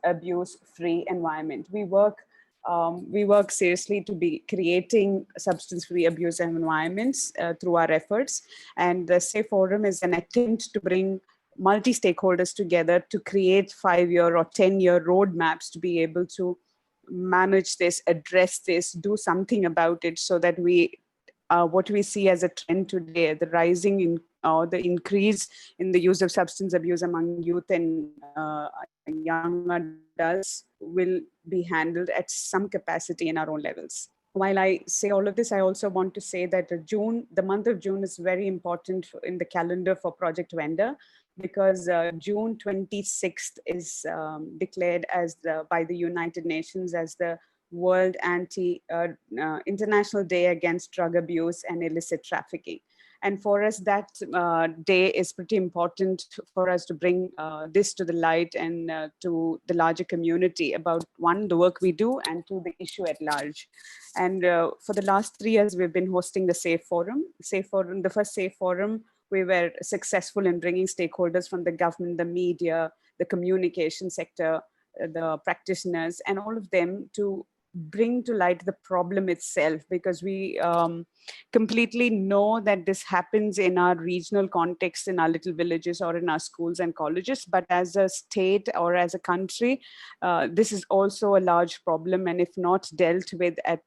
abuse-free environment. We work seriously to be creating substance-free abuse environments through our efforts. And the S.A.F.E Forum is an attempt to bring multi-stakeholders together to create 5-year or 10-year roadmaps to be able to manage this, address this, do something about it, so that what we see as a trend today, the rising in the increase in the use of substance abuse among youth and young adults will be handled at some capacity in our own levels. While I say all of this, I also want to say that the month of June is very important in the calendar for Project VENDA, because June 26th is declared as by the United Nations as the World International Day Against Drug Abuse and Illicit Trafficking. And for us, that day is pretty important for us to bring this to the light and to the larger community about, one, the work we do, and two, the issue at large. And for the last 3 years, we've been hosting the S.A.F.E Forum. The first S.A.F.E Forum, we were successful in bringing stakeholders from the government, the media, the communication sector, the practitioners, and all of them to bring to light the problem itself, because we completely know that this happens in our regional context, in our little villages or in our schools and colleges. But as a state or as a country, this is also a large problem, and if not dealt with at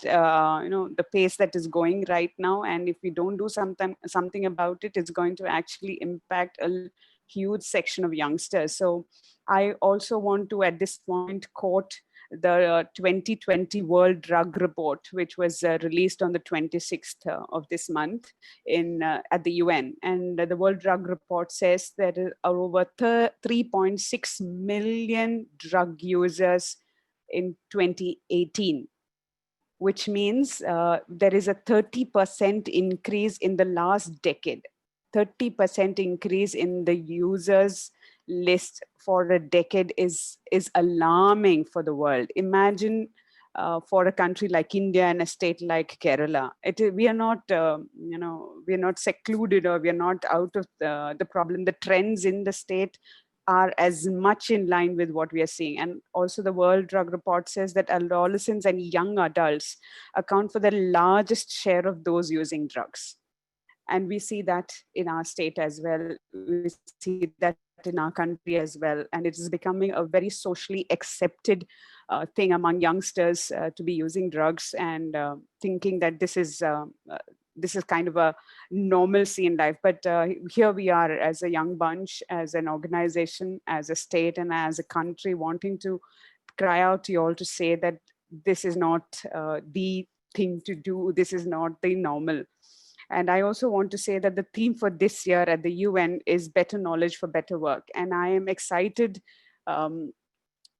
the pace that is going right now, and if we don't do something about it, it's going to actually impact a huge section of youngsters. So I also want to at this point quote the 2020 World Drug Report, which was released on the 26th of this month at the UN. And the World Drug Report says that there are over 3.6 million drug users in 2018, which means there is a 30% increase in the last decade. 30% increase in the users list for a decade is alarming for the world. Imagine for a country like India and a state like Kerala. We are not, we are not secluded, or we are not out of the problem. The trends in the state are as much in line with what we are seeing. And also the World Drug Report says that adolescents and young adults account for the largest share of those using drugs. And we see that in our state as well. We see that in our country as well. And it is becoming a very socially accepted thing among youngsters to be using drugs and thinking that this is kind of a normalcy in life. But here we are as a young bunch, as an organization, as a state, and as a country, wanting to cry out to you all to say that this is not the thing to do. This is not the normal. And I also want to say that the theme for this year at the UN is better knowledge for better work. And I am excited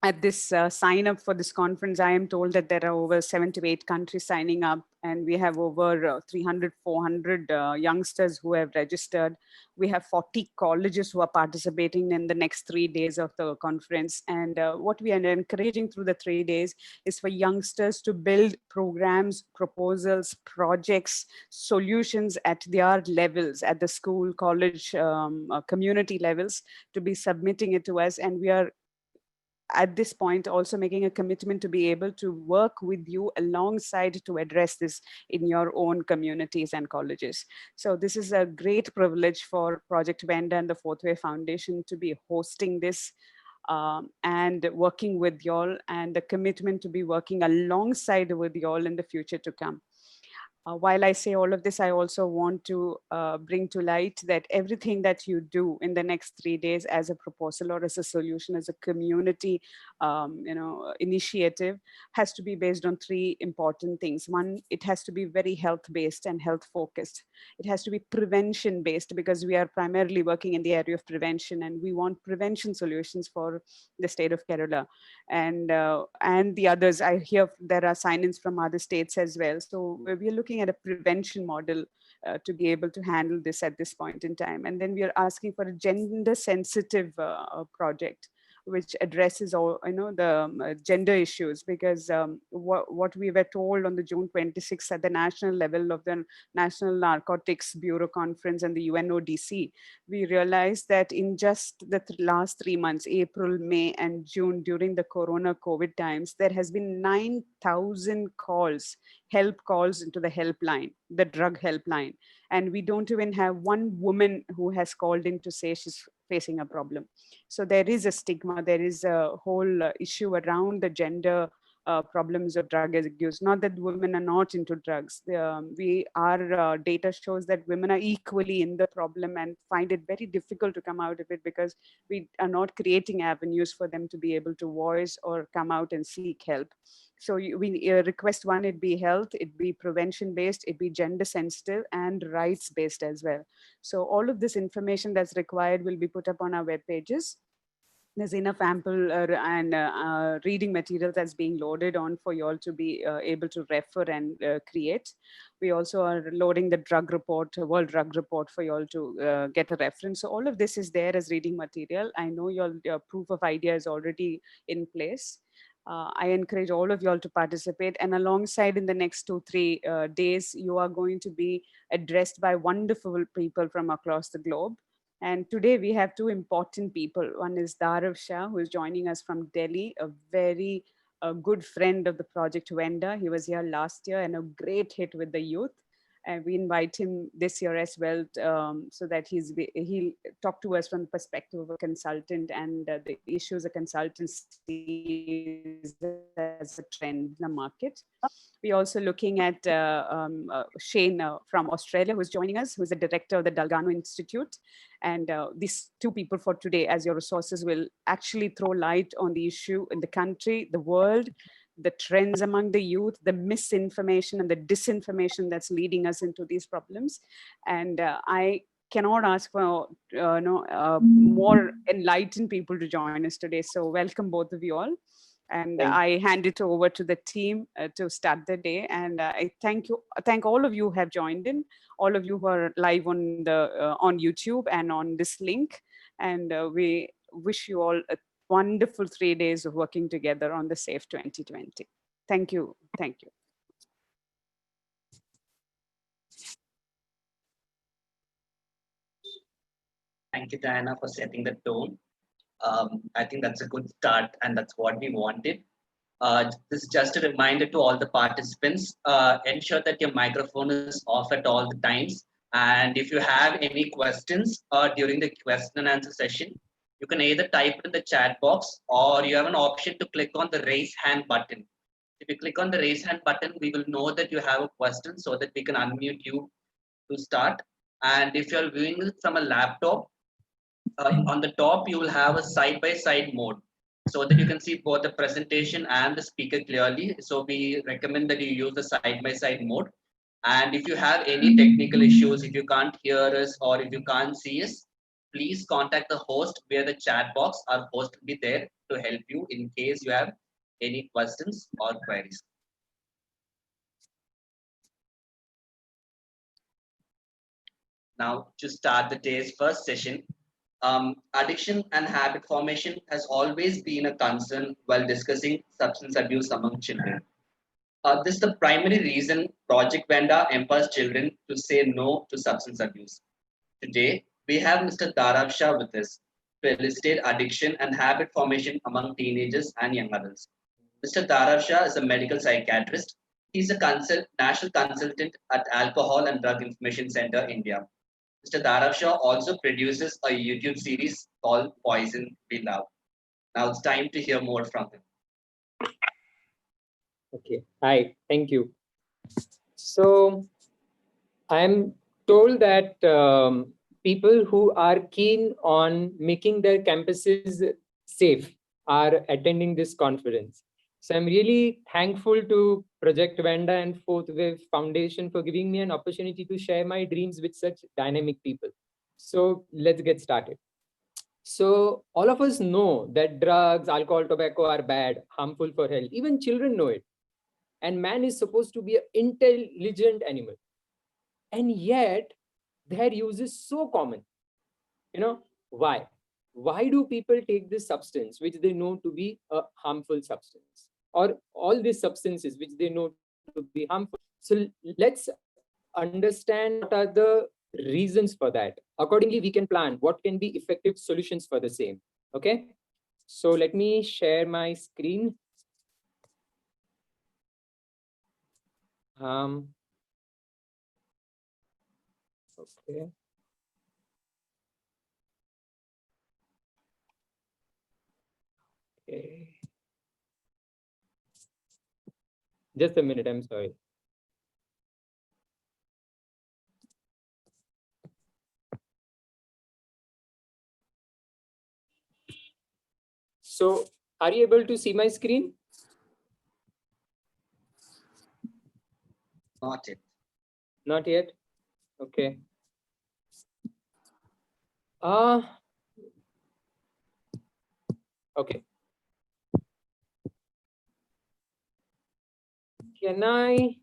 at this sign up for this conference. I am told that there are over 7 to 8 countries signing up, and we have over 300, 400 youngsters who have registered. We have 40 colleges who are participating in the next 3 days of the conference. And what we are encouraging through the 3 days is for youngsters to build programs, proposals, projects, solutions at their levels, at the school, college, community levels, to be submitting it to us. And we are at this point also making a commitment to be able to work with you alongside to address this in your own communities and colleges. So this is a great privilege for Project VENDA and the Fourth Way Foundation to be hosting this and working with y'all, and the commitment to be working alongside with y'all in the future to come. While I say all of this, I also want to bring to light that everything that you do in the next 3 days as a proposal or as a solution, as a community initiative, has to be based on 3 important things. One, it has to be very health-based and health-focused. It has to be prevention-based, because we are primarily working in the area of prevention, and we want prevention solutions for the state of Kerala. And the others, I hear there are sign-ins from other states as well. So we are looking at a prevention model to be able to handle this at this point in time. And then we are asking for a gender sensitive project, which addresses all, the gender issues, because what we were told on the June 26th at the national level of the National Narcotics Bureau Conference and the UNODC, we realized that in just the last 3 months, April, May, and June, during the Corona COVID times, there has been 9,000 calls, help calls into the helpline, the drug helpline. And we don't even have one woman who has called in to say she's facing a problem. So there is a stigma, there is a whole issue around the gender problems of drug abuse. Not that women are not into drugs. Our data shows that women are equally in the problem and find it very difficult to come out of it, because we are not creating avenues for them to be able to voice or come out and seek help. So we request, one, it be health, it be prevention based, it be gender sensitive and rights based as well. So all of this information that's required will be put up on our web pages. There's enough ample and reading material that's being loaded on for you all to be able to refer and create. We also are loading the drug report, world drug report, for you all to get a reference. So all of this is there as reading material. I know your proof of idea is already in place. I encourage all of you all to participate. And alongside, in the next 2-3 days, you are going to be addressed by wonderful people from across the globe. And today we have two important people. One is Dharav Shah, who is joining us from Delhi, a very good friend of the project VENDA. He was here last year and a great hit with the youth. And we invite him this year as well, so that he'll talk to us from the perspective of a consultant and the issues a consultant sees as a trend in the market. We're also looking at Shane from Australia, who's joining us, who's the director of the Dalgano Institute. And these two people for today, as your resources, will actually throw light on the issue in the country, the world, the trends among the youth, the misinformation and the disinformation that's leading us into these problems. And I cannot ask for more enlightened people to join us today. So welcome both of you all. And I hand it over to the team to start the day. And I thank all of you who have joined in, all of you who are live on YouTube and on this link. And we wish you all a wonderful 3 days of working together on the S.A.F.E 2020. Thank you. Thank you. Thank you, Diana, for setting the tone. I think that's a good start, and that's what we wanted. This is just a reminder to all the participants. Ensure that your microphone is off at all the times. And if you have any questions during the question and answer session, you can either type in the chat box, or you have an option to click on the raise hand button. If you click on the raise hand button, we will know that you have a question, so that we can unmute you to start. And if you're viewing it from a laptop, on the top, you will have a side-by-side mode, so that you can see both the presentation and the speaker clearly. So we recommend that you use the side-by-side mode. And if you have any technical issues, if you can't hear us or if you can't see us, please contact the host via the chat box. Our host will be there to help you in case you have any questions or queries. Now, to start the day's first session, addiction and habit formation has always been a concern while discussing substance abuse among children. This is the primary reason Project VENDA empowers children to say no to substance abuse. Today, we have Mr. Dharav Shah with us to illustrate addiction and habit formation among teenagers and young adults. Mr. Dharav Shah is a medical psychiatrist. He's a national consultant at Alcohol and Drug Information Center, India. Mr. Dharav Shah also produces a YouTube series called Poison We Love. Now it's time to hear more from him. Okay, hi, thank you. So I'm told that people who are keen on making their campuses safe are attending this conference. So I'm really thankful to Project VENDA and Fourth Wave Foundation for giving me an opportunity to share my dreams with such dynamic people. So let's get started. So all of us know that drugs, alcohol, tobacco are bad, harmful for health. Even children know it. And man is supposed to be an intelligent animal. And yet their use is so common. You know, why? why do people take this substance which they know to be a harmful substance, or all these substances which they know to be harmful? So let's understand what are the reasons for that. Accordingly, we can plan what can be effective solutions for the same. Okay, so let me share my screen. Okay. Okay. Just a minute, I'm sorry. So, are you able to see my screen? Not yet. Not yet. Okay. Okay. Can I?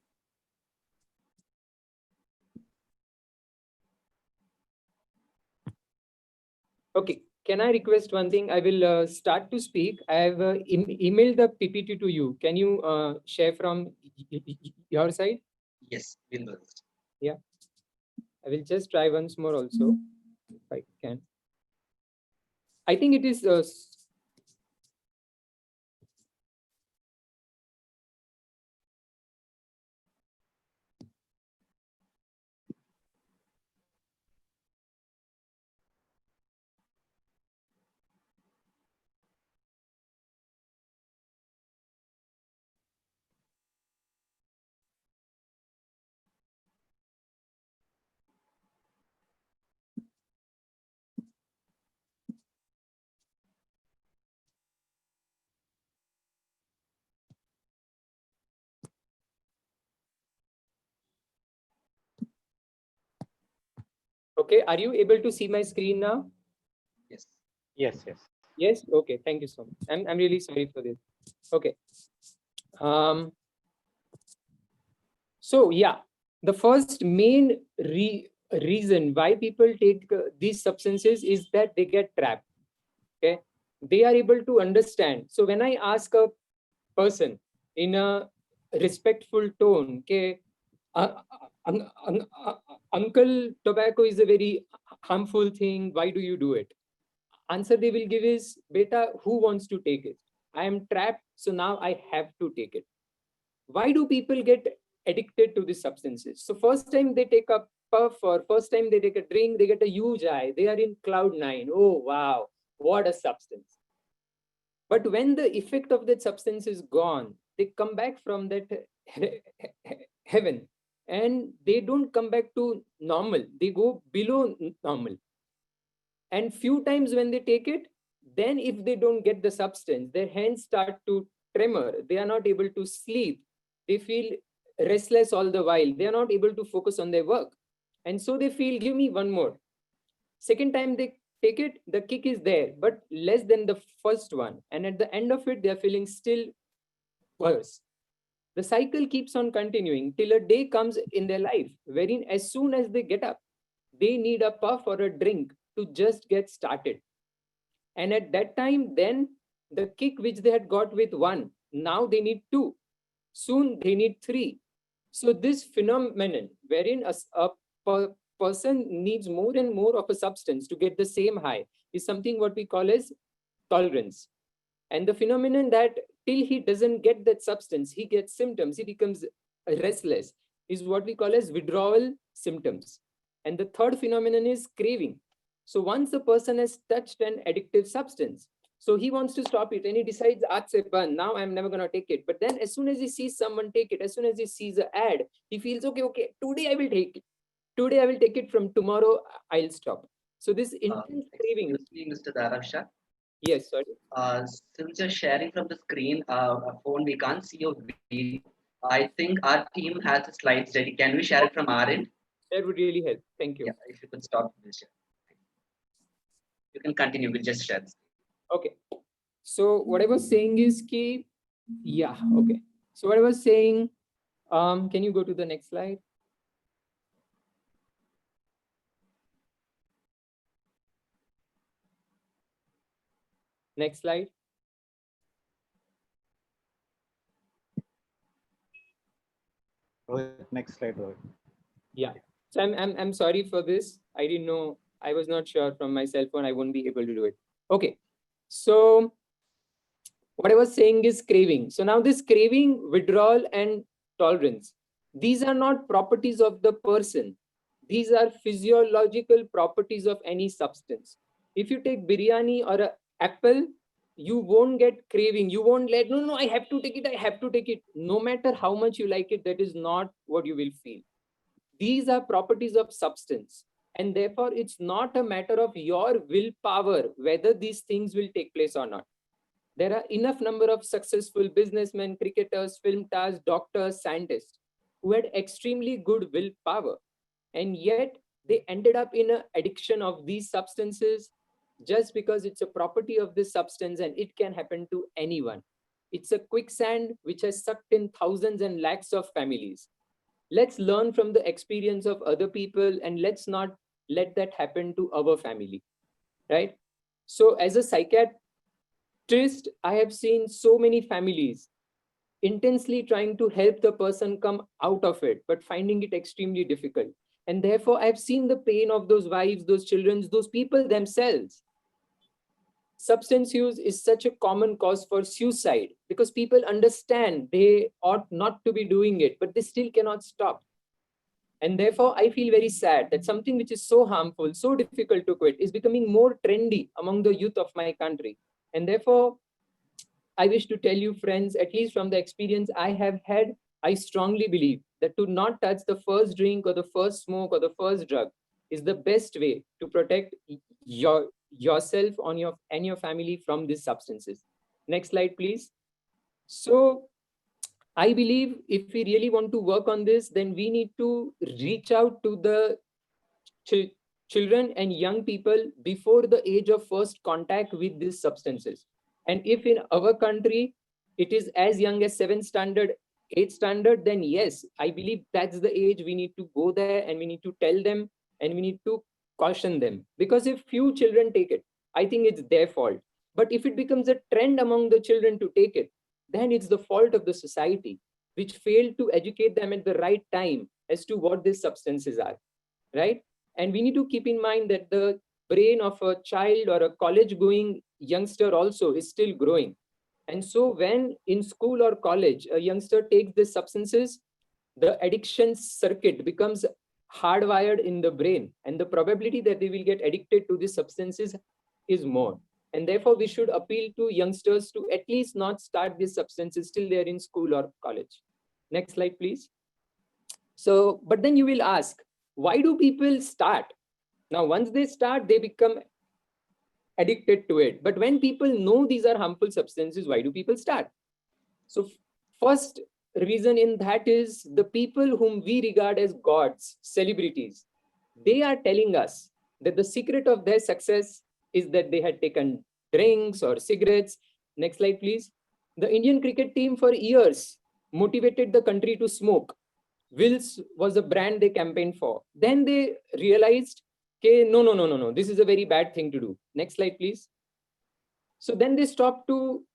Okay. Can I request one thing? I will start to speak. I have emailed the PPT to you. Can you share from your side? Yes, we'll do this. Yeah. I will just try once more also, if I can. I think it is okay. Are you able to see my screen now? Yes. Yes, yes. Yes. Okay. Thank you so much. I'm really sorry for this. Okay. So yeah, the first main reason why people take these substances is that they get trapped. Okay, they are able to understand. So when I ask a person in a respectful tone, okay, uncle, tobacco is a very harmful thing. Why do you do it? Answer they will give is, beta, who wants to take it? I am trapped, so now I have to take it. Why do people get addicted to these substances? So first time they take a puff or first time they take a drink, they get a huge high. They are in cloud nine. Oh, wow, what a substance. But when the effect of that substance is gone, they come back from that heaven and they don't come back to normal. They go below normal. And few times when they take it, then if they don't get the substance, their hands start to tremor. They are not able to sleep. They feel restless all the while. They are not able to focus on their work. And so they feel, give me one more. Second time they take it, the kick is there, but less than the first one. And at the end of it, they are feeling still worse. The cycle keeps on continuing till a day comes in their life wherein as soon as they get up, they need a puff or a drink to just get started. And at that time, then the kick which they had got with one, now they need two. Soon they need three. So this phenomenon wherein a person needs more and more of a substance to get the same high is something what we call as tolerance. And the phenomenon that till he doesn't get that substance, he gets symptoms, he becomes restless, is what we call as withdrawal symptoms. And the third phenomenon is craving. So once a person has touched an addictive substance, so he wants to stop it and he decides, now I'm never going to take it. But then as soon as he sees someone take it, as soon as he sees an ad, he feels, okay, today I will take it. Today I will take it, from tomorrow I'll stop. So this intense craving. Excuse me, Mr. Daravsha. Yes, sorry. Since you're sharing from the screen, a phone, we can't see your video. I think our team has the slides ready. Can we share it from our end? That would really help. Thank you. Yeah, if you could stop this. You can continue. We'll just share this. Okay. So what I was saying is ki, yeah, okay. So what I was saying, can you go to the next slide? Next slide. Rohit, next slide, Rohit. Yeah. So I'm sorry for this. I didn't know. I was not sure from my cell phone. I won't be able to do it. Okay. So what I was saying is craving. So now this craving, withdrawal, and tolerance, these are not properties of the person. These are physiological properties of any substance. If you take biryani or an apple, you won't get craving. You won't let, no, I have to take it. I have to take it. No matter how much you like it, that is not what you will feel. These are properties of substance. And therefore, it's not a matter of your willpower whether these things will take place or not. There are enough number of successful businessmen, cricketers, film stars, doctors, scientists who had extremely good willpower. And yet they ended up in an addiction of these substances just because it's a property of this substance and it can happen to anyone. It's a quicksand which has sucked in thousands and lakhs of families. Let's learn from the experience of other people and let's not let that happen to our family, right? So as a psychiatrist, I have seen so many families intensely trying to help the person come out of it, but finding it extremely difficult. And therefore, I've seen the pain of those wives, those children, those people themselves. Substance use is such a common cause for suicide because people understand they ought not to be doing it, but they still cannot stop. And therefore, I feel very sad that something which is so harmful, so difficult to quit, is becoming more trendy among the youth of my country. And therefore, I wish to tell you, friends, at least from the experience I have had, I strongly believe that to not touch the first drink or the first smoke or the first drug is the best way to protect yourself and your family from these substances. Next slide, please. So I believe if we really want to work on this, then we need to reach out to the children and young people before the age of first contact with these substances. And if in our country it is as young as 7th standard, 8th standard, then yes, I believe that's the age we need to go there and we need to tell them and we need to caution them. Because if few children take it, I think it's their fault. But if it becomes a trend among the children to take it, then it's the fault of the society, which failed to educate them at the right time as to what these substances are, right? And we need to keep in mind that the brain of a child or a college going youngster also is still growing. And so when in school or college, a youngster takes these substances, the addiction circuit becomes hardwired in the brain. And the probability that they will get addicted to these substances is more. And therefore, we should appeal to youngsters to at least not start these substances till they're in school or college. Next slide, please. So, but then you will ask, why do people start? Now, once they start, they become addicted to it. But when people know these are harmful substances, why do people start? So first reason in that is the people whom we regard as gods, celebrities, they are telling us that the secret of their success is that they had taken drinks or cigarettes. Next slide, please. The Indian cricket team for years motivated the country to smoke. Wills was a brand they campaigned for. Then they realized, okay, no, this is a very bad thing to do. Next slide, please. So then they stopped to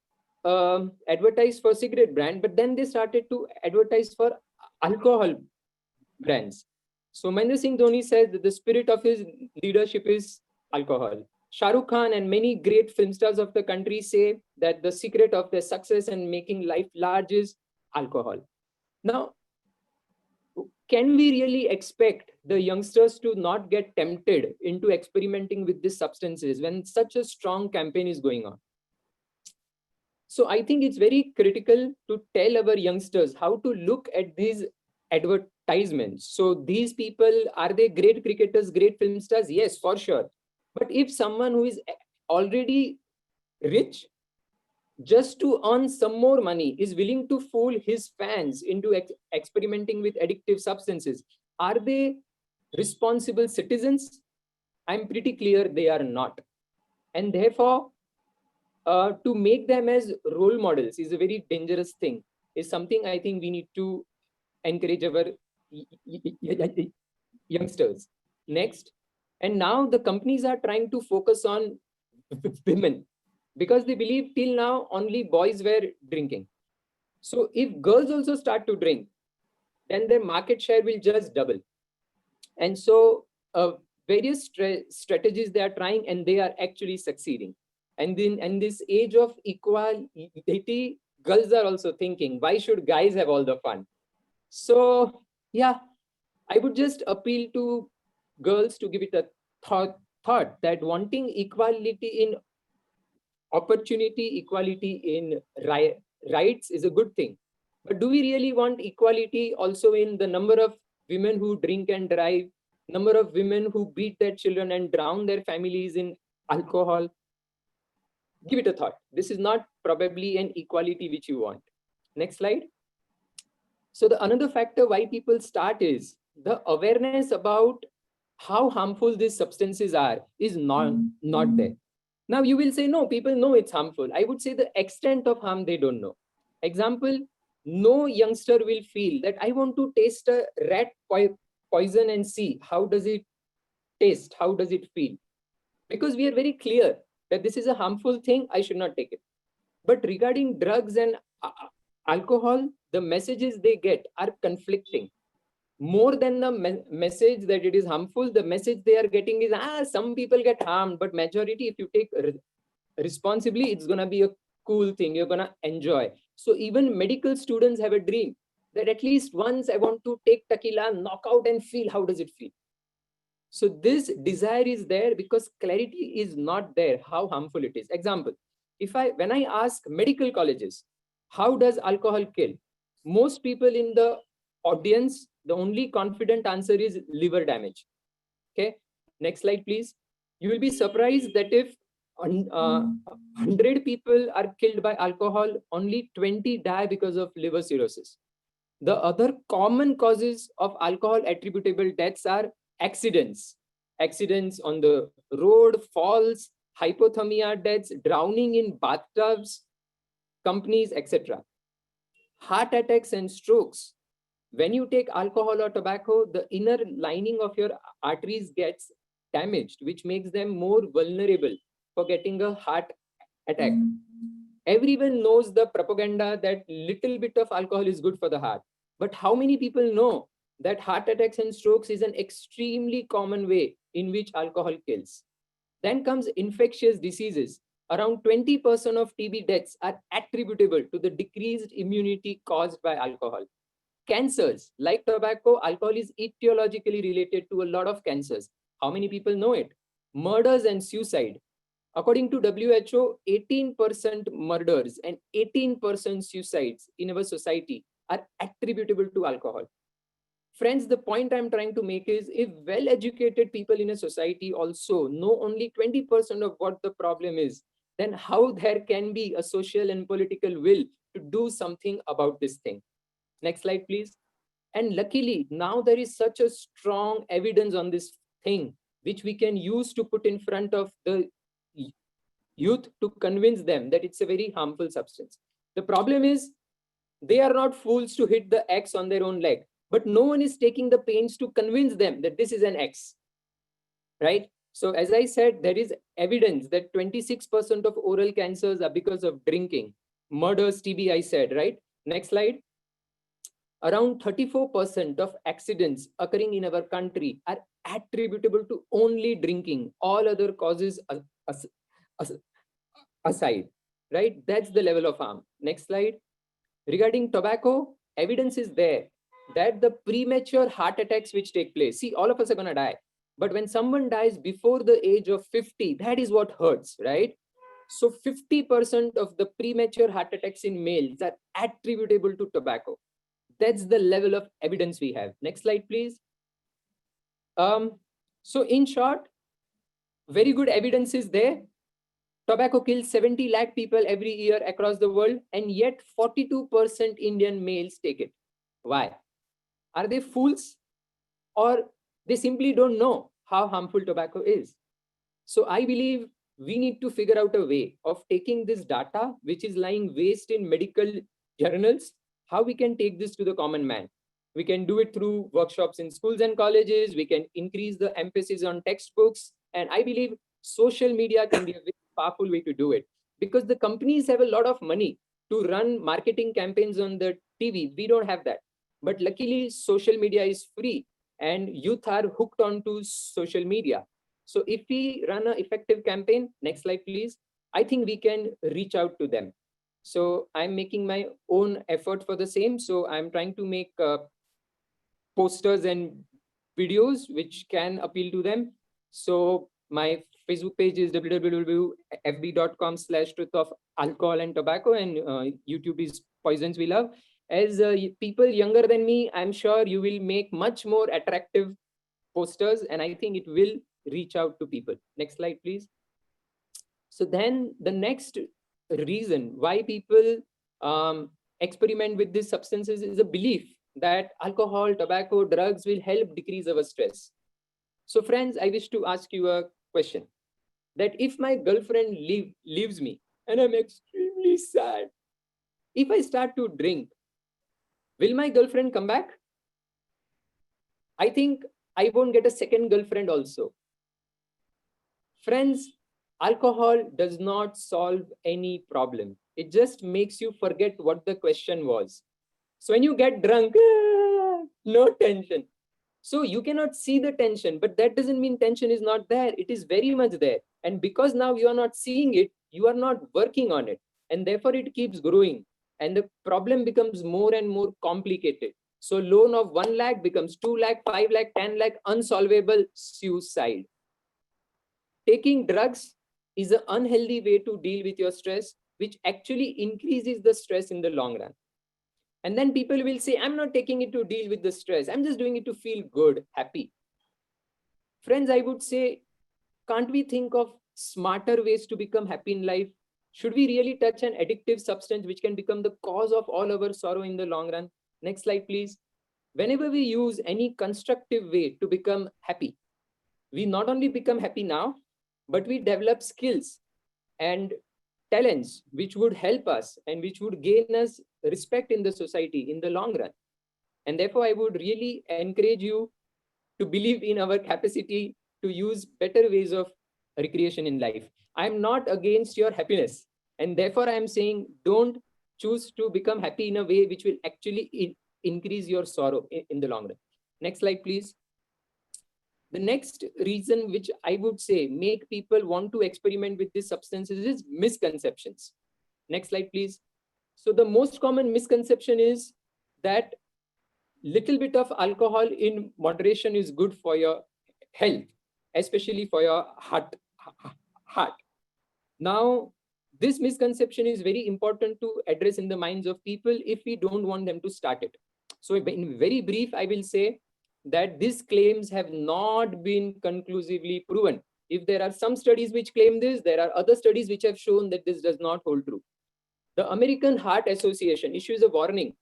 advertise for cigarette brand, but then they started to advertise for alcohol brands. So Mahendra Singh Dhoni says that the spirit of his leadership is alcohol. Shah Rukh Khan and many great film stars of the country say that the secret of their success and making life large is alcohol. Now, can we really expect the youngsters to not get tempted into experimenting with these substances when such a strong campaign is going on? So I think it's very critical to tell our youngsters how to look at these advertisements. So these people, are they great cricketers, great film stars? Yes, for sure. But if someone who is already rich, just to earn some more money, is willing to fool his fans into experimenting with addictive substances, are they responsible citizens? I'm pretty clear they are not. And therefore, to make them as role models is a very dangerous thing, is something I think we need to encourage our youngsters. Next. And now the companies are trying to focus on women. because they believe till now only boys were drinking. So if girls also start to drink, then their market share will just double. And so various strategies they are trying, and they are actually succeeding. And then in this age of equality, girls are also thinking, why should guys have all the fun? So yeah, I would just appeal to girls to give it a thought that wanting equality in opportunity, equality in rights is a good thing. But do we really want equality also in the number of women who drink and drive, number of women who beat their children and drown their families in alcohol? Give it a thought. This is not probably an equality which you want. Next slide. So the another factor why people start is the awareness about how harmful these substances are is not there. Now you will say, no, people know it's harmful. I would say the extent of harm they don't know. Example, no youngster will feel that I want to taste a rat poison and see how does it taste, how does it feel. Because we are very clear that this is a harmful thing, I should not take it. But regarding drugs and alcohol, the messages they get are conflicting. More than the message that it is harmful, the message they are getting is, some people get harmed, but majority, if you take responsibly, it's going to be a cool thing, you're going to enjoy. So even medical students have a dream that at least once I want to take tequila, knock out and feel how does it feel. So this desire is there because clarity is not there how harmful it is. Example, when I ask medical colleges, how does alcohol kill? Most people in the audience, the only confident answer is liver damage. Okay, next slide, please. You will be surprised that if 100 people are killed by alcohol, only 20 die because of liver cirrhosis. The other common causes of alcohol attributable deaths are accidents on the road, falls, hypothermia deaths, drowning in bathtubs, companies, etc. Heart attacks and strokes. When you take alcohol or tobacco, the inner lining of your arteries gets damaged, which makes them more vulnerable for getting a heart attack. Everyone knows the propaganda that little bit of alcohol is good for the heart. But how many people know that heart attacks and strokes is an extremely common way in which alcohol kills? Then comes infectious diseases. Around 20% of TB deaths are attributable to the decreased immunity caused by alcohol. Cancers, like tobacco, alcohol is etiologically related to a lot of cancers. How many people know it? Murders and suicide. According to WHO, 18% murders and 18% suicides in our society are attributable to alcohol. Friends, the point I'm trying to make is if well-educated people in a society also know only 20% of what the problem is, then how there can be a social and political will to do something about this thing. Next slide, please. And luckily, now there is such a strong evidence on this thing, which we can use to put in front of the youth to convince them that it's a very harmful substance. The problem is they are not fools to hit the X on their own leg, but no one is taking the pains to convince them that this is an X, right? So as I said, there is evidence that 26% of oral cancers are because of drinking. Murders, TB, I said, right? Next slide. Around 34% of accidents occurring in our country are attributable to only drinking, all other causes aside, right? That's the level of harm. Next slide. Regarding tobacco, evidence is there that the premature heart attacks which take place, see, all of us are going to die. But when someone dies before the age of 50, that is what hurts, right? So 50% of the premature heart attacks in males are attributable to tobacco. That's the level of evidence we have. Next slide, please. So in short, very good evidence is there. Tobacco kills 70 lakh people every year across the world, and yet 42% Indian males take it. Why? Are they fools? Or they simply don't know how harmful tobacco is? So I believe we need to figure out a way of taking this data, which is lying waste in medical journals, how we can take this to the common man. We can do it through workshops in schools and colleges. We can increase the emphasis on textbooks. And I believe social media can be a very powerful way to do it. because the companies have a lot of money to run marketing campaigns on the TV. We don't have that. But luckily, social media is free and youth are hooked onto social media. So if we run an effective campaign, next slide, please, I think we can reach out to them. So I'm making my own effort for the same. So I'm trying to make posters and videos which can appeal to them. So my Facebook page is www.fb.com/truth of alcohol and tobacco, and YouTube is Poisons We Love. As people younger than me, I'm sure you will make much more attractive posters, and I think it will reach out to people. Next slide, please. So then the next reason why people experiment with these substances is a belief that alcohol, tobacco, drugs will help decrease our stress. So friends, I wish to ask you a question, that if my girlfriend leaves me and I'm extremely sad, if I start to drink, will my girlfriend come back? I think I won't get a second girlfriend also. Friends, alcohol does not solve any problem. It just makes you forget what the question was. So when you get drunk, no tension. So you cannot see the tension, but that doesn't mean tension is not there. It is very much there. And because now you are not seeing it, you are not working on it. And therefore it keeps growing. And the problem becomes more and more complicated. So loan of 1 lakh becomes 2 lakh, 5 lakh, 10 lakh, unsolvable suicide. Taking drugs is an unhealthy way to deal with your stress, which actually increases the stress in the long run. And then people will say, I'm not taking it to deal with the stress. I'm just doing it to feel good, happy. Friends, I would say, can't we think of smarter ways to become happy in life? Should we really touch an addictive substance which can become the cause of all our sorrow in the long run? Next slide, please. Whenever we use any constructive way to become happy, we not only become happy now, but we develop skills and talents which would help us and which would gain us respect in the society in the long run. And therefore, I would really encourage you to believe in our capacity to use better ways of recreation in life. I'm not against your happiness. And therefore, I'm saying don't choose to become happy in a way which will actually increase your sorrow in the long run. Next slide, please. The next reason which I would say make people want to experiment with these substances is misconceptions. Next slide, please. So the most common misconception is that little bit of alcohol in moderation is good for your health, especially for your heart. Now, this misconception is very important to address in the minds of people if we don't want them to start it. So in very brief, I will say that these claims have not been conclusively proven. If there are some studies which claim this, there are other studies which have shown that this does not hold true. The American Heart Association issues a warning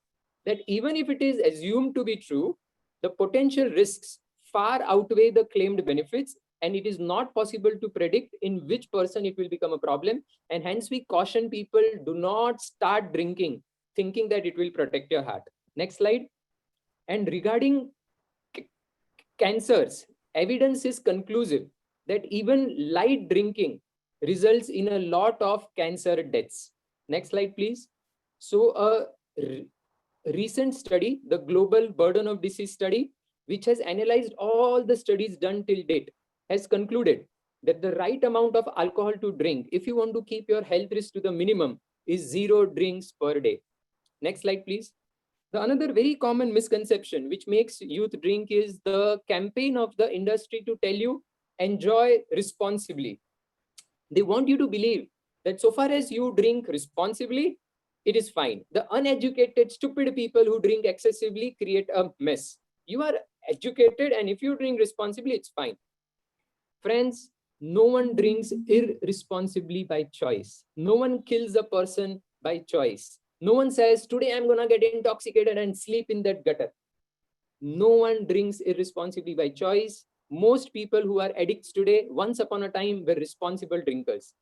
that even if it is assumed to be true, the potential risks far outweigh the claimed benefits, and it is not possible to predict in which person it will become a problem. And hence we caution people, do not start drinking thinking that it will protect your heart. Next slide. And regarding cancers, evidence is conclusive that even light drinking results in a lot of cancer deaths. Next slide, please. So a recent study, the Global Burden of Disease study, which has analyzed all the studies done till date, has concluded that the right amount of alcohol to drink, if you want to keep your health risk to the minimum, is 0 drinks per day. Next slide, please. The another very common misconception which makes youth drink is the campaign of the industry to tell you, enjoy responsibly. They want you to believe that so far as you drink responsibly, it is fine. The uneducated, stupid people who drink excessively create a mess. You are educated, and if you drink responsibly, it's fine. Friends, no one drinks irresponsibly by choice. No one kills a person by choice. No one says, today I'm going to get intoxicated and sleep in that gutter. No one drinks irresponsibly by choice. Most people who are addicts today, once upon a time, were responsible drinkers.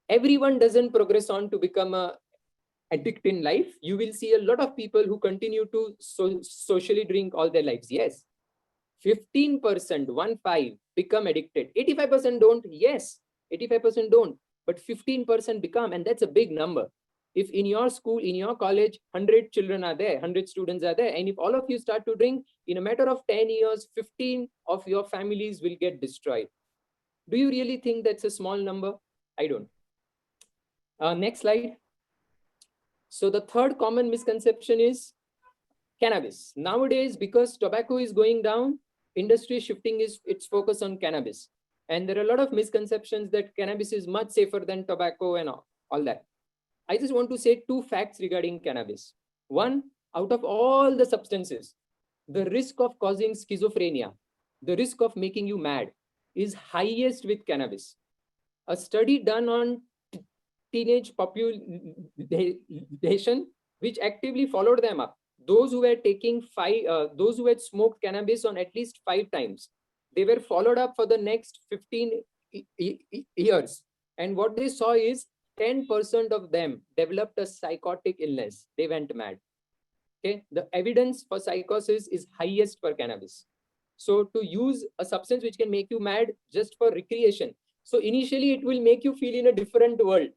Everyone doesn't progress on to become an addict in life. You will see a lot of people who continue to socially drink all their lives. Yes. 15%, 1-5, become addicted. 85% don't. Yes, 85% don't. but 15% become, and that's a big number. If in your school, in your college, 100 children are there, 100 students are there, and if all of you start to drink, in a matter of 10 years, 15 of your families will get destroyed. Do you really think that's a small number? I don't. Next slide. So the third common misconception is cannabis. Nowadays, because tobacco is going down, industry shifting its focus on cannabis. And there are a lot of misconceptions that cannabis is much safer than tobacco and all that. I just want to say two facts regarding cannabis. One, out of all the substances, the risk of causing schizophrenia, the risk of making you mad, is highest with cannabis. A study done on teenage population, which actively followed them up, those who were taking those who had smoked cannabis on at least 5 times, they were followed up for the next 15 years. And what they saw is 10% of them developed a psychotic illness. They went mad. Okay, the evidence for psychosis is highest for cannabis. So to use a substance which can make you mad just for recreation. So initially it will make you feel in a different world,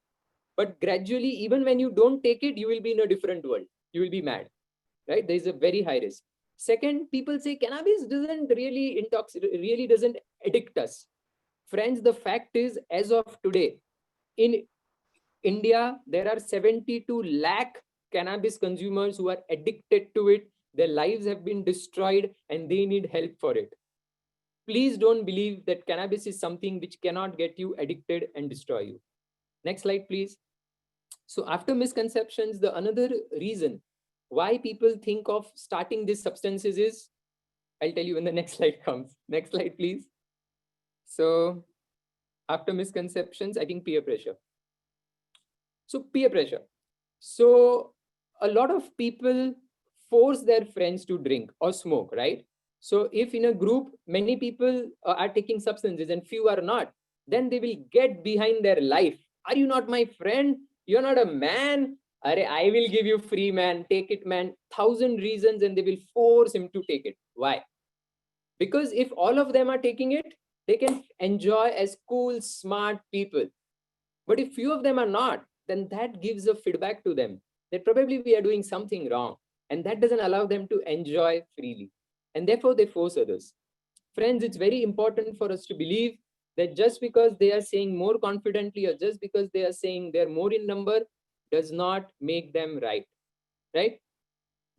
but gradually, even when you don't take it, you will be in a different world. You will be mad, right? There is a very high risk. Second, people say cannabis doesn't really really doesn't addict us. Friends, the fact is, as of today, in India, there are 72 lakh cannabis consumers who are addicted to it. Their lives have been destroyed and they need help for it. Please don't believe that cannabis is something which cannot get you addicted and destroy you. Next slide, please. So after misconceptions, the another reason why people think of starting these substances is, I'll tell you when the next slide comes. Next slide, please. So after misconceptions, I think peer pressure. So peer pressure. So a lot of people force their friends to drink or smoke, right? So if in a group, many people are taking substances and few are not, then they will get behind their life. Are you not my friend? You're not a man. I will give you free, man. Take it, man. 1,000 reasons, and they will force him to take it. Why? Because if all of them are taking it, they can enjoy as cool, smart people. But if few of them are not, then that gives a feedback to them that probably we are doing something wrong. And that doesn't allow them to enjoy freely. And therefore, they force others. Friends, it's very important for us to believe that just because they are saying more confidently or just because they are saying they're more in number does not make them right. Right?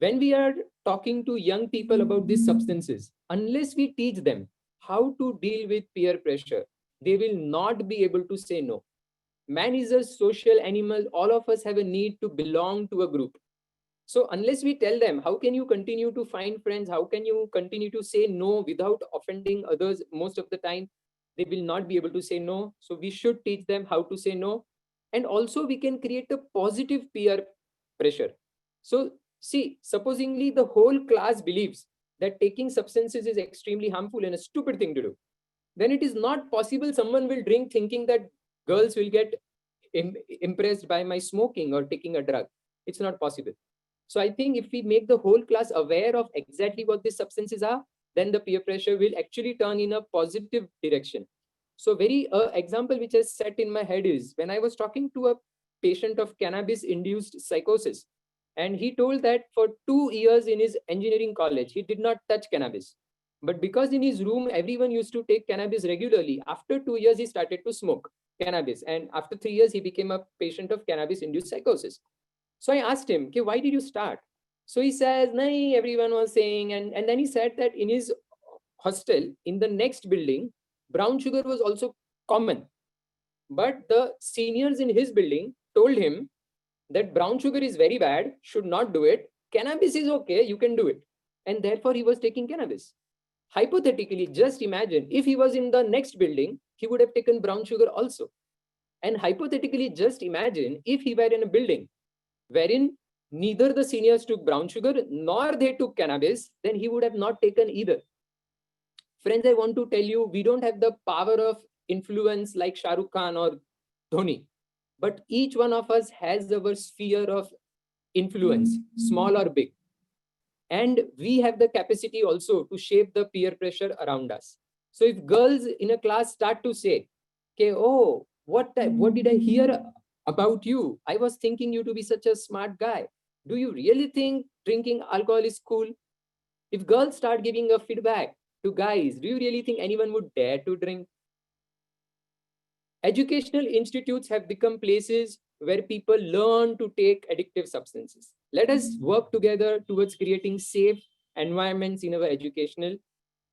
When we are talking to young people about these substances, unless we teach them how to deal with peer pressure, they will not be able to say no. Man is a social animal. All of us have a need to belong to a group. So unless we tell them, how can you continue to find friends? How can you continue to say no without offending others? Most of the time, they will not be able to say no. So we should teach them how to say no. And also we can create a positive peer pressure. So see, supposingly the whole class believes that taking substances is extremely harmful and a stupid thing to do, then it is not possible someone will drink thinking that girls will get impressed by my smoking or taking a drug. It's not possible. So I think if we make the whole class aware of exactly what these substances are, then the peer pressure will actually turn in a positive direction. So very example which is set in my head is when I was talking to a patient of cannabis-induced psychosis, and he told that for 2 years in his engineering college, he did not touch cannabis. But because in his room, everyone used to take cannabis regularly, after 2 years, he started to smoke cannabis. And after 3 years, he became a patient of cannabis-induced psychosis. So I asked him, okay, why did you start? So he says, nahi, everyone was saying, and then he said that in his hostel, in the next building, brown sugar was also common. But the seniors in his building told him that brown sugar is very bad, should not do it. Cannabis is okay, you can do it. And therefore he was taking cannabis. Hypothetically, just imagine if he was in the next building, he would have taken brown sugar also. And hypothetically, just imagine if he were in a building wherein neither the seniors took brown sugar nor they took cannabis, then he would have not taken either. Friends, I want to tell you, we don't have the power of influence like Shah Rukh Khan or Dhoni, but each one of us has our sphere of influence, small or big. And we have the capacity also to shape the peer pressure around us. So if girls in a class start to say, okay, oh, what did I hear about you? I was thinking you to be such a smart guy. Do you really think drinking alcohol is cool? If girls start giving a feedback to guys, do you really think anyone would dare to drink? Educational institutes have become places where people learn to take addictive substances. Let us work together towards creating safe environments in our educational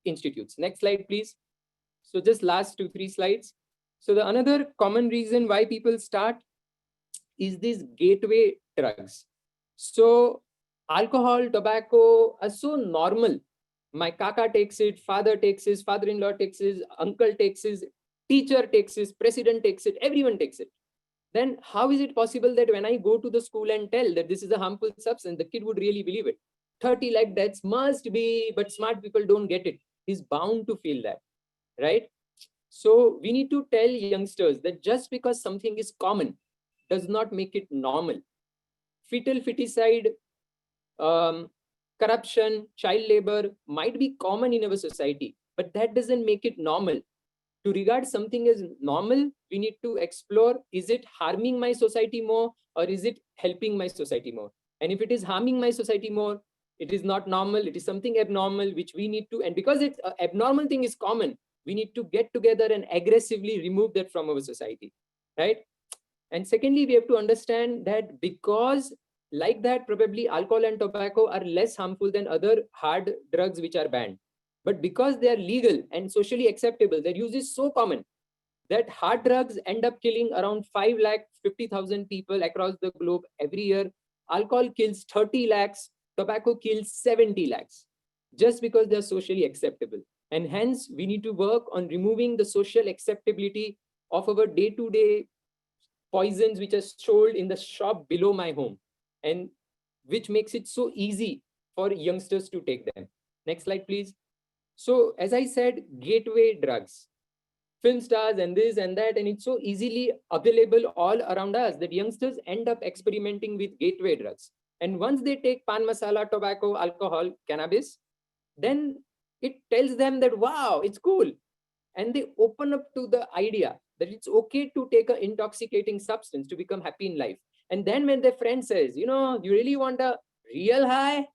institutes. Next slide, please. So just last 2-3 slides. So the another common reason why people start is these gateway drugs. So alcohol, tobacco are so normal. My kaka takes it, father takes it, father-in-law takes it, uncle takes it, teacher takes it, president takes it, everyone takes it. Then how is it possible that when I go to the school and tell that this is a harmful substance, the kid would really believe it? 30 lakh deaths must be, but smart people don't get it. He's bound to feel that, right? So we need to tell youngsters that just because something is common does not make it normal. Fetal feticide, corruption, child labor might be common in our society, but that doesn't make it normal. To regard something as normal, we need to explore, is it harming my society more or is it helping my society more? And if it is harming my society more, it is not normal, it is something abnormal, which we need to, and because it's an abnormal thing is common, we need to get together and aggressively remove that from our society, right? And secondly, we have to understand that because like that, probably alcohol and tobacco are less harmful than other hard drugs which are banned. But because they are legal and socially acceptable, their use is so common that hard drugs end up killing around 5,50,000 people across the globe every year. Alcohol kills 30 lakhs, tobacco kills 70 lakhs, just because they're socially acceptable. And hence, we need to work on removing the social acceptability of our day-to-day poisons which are sold in the shop below my home, and which makes it so easy for youngsters to take them. Next slide, please. So as I said, gateway drugs, film stars and this and that, and it's so easily available all around us that youngsters end up experimenting with gateway drugs. And once they take pan masala, tobacco, alcohol, cannabis, then it tells them that, wow, it's cool. And they open up to the idea that it's okay to take an intoxicating substance to become happy in life. And then when their friend says, you know, you really want a real high,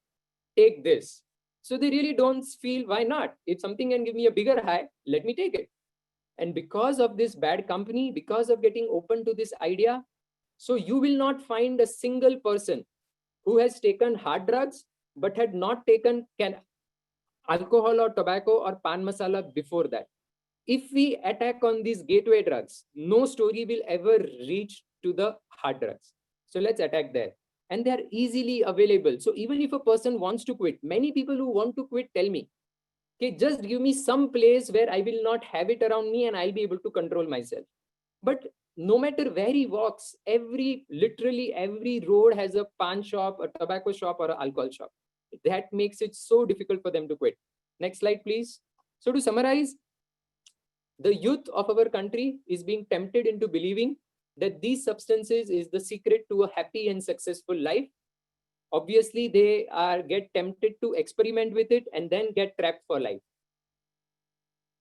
take this. So they really don't feel, why not? If something can give me a bigger high, let me take it. And because of this bad company, because of getting open to this idea, so you will not find a single person who has taken hard drugs but had not taken alcohol or tobacco or pan masala before that. If we attack on these gateway drugs, no story will ever reach to the hard drugs. So let's attack there. And they are easily available. So even if a person wants to quit, many people who want to quit tell me, okay, just give me some place where I will not have it around me and I'll be able to control myself. But no matter where he walks, literally every road has a pan shop, a tobacco shop, or an alcohol shop. That makes it so difficult for them to quit. Next slide, please. So to summarize, the youth of our country is being tempted into believing that these substances is the secret to a happy and successful life. Obviously, they get tempted to experiment with it and then get trapped for life.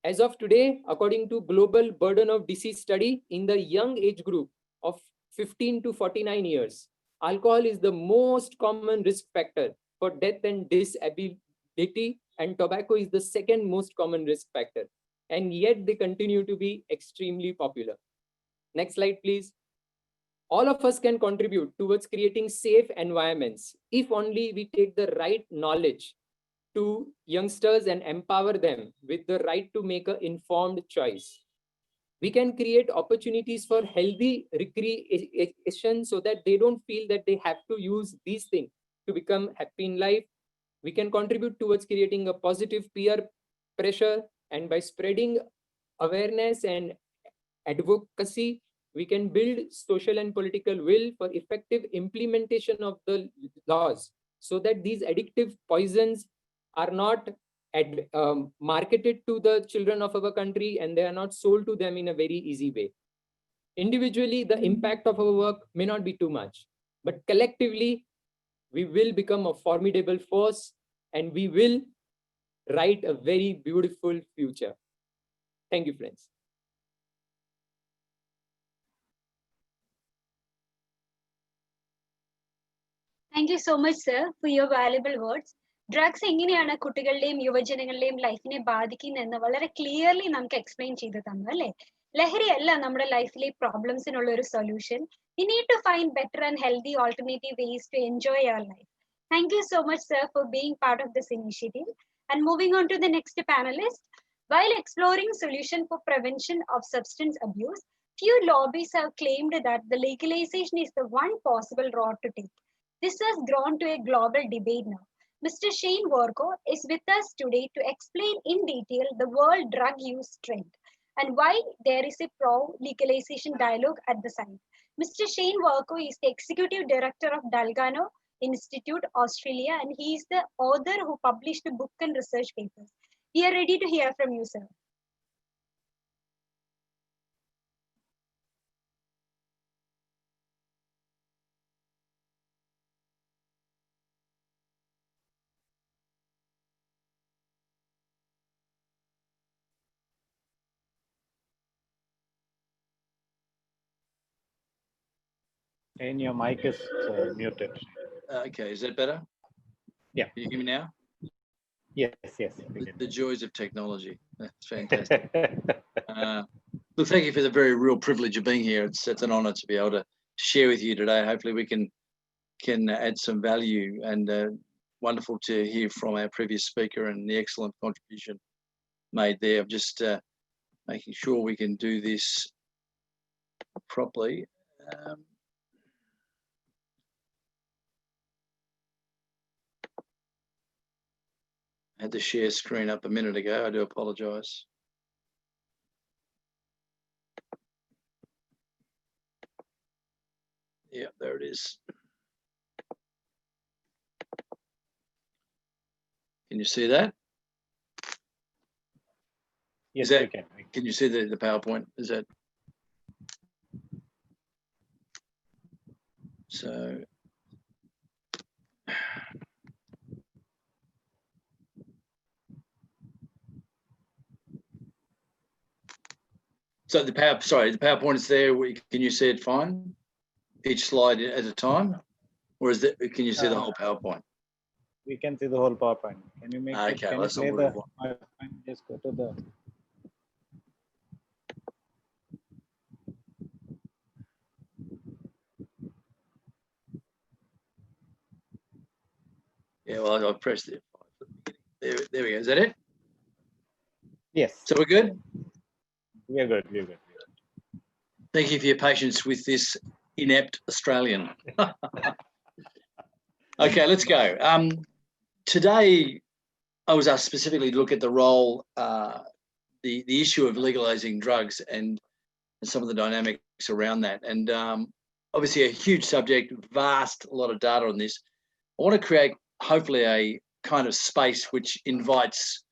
As of today, according to Global Burden of Disease study, in the young age group of 15 to 49 years, alcohol is the most common risk factor for death and disability, and tobacco is the second most common risk factor. And yet they continue to be extremely popular. Next slide, please. All of us can contribute towards creating safe environments if only we take the right knowledge to youngsters and empower them with the right to make an informed choice. We can create opportunities for healthy recreation so that they don't feel that they have to use these things to become happy in life. We can contribute towards creating a positive peer pressure, and by spreading awareness and advocacy, we can build social and political will for effective implementation of the laws so that these addictive poisons are not marketed to the children of our country and they are not sold to them in a very easy way. Individually, the impact of our work may not be too much, but collectively, we will become a formidable force and we will write a very beautiful future. Thank you, friends. Thank you so much, sir, for your valuable words. Drugs എങ്ങനെയാണ് കുട്ടികളുടെയും യുവജനങ്ങളുടെയും ലൈഫിനെ ബാധിക്കുന്നതെന്ന് വളരെ clearly നമുക്ക് explain ചെയ്ത് തന്നു അല്ലേ? ലഹരിയല്ല നമ്മുടെ ലൈഫിലെ പ്രോബ്ലംസിനുള്ള ഒരു solution. We need to find better and healthy alternative ways to enjoy our life. Thank you so much, sir, for being part of this initiative. And moving on to the next panelist, while exploring solution for prevention of substance abuse, few lobbies have claimed that the legalization is the one possible route to take. This has grown to a global debate now. Mr. Shane Warko is with us today to explain in detail the world drug use trend and why there is a pro-legalization dialogue at the site. Mr. Shane Warko is the Executive Director of Dalgano Institute, Australia, and he is the author who published the book and research papers. We are ready to hear from you, sir. And your mic is muted. Okay, is that better? Yeah. Can you hear me now? Yes, yes. The joys of technology. That's fantastic. Look, thank you for the very real privilege of being here. It's an honour to be able to share with you today. Hopefully we can add some value, and wonderful to hear from our previous speaker and the excellent contribution made there of just making sure we can do this properly. I had the share screen up a minute ago. I do apologise. Yeah, there it is. Can you see that? Yes, that, we can. Can you see the PowerPoint? Is that so? So the PowerPoint is there. Can you see it fine? Each slide at a time, or is that? Can you see the whole PowerPoint? We can see the whole PowerPoint. Can you make okay, it? Can let's you play the PowerPoint? Just go to the. Yeah, well, I've pressed it. There we go. Is that it? Yes. So we're good? We're good. We're good. Thank you for your patience with this inept Australian. Okay, let's go. Today, I was asked specifically to look at the role, the issue of legalizing drugs and some of the dynamics around that. And obviously a huge subject, a lot of data on this. I want to create hopefully a kind of space which invites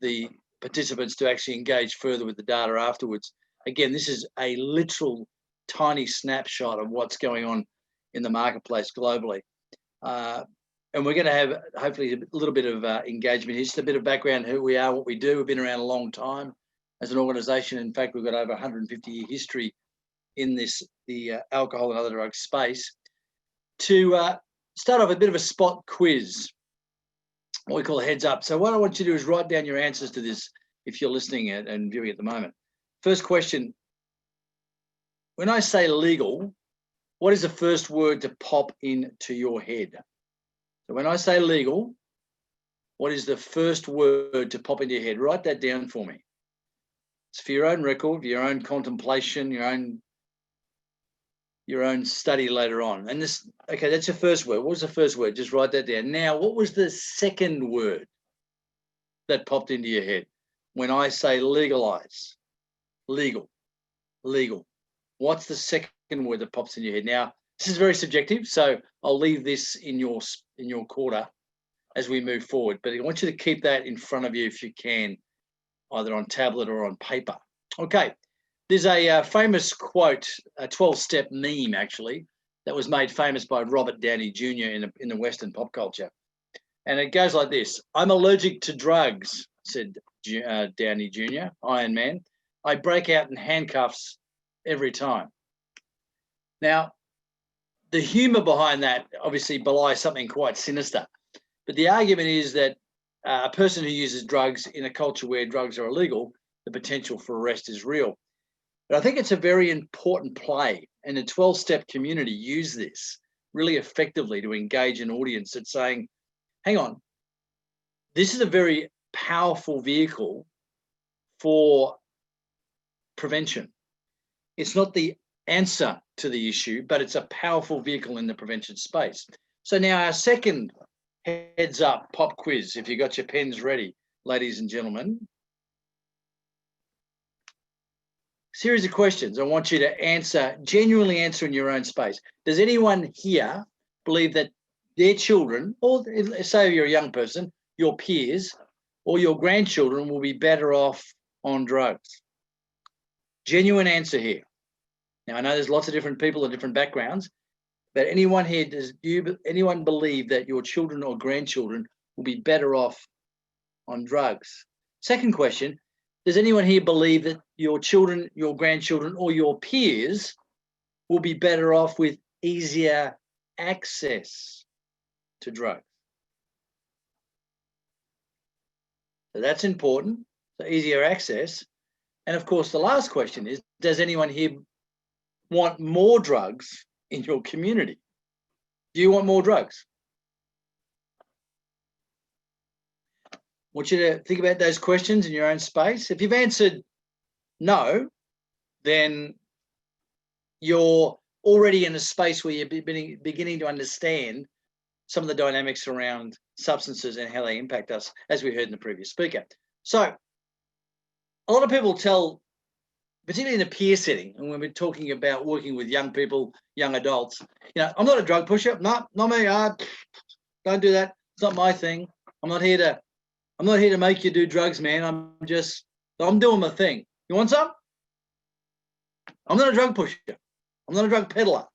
the participants to actually engage further with the data afterwards. Again, this is a literal tiny snapshot of what's going on in the marketplace globally. And we're going to have hopefully a little bit of engagement here, just a bit of background, who we are, what we do. We've been around a long time as an organisation. In fact, we've got over 150-year history in the alcohol and other drug space. To start off, a bit of a spot quiz, what we call a heads up. So what I want you to do is write down your answers to this if you're listening and viewing at the moment. First question, when I say legal, what is the first word to pop into your head? So when I say legal, what is the first word to pop into your head? Write that down for me. It's for your own record, your own contemplation, your own study later on. And this, okay, that's your first word. What was the first word? Just write that down. Now, what was the second word that popped into your head? When I say legalize, legal. What's the second word that pops in your head? Now, this is very subjective, so I'll leave this in your quarter as we move forward. But I want you to keep that in front of you if you can, either on tablet or on paper. Okay, there's a famous quote, a 12-step meme actually, that was made famous by Robert Downey Jr. in the Western pop culture. And it goes like this: I'm allergic to drugs, said Downey Jr., Iron Man. I break out in handcuffs every time. Now, the humor behind that obviously belies something quite sinister. But the argument is that a person who uses drugs in a culture where drugs are illegal, the potential for arrest is real. But I think it's a very important play, and the 12-step community use this really effectively to engage an audience that's saying, hang on, this is a very powerful vehicle for prevention. It's not the answer to the issue, but it's a powerful vehicle in the prevention space. So now our second heads up pop quiz, if you got your pens ready, ladies and gentlemen. Series of questions I want you to answer, genuinely answer in your own space. Does anyone here believe that their children, or say you're a young person, your peers or your grandchildren will be better off on drugs? Genuine answer here. Now, I know there's lots of different people and different backgrounds, but anyone here, anyone believe that your children or grandchildren will be better off on drugs? Second question, does anyone here believe that your children, your grandchildren, or your peers will be better off with easier access to drugs? So that's important, so easier access. And of course, the last question is, does anyone here want more drugs in your community? Do you want more drugs? I want you to think about those questions in your own space. If you've answered no, then you're already in a space where you're beginning to understand some of the dynamics around substances and how they impact us, as we heard in the previous speaker. So a lot of people tell, particularly in a peer setting, and when we're talking about working with young people, young adults, you know, I'm not a drug pusher. No, not me. Don't do that. It's not my thing. I'm not here to make you do drugs, man. I'm doing my thing. You want some? I'm not a drug pusher. I'm not a drug peddler.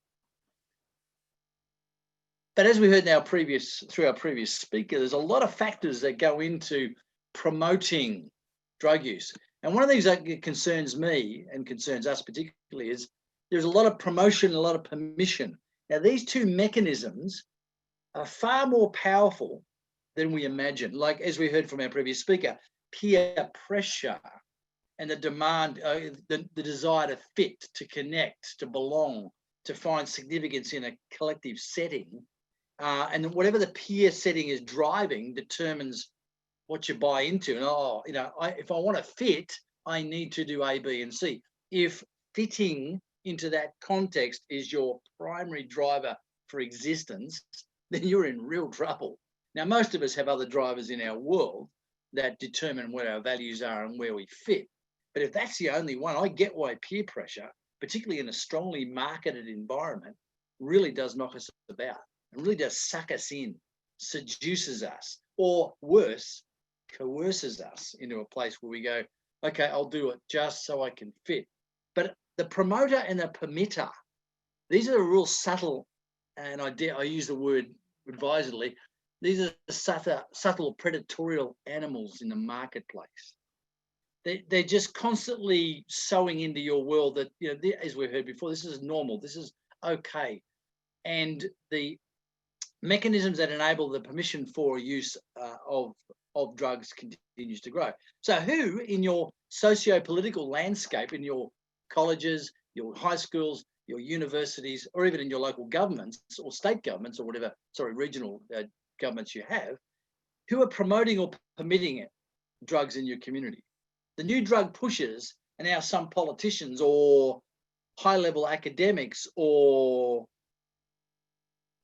But as we heard through our previous speaker, there's a lot of factors that go into promoting drug use. And one of the things that concerns me and concerns us particularly is there's a lot of promotion, a lot of permission. Now, these two mechanisms are far more powerful than we imagine. Like, as we heard from our previous speaker, peer pressure and the demand, the desire to fit, to connect, to belong, to find significance in a collective setting. And whatever the peer setting is driving determines what you buy into. And if I want to fit, I need to do A, B, and C. If fitting into that context is your primary driver for existence, then you're in real trouble. Now, most of us have other drivers in our world that determine what our values are and where we fit. But if that's the only one, I get why peer pressure, particularly in a strongly marketed environment, really does knock us about and really does suck us in, seduces us, or worse, coerces us into a place where we go, okay, I'll do it just so I can fit. But the promoter and the permitter, these are real subtle, and I use the word advisedly, these are subtle predatorial animals in the marketplace. They're just constantly sowing into your world that, you know, as we heard before, this is normal, this is okay. And the mechanisms that enable the permission for use of drugs continues to grow. So who in your socio-political landscape, in your colleges, your high schools, your universities, or even in your local governments or state governments or whatever, regional governments you have, who are promoting or permitting drugs in your community? The new drug pushers are now some politicians or high-level academics or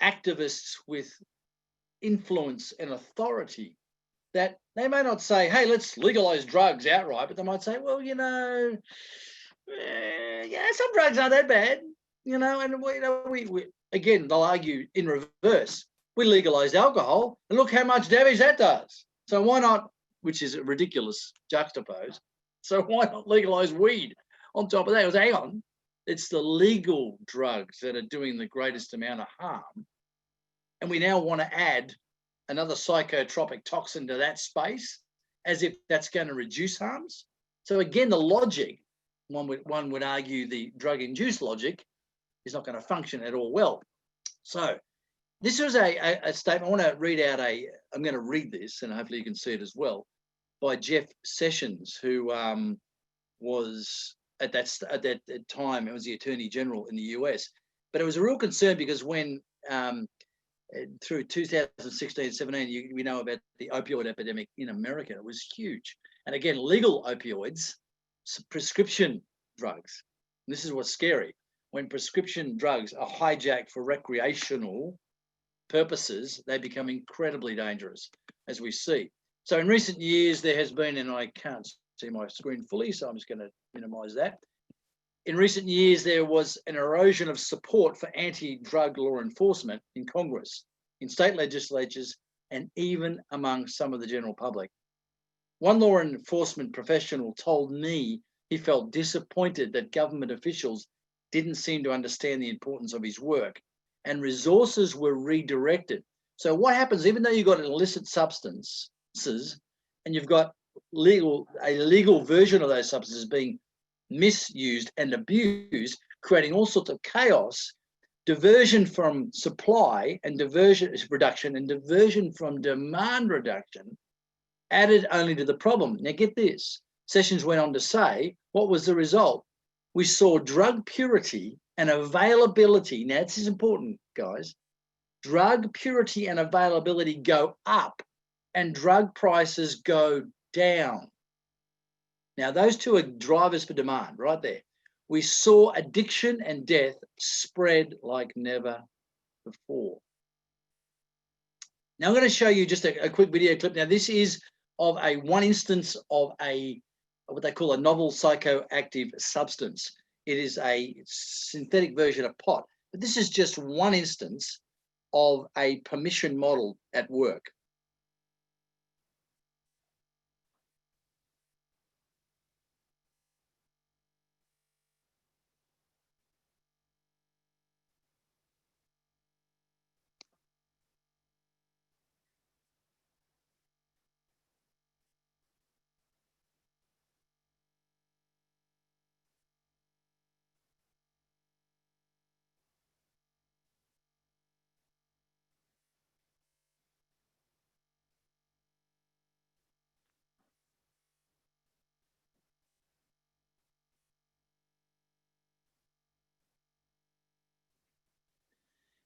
activists with influence and authority that they may not say, hey, let's legalize drugs outright, but they might say, well, some drugs aren't that bad, and we again, they'll argue in reverse. We legalized alcohol and look how much damage that does. So why not, which is a ridiculous juxtapose, so why not legalize weed on top of that? It was, hang on, it's the legal drugs that are doing the greatest amount of harm. And we now want to add another psychotropic toxin to that space as if that's going to reduce harms. So again, the logic, one would argue the drug-induced logic is not going to function at all well. So this was a statement. I want to read out I'm going to read this, and hopefully you can see it as well, by Jeff Sessions, who was at that time, it was the Attorney General in the US. But it was a real concern because when through 2016-17, we know about the opioid epidemic in America. It was huge. And again, legal opioids, prescription drugs. And this is what's scary. When prescription drugs are hijacked for recreational purposes, they become incredibly dangerous, as we see. So in recent years, there has been, and I can't see my screen fully, so I'm just going to minimize that. In recent years, there was an erosion of support for anti-drug law enforcement in Congress, in state legislatures, and even among some of the general public. One law enforcement professional told me he felt disappointed that government officials didn't seem to understand the importance of his work, and resources were redirected. So what happens, even though you've got illicit substances and you've got a legal version of those substances being misused and abused, creating all sorts of chaos, diversion from supply and diversion reduction and diversion from demand reduction added only to the problem. Now get this, Sessions went on to say, what was the result? We saw drug purity and availability. Now this is important, guys. Drug purity and availability go up and drug prices go down. Now, those two are drivers for demand right there. We saw addiction and death spread like never before. Now, I'm going to show you just a quick video clip. Now, this is of one instance of what they call a novel psychoactive substance. It is a synthetic version of pot, but this is just one instance of a permission model at work.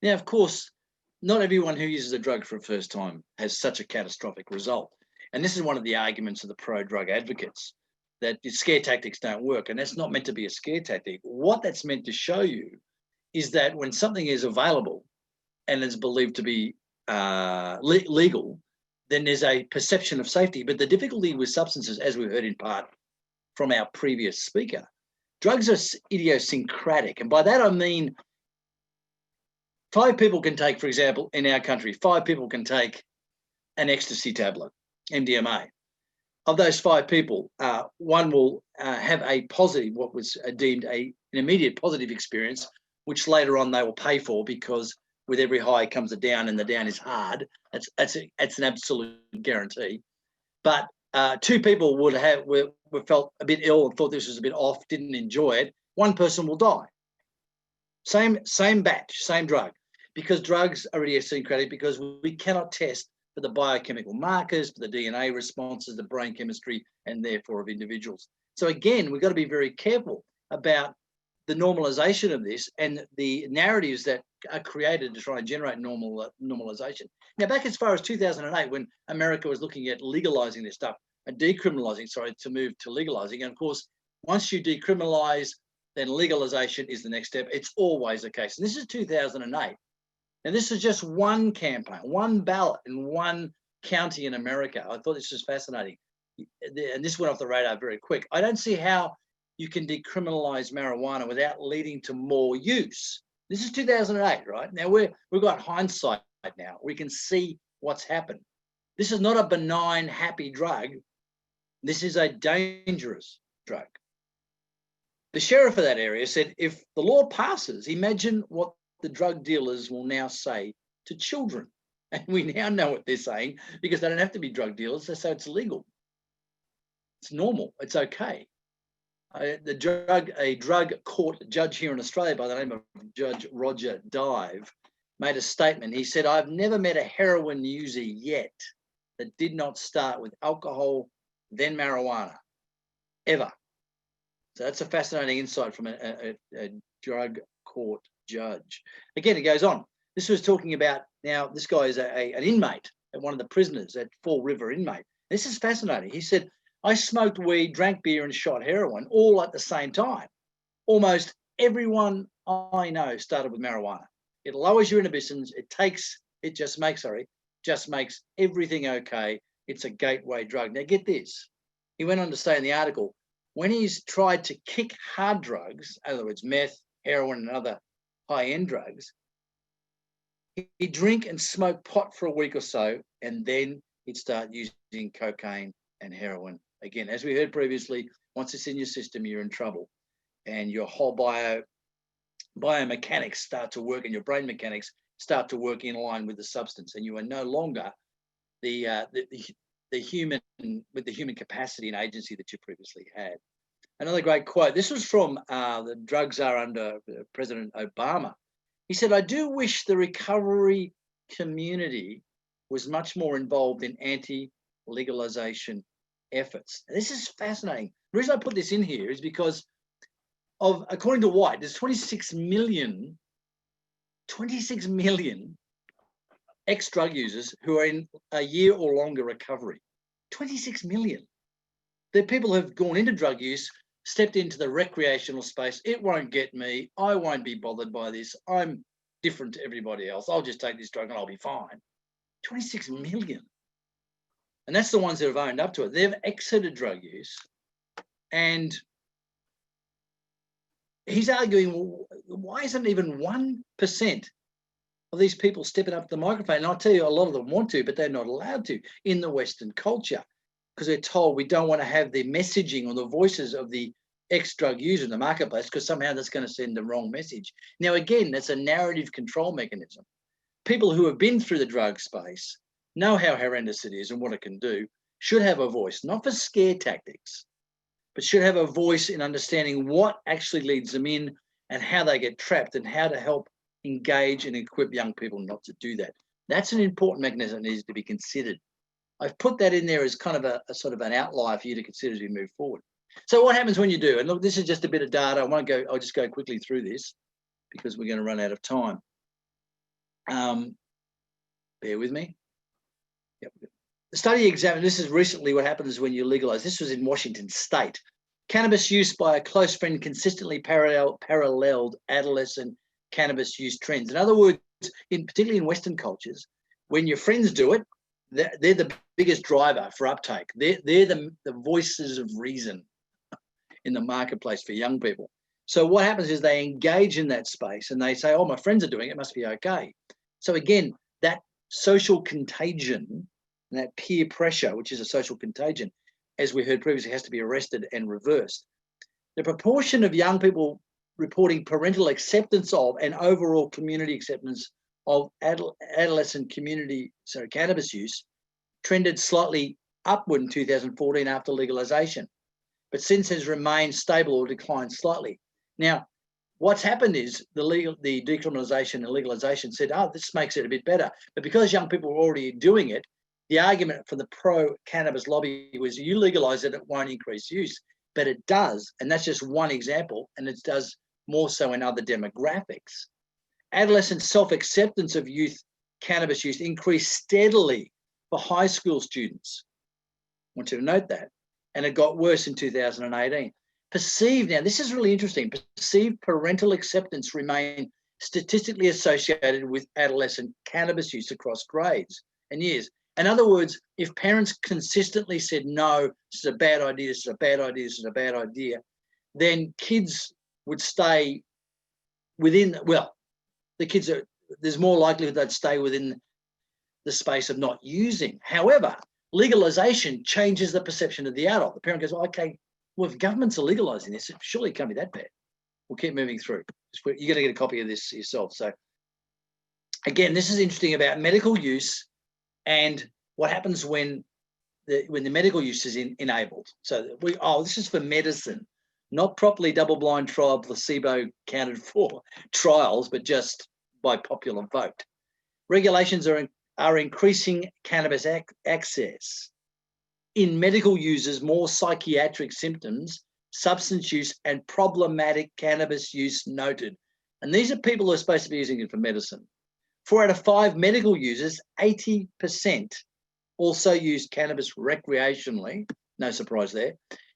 Now, of course, not everyone who uses a drug for the first time has such a catastrophic result. And this is one of the arguments of the pro-drug advocates, that scare tactics don't work. And that's not meant to be a scare tactic. What that's meant to show you is that when something is available and is believed to be legal, then there's a perception of safety. But the difficulty with substances, as we heard in part from our previous speaker, drugs are idiosyncratic. And by that, I mean 5 people can take, for example, in our country, 5 people can take an ecstasy tablet, MDMA. Of those 5 people, one will have a positive, what was deemed an immediate positive experience, which later on they will pay for, because with every high comes a down, and the down is hard. That's an absolute guarantee. But 2 people would have felt a bit ill and thought this was a bit off, didn't enjoy it. 1 person will die. Same batch, same drug, because drugs are idiosyncratic, because we cannot test for the biochemical markers, for the DNA responses, the brain chemistry, and therefore of individuals. So again, we've got to be very careful about the normalization of this and the narratives that are created to try and generate normalization. Now, back as far as 2008, when America was looking at legalizing this stuff, decriminalizing, sorry, to move to legalizing. And of course, once you decriminalize, then legalization is the next step. It's always the case. And this is 2008. And this is just one campaign, one ballot in one county in America. I thought this was fascinating. And this went off the radar very quick. I don't see how you can decriminalize marijuana without leading to more use. This is 2008, right? Now we've got hindsight now. We can see what's happened. This is not a benign, happy drug. This is a dangerous drug. The sheriff of that area said, if the law passes, imagine what the drug dealers will now say to children. And we now know what they're saying, because they don't have to be drug dealers. They say it's legal. It's normal. It's okay. A drug court judge here in Australia by the name of Judge Roger Dive made a statement. He said, I've never met a heroin user yet that did not start with alcohol, then marijuana, ever. So that's a fascinating insight from a drug court judge. Again, it goes on. This was talking about, now this guy is an inmate, one of the prisoners at Fall River inmate. This is fascinating. He said, I smoked weed, drank beer and shot heroin all at the same time. Almost everyone I know started with marijuana. It lowers your inhibitions. It just makes everything okay. It's a gateway drug. Now get this. He went on to say in the article, when he's tried to kick hard drugs, in other words, meth, heroin, and other high-end drugs, he'd drink and smoke pot for a week or so, and then he'd start using cocaine and heroin. Again, as we heard previously, once it's in your system, you're in trouble. And your whole biomechanics start to work, and your brain mechanics start to work in line with the substance, and you are no longer the human with the human capacity and agency that you previously had. Another great quote. This was from the drug czar under President Obama. He said, I do wish the recovery community was much more involved in anti-legalization efforts. This is fascinating. The reason I put this in here is because according to White, there's 26 million ex-drug users who are in a year or longer recovery. 26 million. They're people who have gone into drug use, stepped into the recreational space. It won't get me. I won't be bothered by this. I'm different to everybody else. I'll just take this drug and I'll be fine. 26 million. And that's the ones that have owned up to it. They've exited drug use. And he's arguing, well, why isn't even 1% of these people stepping up to the microphone? And I'll tell you, a lot of them want to, but they're not allowed to in the Western culture, because they're told we don't want to have the messaging or the voices of the ex-drug user in the marketplace, because somehow that's going to send the wrong message. Now, again, that's a narrative control mechanism. People who have been through the drug space know how horrendous it is and what it can do, should have a voice, not for scare tactics, but should have a voice in understanding what actually leads them in and how they get trapped and how to help engage and equip young people not to do that. That's an important mechanism that needs to be considered. I've put that in there as kind of a sort of an outlier for you to consider as we move forward. So what happens when you do? And look, this is just a bit of data. I'll just go quickly through this because we're going to run out of time. Bear with me. Yep. The study examined, this is recently what happens when you legalize. This was in Washington State. Cannabis use by a close friend consistently paralleled adolescent cannabis use trends. In other words, particularly in Western cultures, when your friends do it, they're the biggest driver for uptake. They're the voices of reason in the marketplace for young people. So what happens is they engage in that space and they say, oh, my friends are doing it, it must be okay. So again, that social contagion and that peer pressure, which is a social contagion, as we heard previously, has to be arrested and reversed. The proportion of young people reporting parental acceptance of and overall community acceptance of adolescent cannabis use trended slightly upward in 2014 after legalization, but since has remained stable or declined slightly. Now, what's happened is the decriminalization and legalization said, oh, this makes it a bit better. But because young people were already doing it, the argument for the pro-cannabis lobby was you legalize it, it won't increase use, but it does. And that's just one example, and it does more so in other demographics. Adolescent self-acceptance of youth cannabis use increased steadily for high school students. I want you to note that. And it got worse in 2018. Perceived, now this is really interesting, perceived parental acceptance remained statistically associated with adolescent cannabis use across grades and years. In other words, if parents consistently said, no, this is a bad idea, this is a bad idea, this is a bad idea, then kids would stay within, well, there's more likelihood they'd stay within the space of not using. However, legalization changes the perception of the adult. The parent goes, well, okay, well, if governments are legalizing this, surely it can't be that bad. We'll keep moving through. You're going to get a copy of this yourself. So again, this is interesting about medical use and what happens when the medical use is enabled. So this is for medicine, not properly double-blind trial, placebo counted for trials, but just by popular vote. Regulations are increasing cannabis access. In medical users, more psychiatric symptoms, substance use, and problematic cannabis use noted. And these are people who are supposed to be using it for medicine. 4 out of 5 medical users, 80%, also use cannabis recreationally. No surprise there.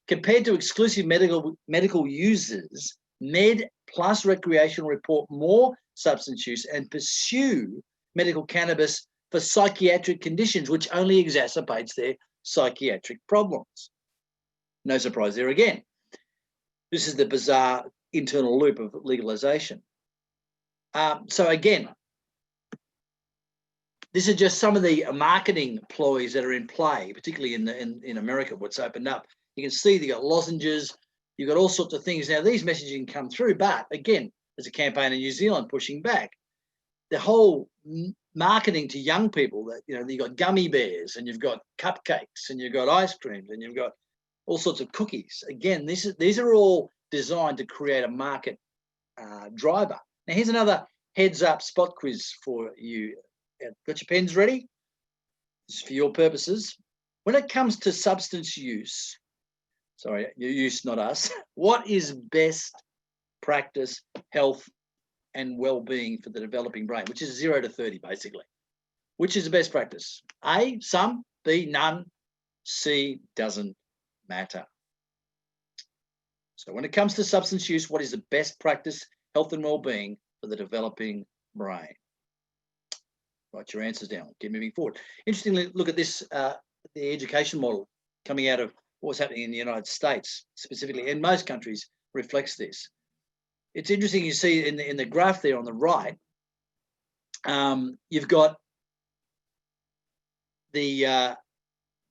Compared to exclusive medical users, med plus recreational report more substance use and pursue medical cannabis for psychiatric conditions, which only exacerbates their psychiatric problems. No surprise there again. This is the bizarre internal loop of legalization. So again, this is just some of the marketing ploys that are in play, particularly in America, what's opened up. You can see they got lozenges, you've got all sorts of things. Now, these messaging come through, but again, there's a campaign in New Zealand pushing back. The whole marketing to young people that, you know, you've got gummy bears and you've got cupcakes and you've got ice creams and you've got all sorts of cookies. Again, these are all designed to create a market driver. Now, here's another heads up spot quiz for you. Got your pens ready? This is for your purposes. When it comes to substance use, sorry, your use, not us, what is best practice, health, and well-being for the developing brain, which is 0 to 30, basically? Which is the best practice? A, some, B, none, C, doesn't matter. So when it comes to substance use, what is the best practice, health, and well-being for the developing brain? Write your answers down. Keep moving forward. Interestingly, look at this, the education model coming out of what's happening in the United States, specifically, and most countries reflects this. It's interesting, you see in the graph there on the right, you've got the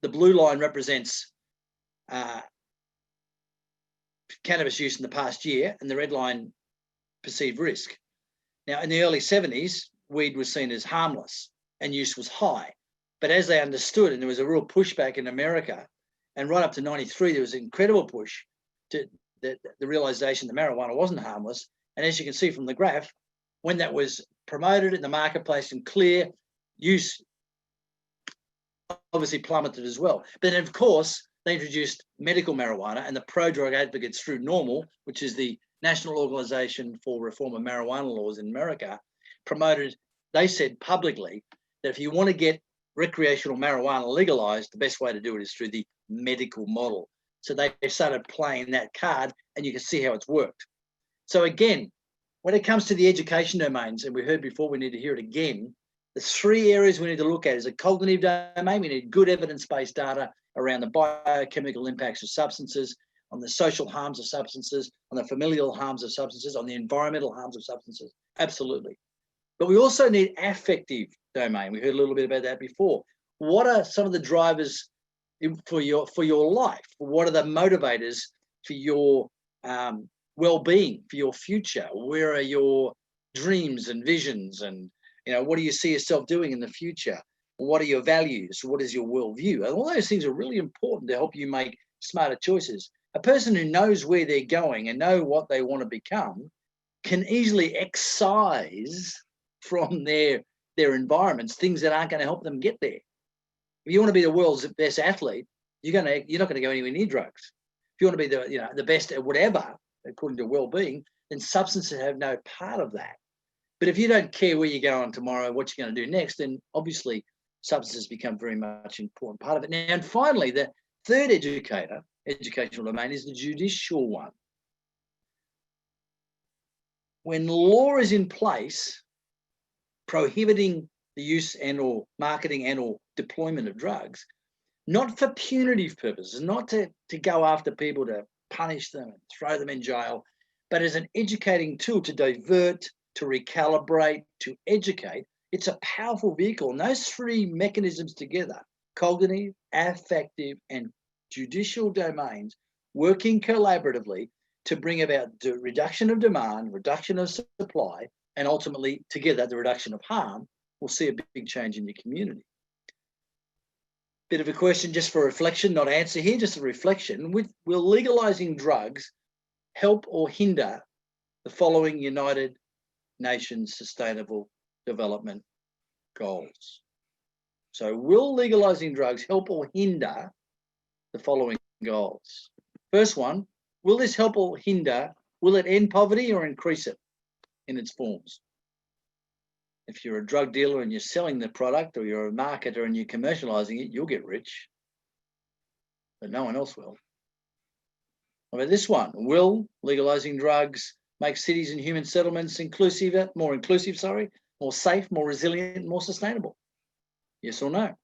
blue line represents cannabis use in the past year, and the red line perceived risk. Now, in the early 70s, weed was seen as harmless and use was high. But as they understood, and there was a real pushback in America, and right up to 93, there was an incredible push to the realization that marijuana wasn't harmless. And as you can see from the graph, when that was promoted in the marketplace and clear, use obviously plummeted as well. But then, of course, they introduced medical marijuana, and the pro-drug advocates through NORML, which is the National Organization for Reform of Marijuana Laws in America, promoted, they said publicly that if you want to get recreational marijuana legalized, the best way to do it is through the medical model. So they started playing that card, and you can see how it's worked. So again, when it comes to the education domains, and we heard before, we need to hear it again, the 3 areas we need to look at is a cognitive domain. We need good evidence-based data around the biochemical impacts of substances, on the social harms of substances, on the familial harms of substances, on the environmental harms of substances. Absolutely. But we also need affective domain. We heard a little bit about that before. What are some of the drivers for your life? What are the motivators for your well-being, for your future? Where are your dreams and visions? And, you know, what do you see yourself doing in the future? What are your values? What is your worldview? And all those things are really important to help you make smarter choices. A person who knows where they're going and know what they want to become can easily excise from their environments things that aren't going to help them get there. If you want to be the world's best athlete, you're not going to go anywhere near drugs. If you want to be the best at whatever, according to well-being, then substances have no part of that. But if you don't care where you're going tomorrow, what you're going to do next, then obviously substances become very much an important part of it. Now, and finally, the third educational domain is the judicial one. When law is in place prohibiting the use and or marketing and or deployment of drugs, not for punitive purposes, not to go after people to punish them and throw them in jail, but as an educating tool to divert, to recalibrate, to educate, it's a powerful vehicle. And those 3 mechanisms together, cognitive, affective, and judicial domains, working collaboratively to bring about the reduction of demand, reduction of supply, and ultimately together the reduction of harm, will see a big change in your community. Bit of a question just for reflection, not answer here, just a reflection. Will legalizing drugs help or hinder the following United Nations Sustainable Development Goals. So will legalizing drugs help or hinder the following goals? First one, will this help or hinder, will it end poverty or increase it in its forms? If you're a drug dealer and you're selling the product, or you're a marketer and you're commercializing it, you'll get rich, but no one else will. What about this one? Will legalizing drugs make cities and human settlements more inclusive, more safe, more resilient, more sustainable? Yes or no?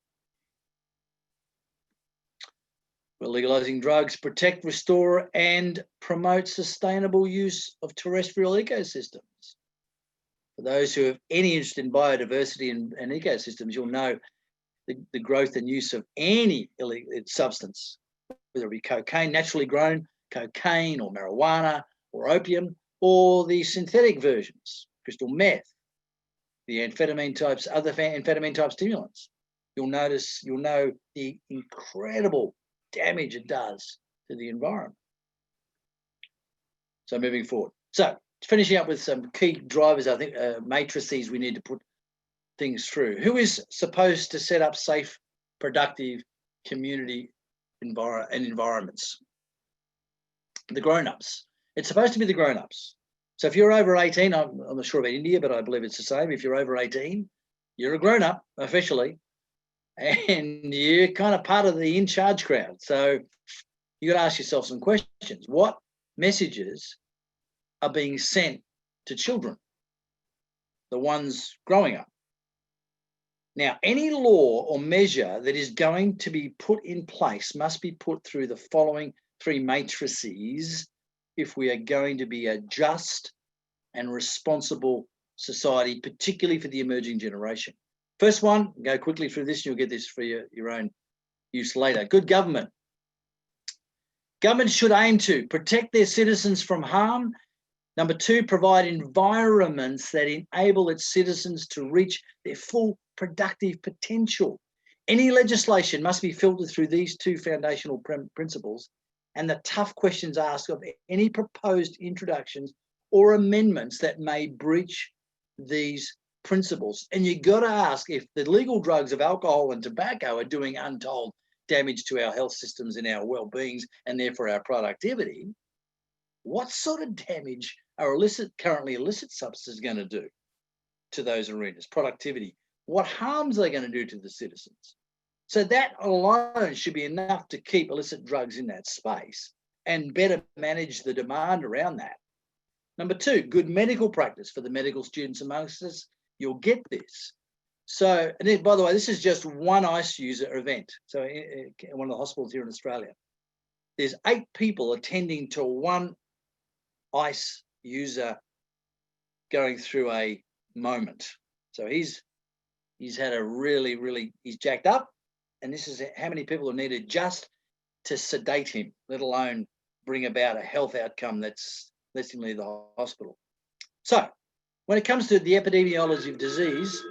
Will legalizing drugs protect, restore, and promote sustainable use of terrestrial ecosystems? For those who have any interest in biodiversity and ecosystems, you'll know the growth and use of any illegal substance, whether it be cocaine, naturally grown cocaine, or marijuana, or opium, or the synthetic versions, crystal meth, the amphetamine types, other amphetamine type stimulants. You'll know the incredible damage it does to the environment. So moving forward. So finishing up with some key drivers, I think, matrices we need to put things through. Who is supposed to set up safe, productive community environments? The grown-ups. It's supposed to be the grown-ups. So if you're over 18, I'm not sure about India, but I believe it's the same. If you're over 18, you're a grown-up officially, and you're kind of part of the in-charge crowd. So you got to ask yourself some questions. What messages are being sent to children, the ones growing up? Now, any law or measure that is going to be put in place must be put through the following three matrices if we are going to be a just and responsible society, particularly for the emerging generation. First one, go quickly through this, you'll get this for your own use later. Good government. Government should aim to protect their citizens from harm. Number two, provide environments that enable its citizens to reach their full productive potential. Any legislation must be filtered through these two foundational principles and the tough questions asked of any proposed introductions or amendments that may breach these principles. And you got to ask, if the legal drugs of alcohol and tobacco are doing untold damage to our health systems and our well-beings and therefore our productivity, what sort of damage are currently illicit substances going to do to those arenas? Productivity. What harms are they going to do to the citizens? So that alone should be enough to keep illicit drugs in that space and better manage the demand around that. Number two, good medical practice for the medical students amongst us. You'll get this. So, and then, by the way, this is just one ICE user event. So in one of the hospitals here in Australia, there's 8 people attending to one ICE user going through a moment. So he's had a really, he's jacked up. And this is how many people are needed just to sedate him, let alone bring about a health outcome that's less than leave the hospital. So when it comes to the epidemiology of disease,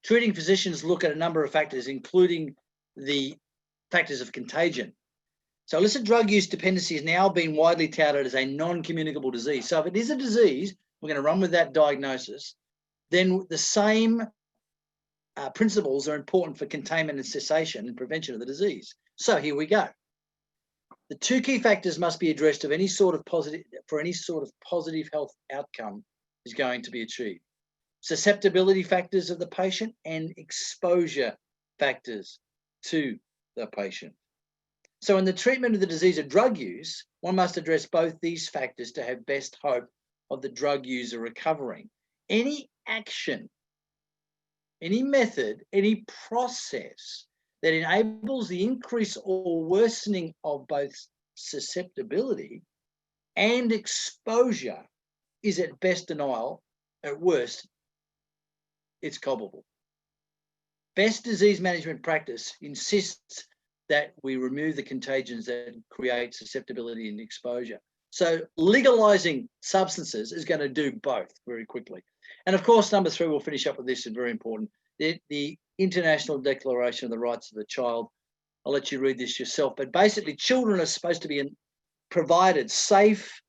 treating physicians look at a number of factors, including the factors of contagion. So illicit drug use dependency has now been widely touted as a non-communicable disease. So if it is a disease, we're going to run with that diagnosis, then the same principles are important for containment and cessation and prevention of the disease. So here we go. The 2 key factors must be addressed for any sort of positive health outcome is going to be achieved. Susceptibility factors of the patient and exposure factors to the patient. So in the treatment of the disease of drug use, one must address both these factors to have best hope of the drug user recovering. Any action, any method, any process that enables the increase or worsening of both susceptibility and exposure is at best denial, at worst, it's culpable. Best disease management practice insists that we remove the contagions that create susceptibility and exposure. So legalizing substances is going to do both very quickly. And of course, number 3, we'll finish up with this, is very important. The International Declaration of the Rights of the Child. I'll let you read this yourself, but basically children are supposed to be provided safe,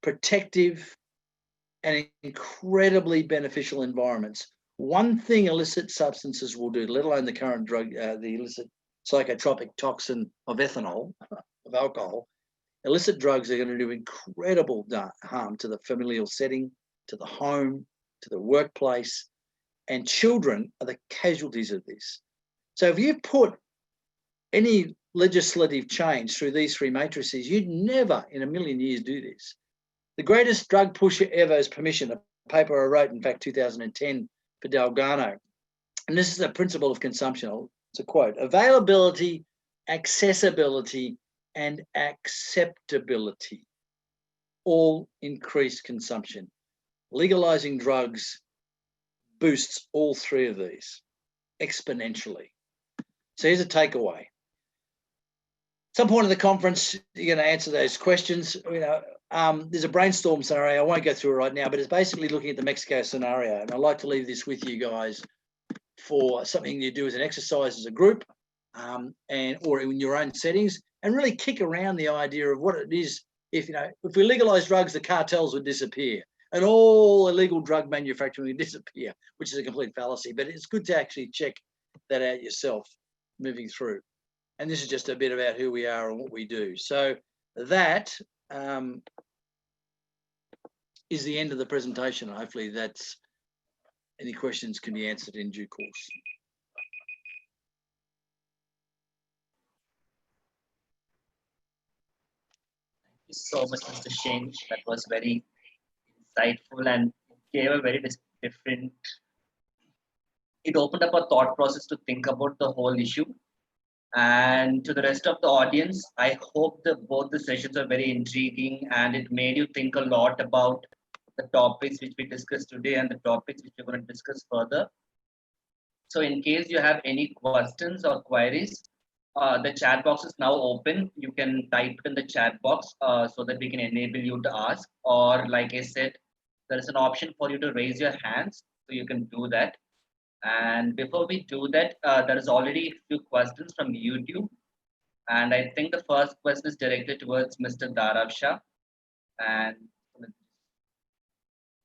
protective, and incredibly beneficial environments. One thing illicit substances will do, let alone the current drug, the illicit psychotropic toxin of ethanol, of alcohol, illicit drugs are going to do incredible harm to the familial setting, to the home, to the workplace, and children are the casualties of this. So if you put any legislative change through these three matrices, you'd never in a million years do this. The greatest drug pusher ever is permission, a paper I wrote, in fact, 2010 for Delgado. And this is a principle of consumption. It's a quote: availability, accessibility, and acceptability all increase consumption. Legalizing drugs boosts all three of these exponentially. So here's a takeaway. At some point in the conference, you're going to answer those questions. There's a brainstorm scenario. I won't go through it right now, but it's basically looking at the Mexico scenario. And I'd like to leave this with you guys for something you do as an exercise as a group, or in your own settings, and really kick around the idea of what it is. If we legalize drugs, the cartels would disappear and all illegal drug manufacturing would disappear, which is a complete fallacy. But it's good to actually check that out yourself moving through. And this is just a bit about who we are and what we do. So that is the end of the presentation. Hopefully that's any questions can be answered in due course. Thank you so much, Mr. Shane. That was very insightful and gave a very different. It opened up a thought process to think about the whole issue. And to the rest of the audience, I hope that both the sessions are very intriguing and it made you think a lot about the topics which we discussed today and the topics which we're going to discuss further. So in case you have any questions or queries, the chat box is now open. You can type in the chat box so that we can enable you to ask. Or like I said, there is an option for you to raise your hands, so you can do that. And before we do that, there is already a few questions from YouTube. And I think the first question is directed towards Mr. Darav Shah. And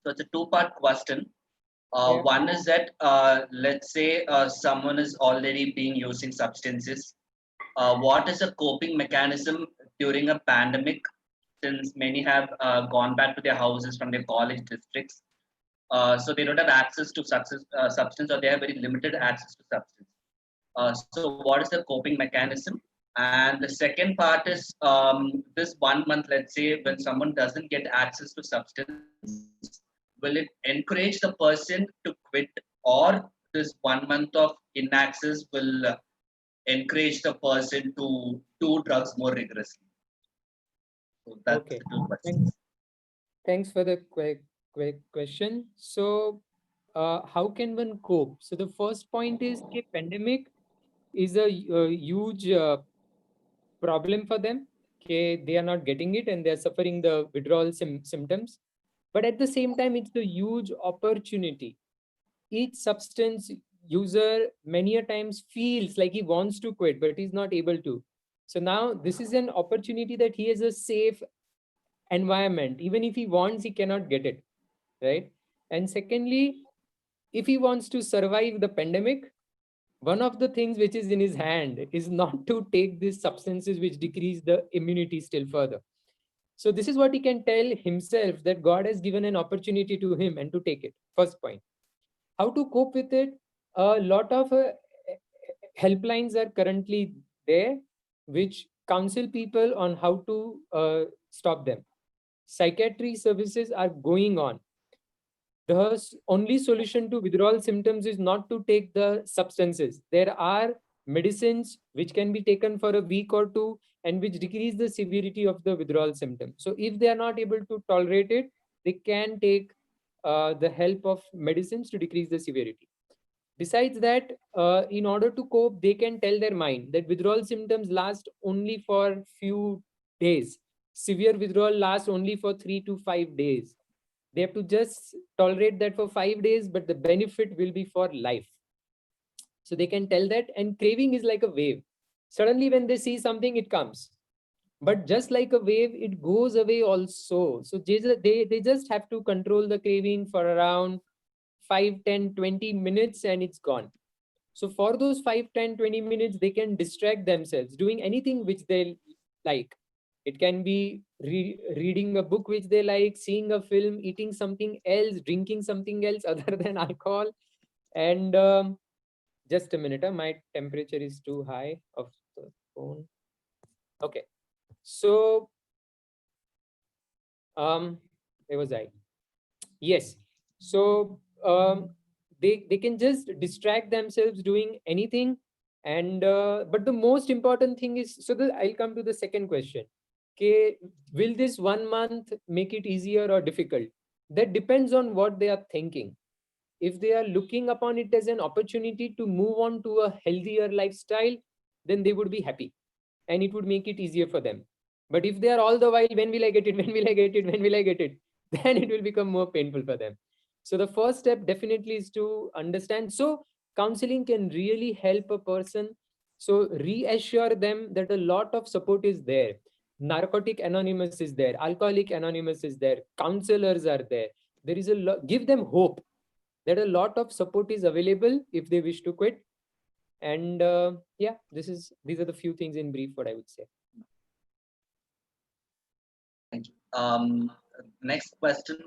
so it's a two-part question. One is that, let's say someone is already being using substances. What is a coping mechanism during a pandemic, since many have gone back to their houses from their college districts? So they don't have access to substance, or they have very limited access to substance. So what is the coping mechanism? And the second part is this 1 month, let's say, when someone doesn't get access to substance, will it encourage the person to quit, or this 1 month of inaccess will encourage the person to do drugs more rigorously? So that's Okay. the two questions. Thanks for the quick question. So how can one cope? So the first point is the pandemic is a huge problem for them. Okay, they are not getting it and they are suffering the withdrawal symptoms. But at the same time, it's a huge opportunity. Each substance user many a times feels like he wants to quit, but he's not able to. So now this is an opportunity that he has a safe environment. Even if he wants, he cannot get it, right? And secondly, if he wants to survive the pandemic, one of the things which is in his hand is not to take these substances which decrease the immunity still further. So this is what he can tell himself, that God has given an opportunity to him and to take it. First point. How to cope with it? A lot of helplines are currently there which counsel people on how to stop them. Psychiatry services are going on. The only solution to withdrawal symptoms is not to take the substances. There are medicines which can be taken for a week or two and which decrease the severity of the withdrawal symptoms. So if they are not able to tolerate it, they can take the help of medicines to decrease the severity. Besides that, in order to cope, they can tell their mind that withdrawal symptoms last only for few days. Severe withdrawal lasts only for 3 to 5 days. They have to just tolerate that for 5 days, but the benefit will be for life. So they can tell that. And craving is like a wave. Suddenly when they see something, it comes. But just like a wave, it goes away also. So they just have to control the craving for around 5, 10, 20 minutes and it's gone. So for those 5, 10, 20 minutes, they can distract themselves doing anything which they like. It can be reading a book which they like, seeing a film, eating something else, drinking something else other than alcohol. And just a minute, my temperature is too high of the phone. Okay. So where was I? Yes. So they can just distract themselves doing anything. And but the most important thing is, so I'll come to the second question. Okay, will this 1 month make it easier or difficult? That depends on what they are thinking. If they are looking upon it as an opportunity to move on to a healthier lifestyle, then they would be happy and it would make it easier for them. But if they are all the while, when will I get it? When will I get it? When will I get it? Then it will become more painful for them. So the first step definitely is to understand. So counseling can really help a person. So reassure them that a lot of support is there. Narcotic Anonymous is there. Alcoholic Anonymous is there. Counselors are there. There is a lot. Give them hope that a lot of support is available if they wish to quit. And yeah, these are the few things in brief what I would say. Thank you. Next question.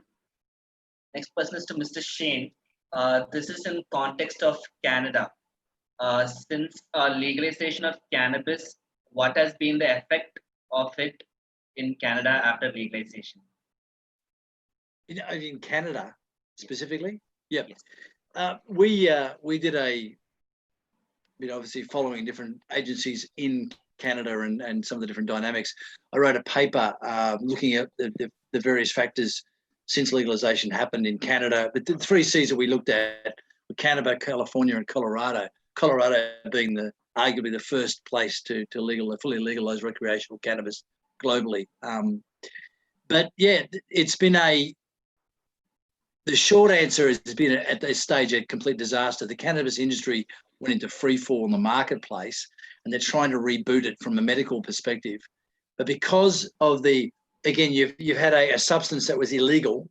Next question is to Mr. Shane. This is in context of Canada. Since legalization of cannabis, what has been the effect of it in Canada after legalization? In Canada specifically? Yeah. Yes. We did obviously following different agencies in Canada and some of the different dynamics. I wrote a paper looking at the various factors since legalization happened in Canada. But the 3 Cs that we looked at were Canada, California, and Colorado. Colorado being arguably the first place to fully legalize recreational cannabis globally. But yeah, it's been the short answer has been at this stage a complete disaster. The cannabis industry went into free fall in the marketplace, and they're trying to reboot it from a medical perspective. But because of you've had a substance that was illegal,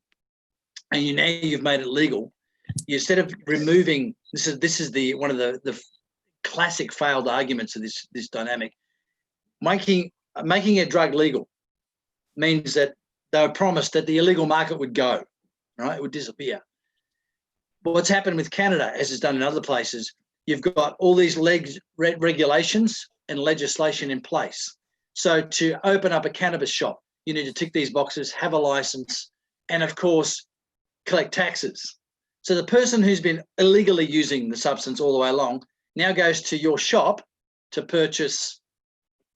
and you've made it legal. Instead of removing this is one of the classic failed arguments of this dynamic. Making a drug legal means that they were promised that the illegal market would go. Right, it would disappear. But what's happened with Canada, as it's done in other places, you've got all these regulations and legislation in place. So to open up a cannabis shop, you need to tick these boxes, have a license, and of course, collect taxes. So the person who's been illegally using the substance all the way along now goes to your shop to purchase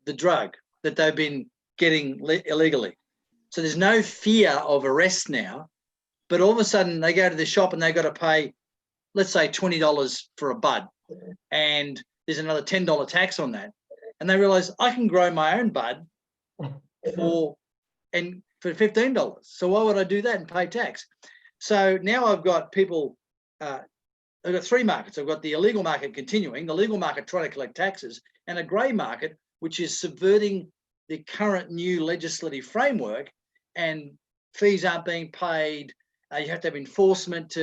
the drug that they've been getting illegally. So there's no fear of arrest now. But all of a sudden, they go to the shop and they've got to pay, let's say, $20 for a bud, and there's another $10 tax on that. And they realize I can grow my own bud for $15. So why would I do that and pay tax? So now I've got people. I've got 3 markets. I've got the illegal market continuing, the legal market trying to collect taxes, and a grey market which is subverting the current new legislative framework, and fees aren't being paid. You have to have enforcement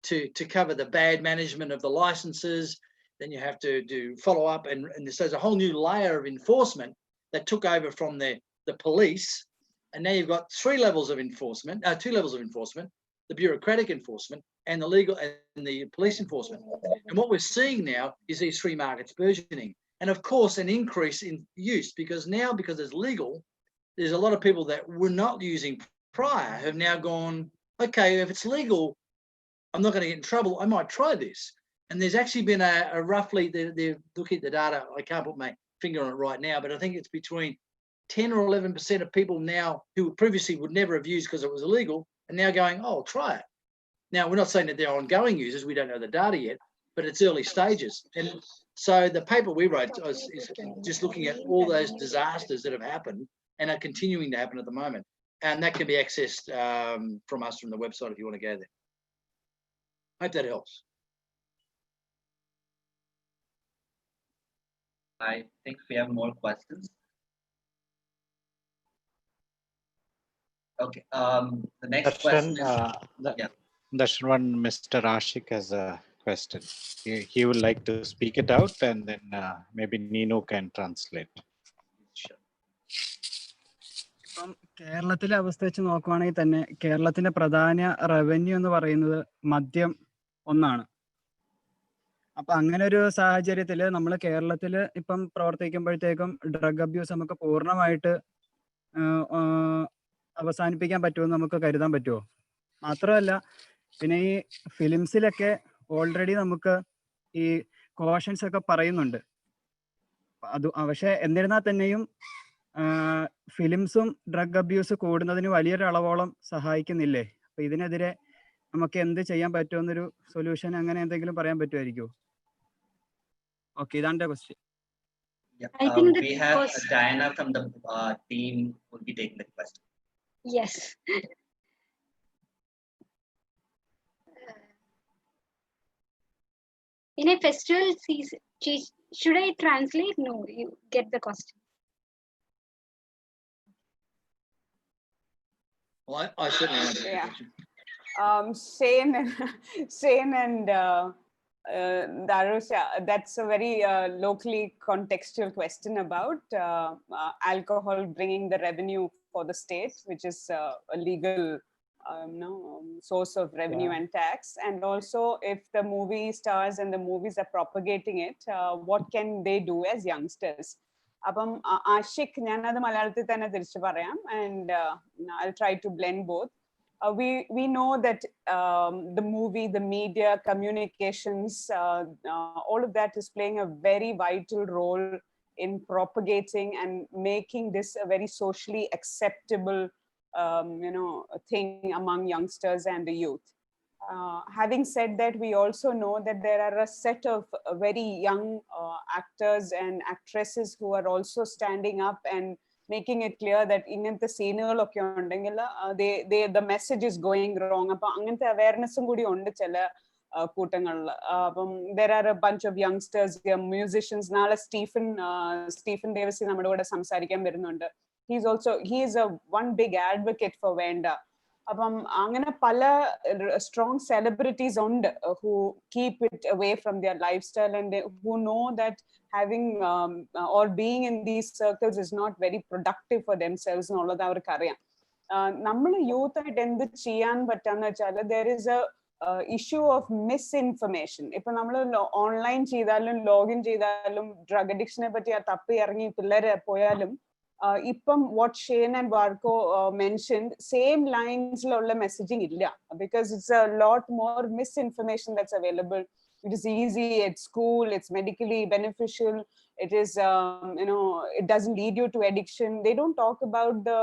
to cover the bad management of the licenses. Then you have to do follow up, and there's a whole new layer of enforcement that took over from the police, and now you've got 3 levels of enforcement, 2 levels of enforcement: the bureaucratic enforcement and the legal and the police enforcement. And what we're seeing now is these 3 markets burgeoning, and of course an increase in use because it's legal. There's a lot of people that were not using prior have now gone, okay, if it's legal, I'm not going to get in trouble. I might try this. And there's actually been a roughly, they're looking at the data. I can't put my finger on it right now, but I think it's between 10 or 11% of people now who previously would never have used because it was illegal and now going, oh, I'll try it. Now, we're not saying that they're ongoing users. We don't know the data yet, but it's early stages. And so the paper we wrote is just looking at all those disasters that have happened and are continuing to happen at the moment. And that can be accessed from us from the website if you want to go there. Hope that helps. I think we have more questions. Okay. The next question is yeah. Darshan, one Mr. Ashik has a question. He would like to speak it out, and then maybe Nino can translate. Sure. ഇപ്പം കേരളത്തിലെ അവസ്ഥ വെച്ച് നോക്കുവാണെങ്കിൽ തന്നെ കേരളത്തിന്റെ പ്രധാന revenue എന്ന് പറയുന്നത് മദ്യം ഒന്നാണ്. അപ്പൊ അങ്ങനെ ഒരു സാഹചര്യത്തിൽ നമ്മൾ കേരളത്തിൽ ഇപ്പം പ്രവർത്തിക്കുമ്പോഴത്തേക്കും ഡ്രഗ് അബ്യൂസ് നമുക്ക് പൂർണ്ണമായിട്ട് അവസാനിപ്പിക്കാൻ പറ്റുമെന്ന് നമുക്ക് കരുതാൻ പറ്റുമോ? മാത്രമല്ല, പിന്നെ ഈ ഫിലിംസിലൊക്കെ ഓൾറെഡി നമുക്ക് ഈ കോഷൻസ് ഒക്കെ പറയുന്നുണ്ട്. അത് പക്ഷെ എന്നിരുന്നാൽ തന്നെയും ഫിലിംസും ഡ്രഗ് അബ്യൂസ് കൂടുന്നതിന് വലിയൊരു അളവോളം സഹായിക്കുന്നില്ലേ? അപ്പൊ ഇതിനെതിരെ നമുക്ക് എന്ത് ചെയ്യാൻ പറ്റുമെന്നൊരു സൊല്യൂഷൻ അങ്ങനെ എന്തെങ്കിലും പറയാൻ പറ്റുമായിരിക്കുമോ? ഓക്കെ, ഇതാണ് question. Yeah. I think we have Diana from the team will be taking the question. Yes. In a festival season, should I translate? No, you get the question. Well, I certainly answered the question. Shane and Darusha, that's a very locally contextual question about alcohol bringing the revenue for the state, which is a legal source of revenue and tax. And also, if the movie stars and the movies are propagating it, what can they do as youngsters? അപ്പം ആഷിഖ്, ഞാനത് മലയാളത്തിൽ തന്നെ തിരിച്ചു പറയാം, and I'll try to blend both. We know that the movie, the media, communications, all of that is playing a very vital role in propagating and making this a very socially acceptable, thing among youngsters and the youth. Having said that, we also know that there are a set of very young actors and actresses who are also standing up and making it clear that ingante sceneകളൊക്കെ ഉണ്ടെങ്കിൽ the message is going wrong. അപ്പം അങ്ങനത്തെ അവയർനെസ്സും കൂടി ഉണ്ട് ചില കൂട്ടങ്ങളിൽ. അപ്പം there are a bunch of youngsters, musicians. നാളെ Stephen Davis നമ്മുടെ കൂടെ സംസാരിക്കാൻ വരുന്നുണ്ട്. he is one big advocate for VENDA. അപ്പം അങ്ങനെ പല strong celebrities ഉണ്ട് who keep it away from their lifestyle and who know that having or being in these circles is not very productive for themselves എന്നുള്ളത് അവർക്ക് അറിയാം. നമ്മൾ youth ആയിട്ട് എന്ത് ചെയ്യാൻ പറ്റാന്ന് വെച്ചാൽ there is a issue of misinformation. ഇപ്പൊ നമ്മൾ ഓൺലൈൻ ചെയ്താലും ലോഗിൻ ചെയ്താലും ഡ്രഗ് അഡിക്ഷനെ പറ്റി തപ്പി ഇറങ്ങി പിള്ളേരെ പോയാലും ഇപ്പം what Shane and Varco mentioned, same lines ഉള്ള messaging ഇല്ല, because it's a lot more misinformation that's available. It is easy at school, it's medically beneficial, it is it doesn't lead you to addiction. They don't talk about the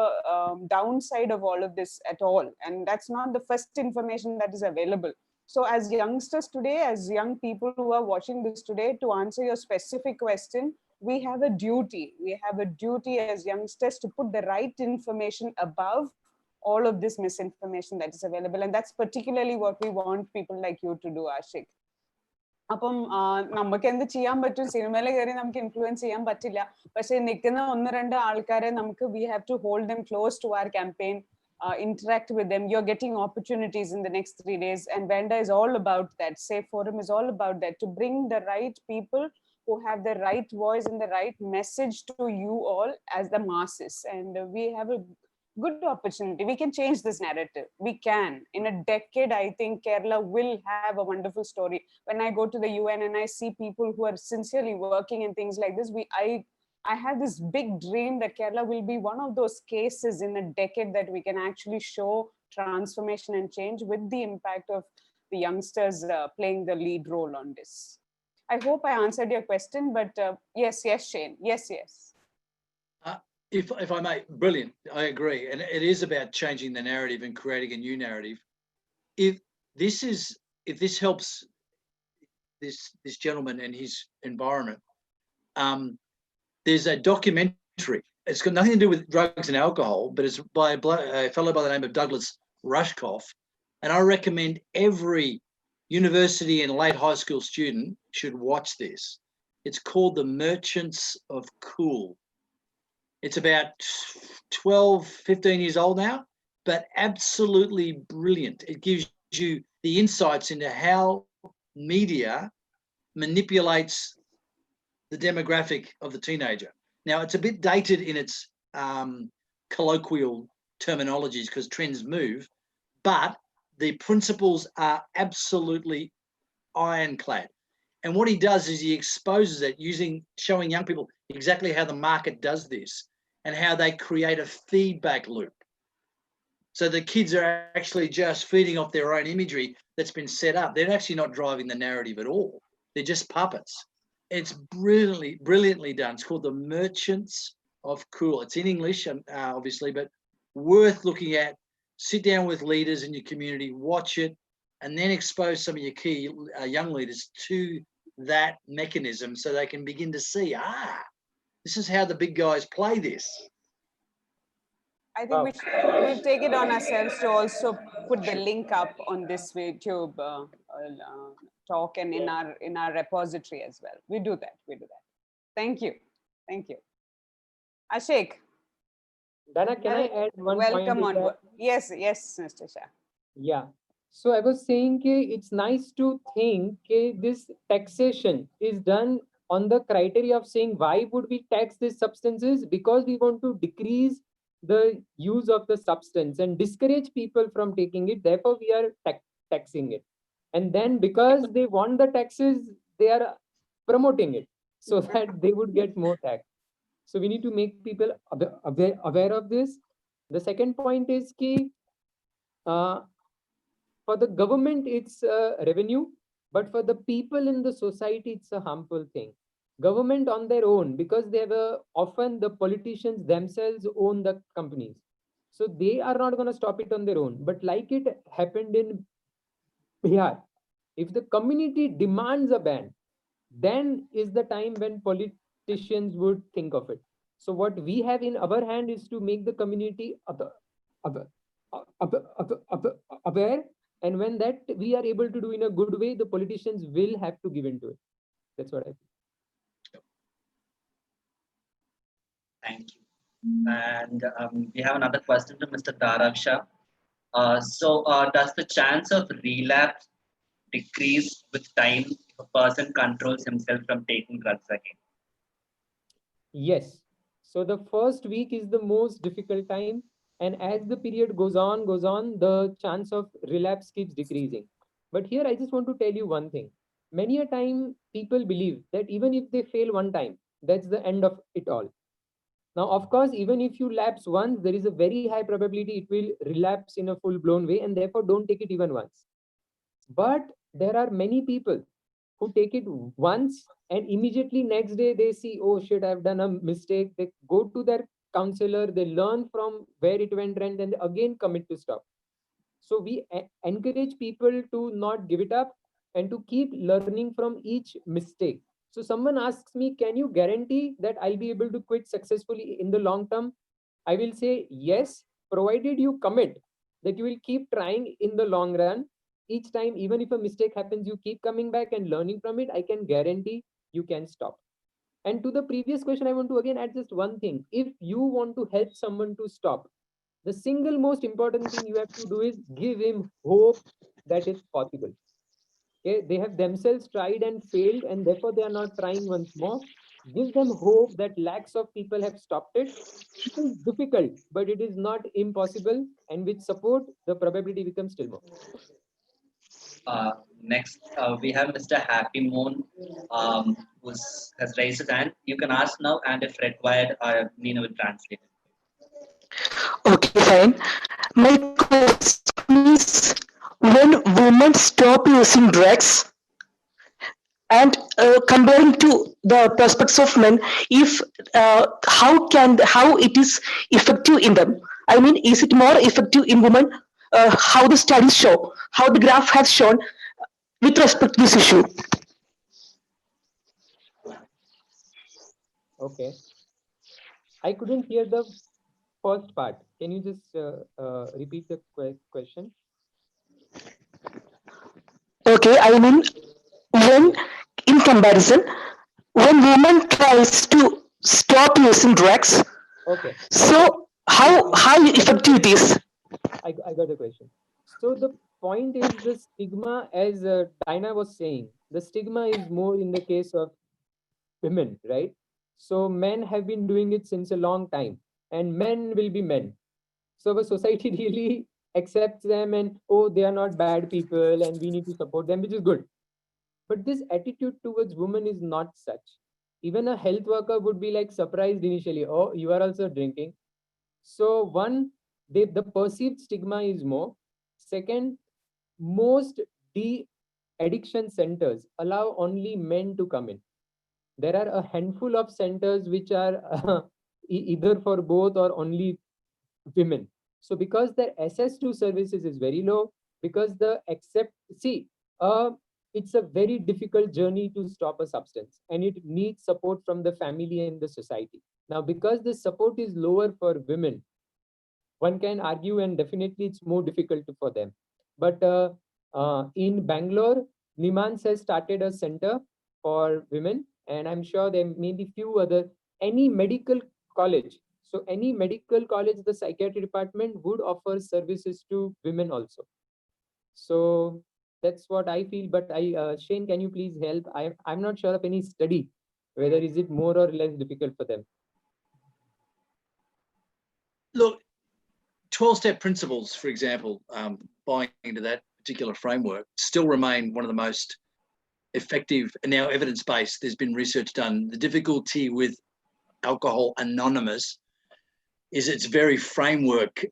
downside of all of this at all, and that's not the first information that is available. So as youngsters today, as young people who are watching this today, to answer your specific question, we have a duty as youngsters to put the right information above all of this misinformation that is available, and that's particularly what we want people like you to do, Ashik. അപ്പം നമുക്ക് എന്ത് ചെയ്യാൻ പറ്റും? സിനിമയിൽ കയറി നമുക്ക് influence ചെയ്യാൻ പറ്റില്ല, പക്ഷെ നിൽക്കുന്ന 1-2 ആൾക്കാരെ നമുക്ക് we have to hold them close to our campaign, interact with them. You're getting opportunities in the next 3 days, and VENDA is all about that. S.A.F.E Forum is all about that, to bring the right people who have the right voice and the right message to you all as the masses. And we have a good opportunity. We can change this narrative. We can. In a decade, I think Kerala will have a wonderful story. When I go to the UN and I see people who are sincerely working in things like this, I have this big dream that Kerala will be one of those cases in a decade that we can actually show transformation and change with the impact of the youngsters playing the lead role on this. I hope I answered your question, but yes, Shane. Yes. If I may, brilliant. I agree, and it is about changing the narrative and creating a new narrative. If this helps this gentleman and his environment, there's a documentary. It's got nothing to do with drugs and alcohol, but it's by a fellow by the name of Douglas Rushkoff, and I recommend every university and late high school student should watch this. It's called The Merchants of Cool. It's about 12, 15 years old now. but absolutely brilliant. It gives you the insights into how media manipulates the demographic of the teenager. Now, it's a bit dated in its colloquial terminologies because trends move, but the principles are absolutely ironclad. And what he does is he exposes it showing young people exactly how the market does this and how they create a feedback loop. So the kids are actually just feeding off their own imagery that's been set up. They're actually not driving the narrative at all. They're just puppets. It's brilliantly done. It's called The Merchants of Cool. It's in English, obviously, but worth looking at. Sit down with leaders in your community, watch it, and then expose some of your key young leaders to that mechanism so they can begin to see, this is how the big guys play this. I think we'll take it on ourselves to also put the link up on this YouTube talk and in our repository as well. We do that. Thank you. Ashik. Dana, can I add one Welcome point? on. Yes, Mr. Shah. Yeah. So I was saying it's nice to think this taxation is done on the criteria of saying why would we tax these substances? Because we want to decrease the use of the substance and discourage people from taking it. Therefore, we are taxing it. And then because they want the taxes, they are promoting it so that they would get more tax. So we need to make people aware of this. The second point is for the government, it's revenue, but for the people in the society, it's a harmful thing. Government on their own, because they have often the politicians themselves own the companies. So they are not going to stop it on their own. But like it happened in Bihar, if the community demands a ban, then is the time when politicians would think of it. So what we have in our hand is to make the community aware. And when that we are able to do in a good way, the politicians will have to give into it. That's what I think. Thank you. And we have another question from Mr. Tarav Shah. Does the chance of relapse decrease with time if a person controls himself from taking drugs again? Yes. So the first week is the most difficult time. And as the period goes on, the chance of relapse keeps decreasing. But here I just want to tell you one thing. Many a time people believe that even if they fail one time, that's the end of it all. Now, of course, even if you lapse once, there is a very high probability it will relapse in a full-blown way, and therefore don't take it even once. But there are many people who take it once and immediately next day they see, oh shit, I've done a mistake. They go to their counselor, they learn from where it went wrong, and they again commit to stop. So we encourage people to not give it up and to keep learning from each mistake. So someone asks me, can you guarantee that I'll be able to quit successfully in the long term? I will say yes, provided you commit that you will keep trying in the long run. Each time, even if a mistake happens, you keep coming back and learning from it. I can guarantee you can stop. And to the previous question, I want to again add just one thing. If you want to help someone to stop, the single most important thing you have to do is give him hope that it's possible. Okay? They have themselves tried and failed, and therefore they are not trying once more. Give them hope that lakhs of people have stopped it. It is difficult, but it is not impossible. And with support, the probability becomes still more. Next, we have Mr. Happy Moon, who has raised his hand. You can ask now, and if required, Nina will translate. Okay, fine. My question is, when women stop using drugs, and comparing to the prospects of men, if how it is effective in them? I mean, is it more effective in women? How the studies show, how the graph has shown with respect to this issue. Okay. I couldn't hear the first part. Can you just repeat the question? Okay, I mean, when in comparison, when woman tries to stop using drugs, okay. So how effective it is? I got the question. So the point is the stigma, as Dinah was saying, the stigma is more in the case of women, right? So men have been doing it since a long time, and men will be men. So the society really accepts them, and oh, they are not bad people, and we need to support them, which is good. But this attitude towards women is not such. Even a health worker would be like surprised initially. Oh, you are also drinking. So one, the perceived stigma is more. Second, most de-addiction centers allow only men to come in. There are a handful of centers which are either for both or only women. So because their access to services is very low, because the it's a very difficult journey to stop a substance, and it needs support from the family and the society. Now, because the support is lower for women, one can argue, and definitely it's more difficult for them. But in Bangalore, Nimans has started a center for women, and I'm sure there may be few other, any medical college. So any medical college, the psychiatry department would offer services to women also. So that's what I feel. But Shane, can you please help? I'm not sure of any study, whether is it more or less difficult for them. Look, 12-step principles, for example, buying into that particular framework, still remain one of the most effective and now evidence-based. There's been research done. The difficulty with Alcohol Anonymous is its very framework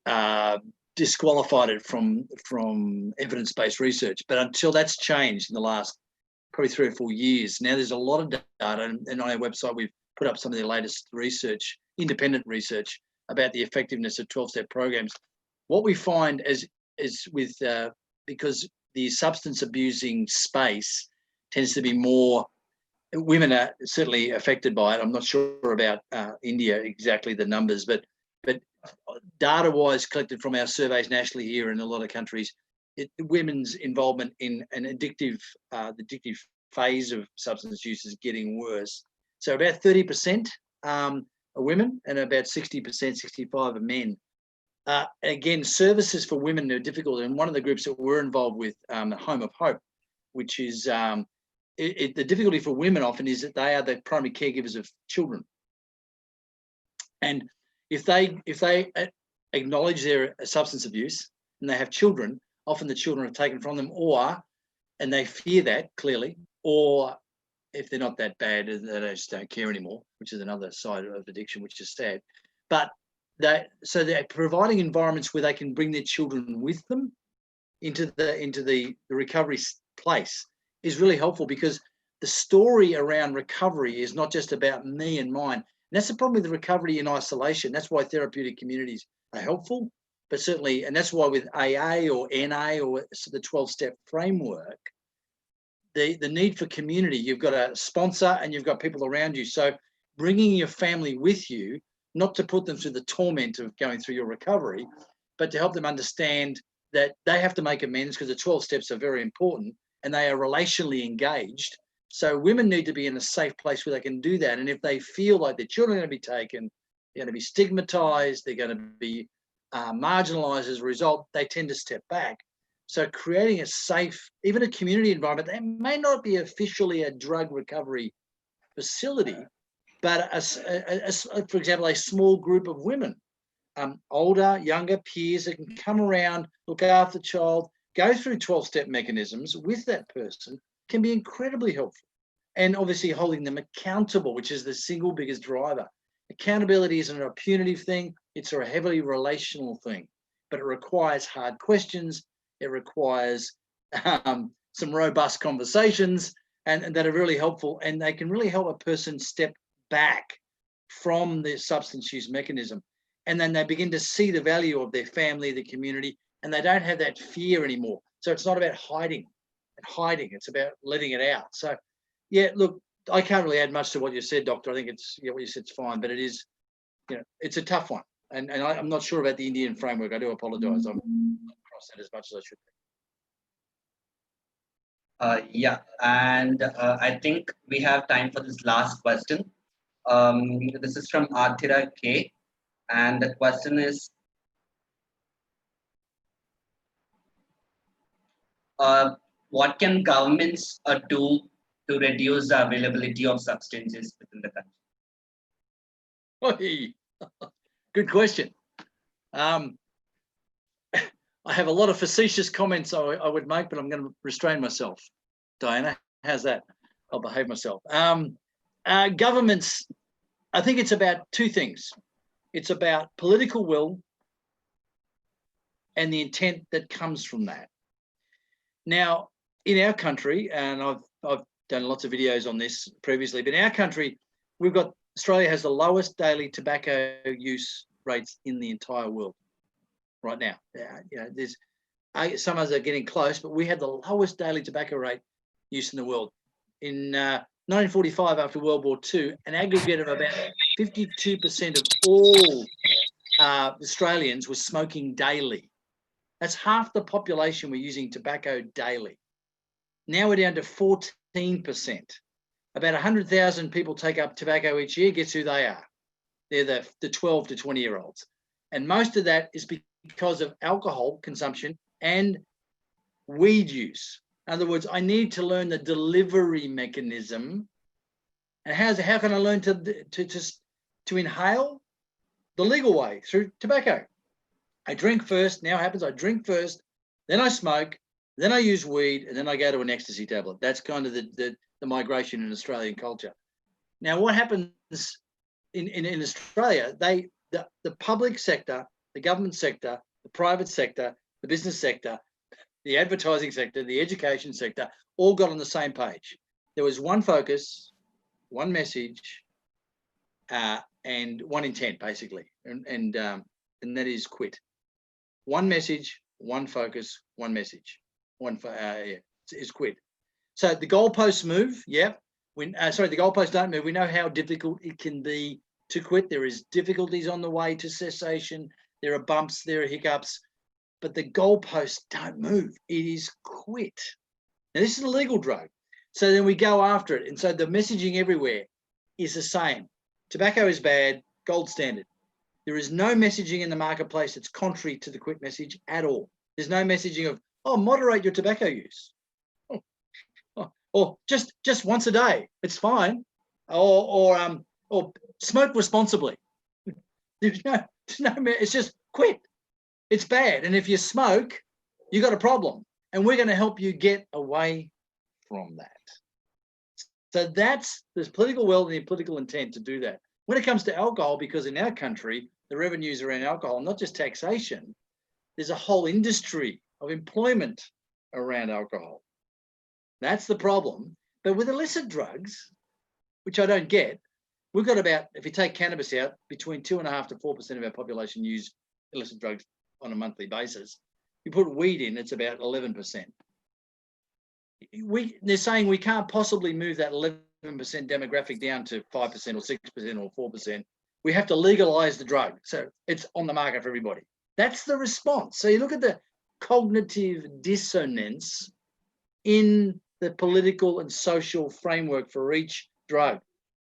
disqualified it from evidence-based research. But until that's changed in the last probably 3 or 4 years, now there's a lot of data, and on our website we've put up some of the latest research, independent research, about the effectiveness of 12-step programs. What we find is with because the substance abusing space tends to be more, women are certainly affected by it. I'm not sure about India exactly the numbers, but data-wise collected from our surveys nationally here in a lot of countries, women's involvement in an addictive phase of substance use is getting worse. So about 30% are women, and about 60%, 65% are men. Again, services for women are difficult. And one of the groups that we're involved with, Home of Hope, which is the difficulty for women often is that they are the primary caregivers of children. And if they acknowledge their substance abuse and they have children, often the children are taken from them, and they fear that clearly, or if they're not that bad, they just don't care anymore, which is another side of addiction, which is sad. But they're providing environments where they can bring their children with them into the recovery place is really helpful, because the story around recovery is not just about me and mine. And that's the problem with the recovery in isolation. That's why therapeutic communities are helpful, but certainly, and that's why with AA or NA or the 12-step framework, the need for community, you've got a sponsor and you've got people around you. So bringing your family with you, not to put them through the torment of going through your recovery, but to help them understand that they have to make amends, because the 12 steps are very important and they are relationally engaged. So women need to be in a safe place where they can do that. And if they feel like their children are going to be taken, they're going to be stigmatized, they're going to be marginalized as a result, they tend to step back. So creating a safe, even a community environment that may not be officially a drug recovery facility, but for example, a small group of women, older, younger peers that can come around, look after the child, go through 12-step mechanisms with that person, can be incredibly helpful. And obviously holding them accountable, which is the single biggest driver. Accountability isn't a punitive thing, it's a heavily relational thing, but it requires hard questions, it requires some robust conversations, and that are really helpful, and they can really help a person step back from the substance use mechanism. And then they begin to see the value of their family, the community, and they don't have that fear anymore. So it's not about hiding, it's about letting it out. So yeah, look, I can't really add much to what you said, Doctor. I think it's, what you said's fine, but it is, it's a tough one. And I'm not sure about the Indian framework. I do apologize. I'm not across that as much as I should be. Yeah, and I think we have time for this last question. This is from Arthira K, and the question is, what can governments do to reduce the availability of substances within the country? Good question. I have a lot of facetious comments I would make, but I'm going to restrain myself. Diana, how's that? I'll behave myself. Governments, I think it's about two things. It's about political will and the intent that comes from that. Now, in our country, and I've done lots of videos on this previously, but in our country, Australia has the lowest daily tobacco use rates in the entire world right now. You know, there's some others are getting close, but we had the lowest daily tobacco rate use in the world. In 1945, after World War II, an aggregate of about 52% of all Australians were smoking daily. That's half the population were using tobacco daily. Now we're down to 14%. About 100,000 people take up tobacco each year. Guess who they are? They're the 12 to 20-year-olds. And most of that is because of alcohol consumption and weed use. In other words, I need to learn the delivery mechanism. And how can I learn to inhale? The legal way, through tobacco. I drink first. Now happens, I drink first, then I smoke, then I use weed, and then I go to an ecstasy tablet. That's kind of the migration in Australian culture. Now, what happens in Australia, the public sector, the government sector, the private sector, the business sector, the advertising sector, the education sector, all got on the same page. There was one focus, one message, and one intent, basically, and that is quit. One message, one focus, one message. Is quit. So the goalposts move. Yeah. Sorry, the goalposts don't move. We know how difficult it can be to quit. There is difficulties on the way to cessation. There are bumps, there are hiccups, but the goalposts don't move. It is quit. Now, this is a legal drug. So then we go after it. And so the messaging everywhere is the same. Tobacco is bad, gold standard. There is no messaging in the marketplace that's contrary to the quit message at all. There's no messaging of, oh, moderate your tobacco use. Or just once a day, it's fine. Or smoke responsibly. There's no, it's just quit. It's bad. And if you smoke, you got a problem. And we're going to help you get away from that. So there's political will and the political intent to do that. When it comes to alcohol, because in our country, the revenues around alcohol, not just taxation, there's a whole industry of employment around alcohol. That's the problem. But with illicit drugs, which I don't get, we've got about, if you take cannabis out, between 2.5% to 4% of our population use illicit drugs on a monthly basis. You put weed in, it's about 11%. They're saying we can't possibly move that 11% demographic down to 5% or 6% or 4%. We have to legalize the drug. So it's on the market for everybody. That's the response. So you look at the cognitive dissonance in the political and social framework for each drug.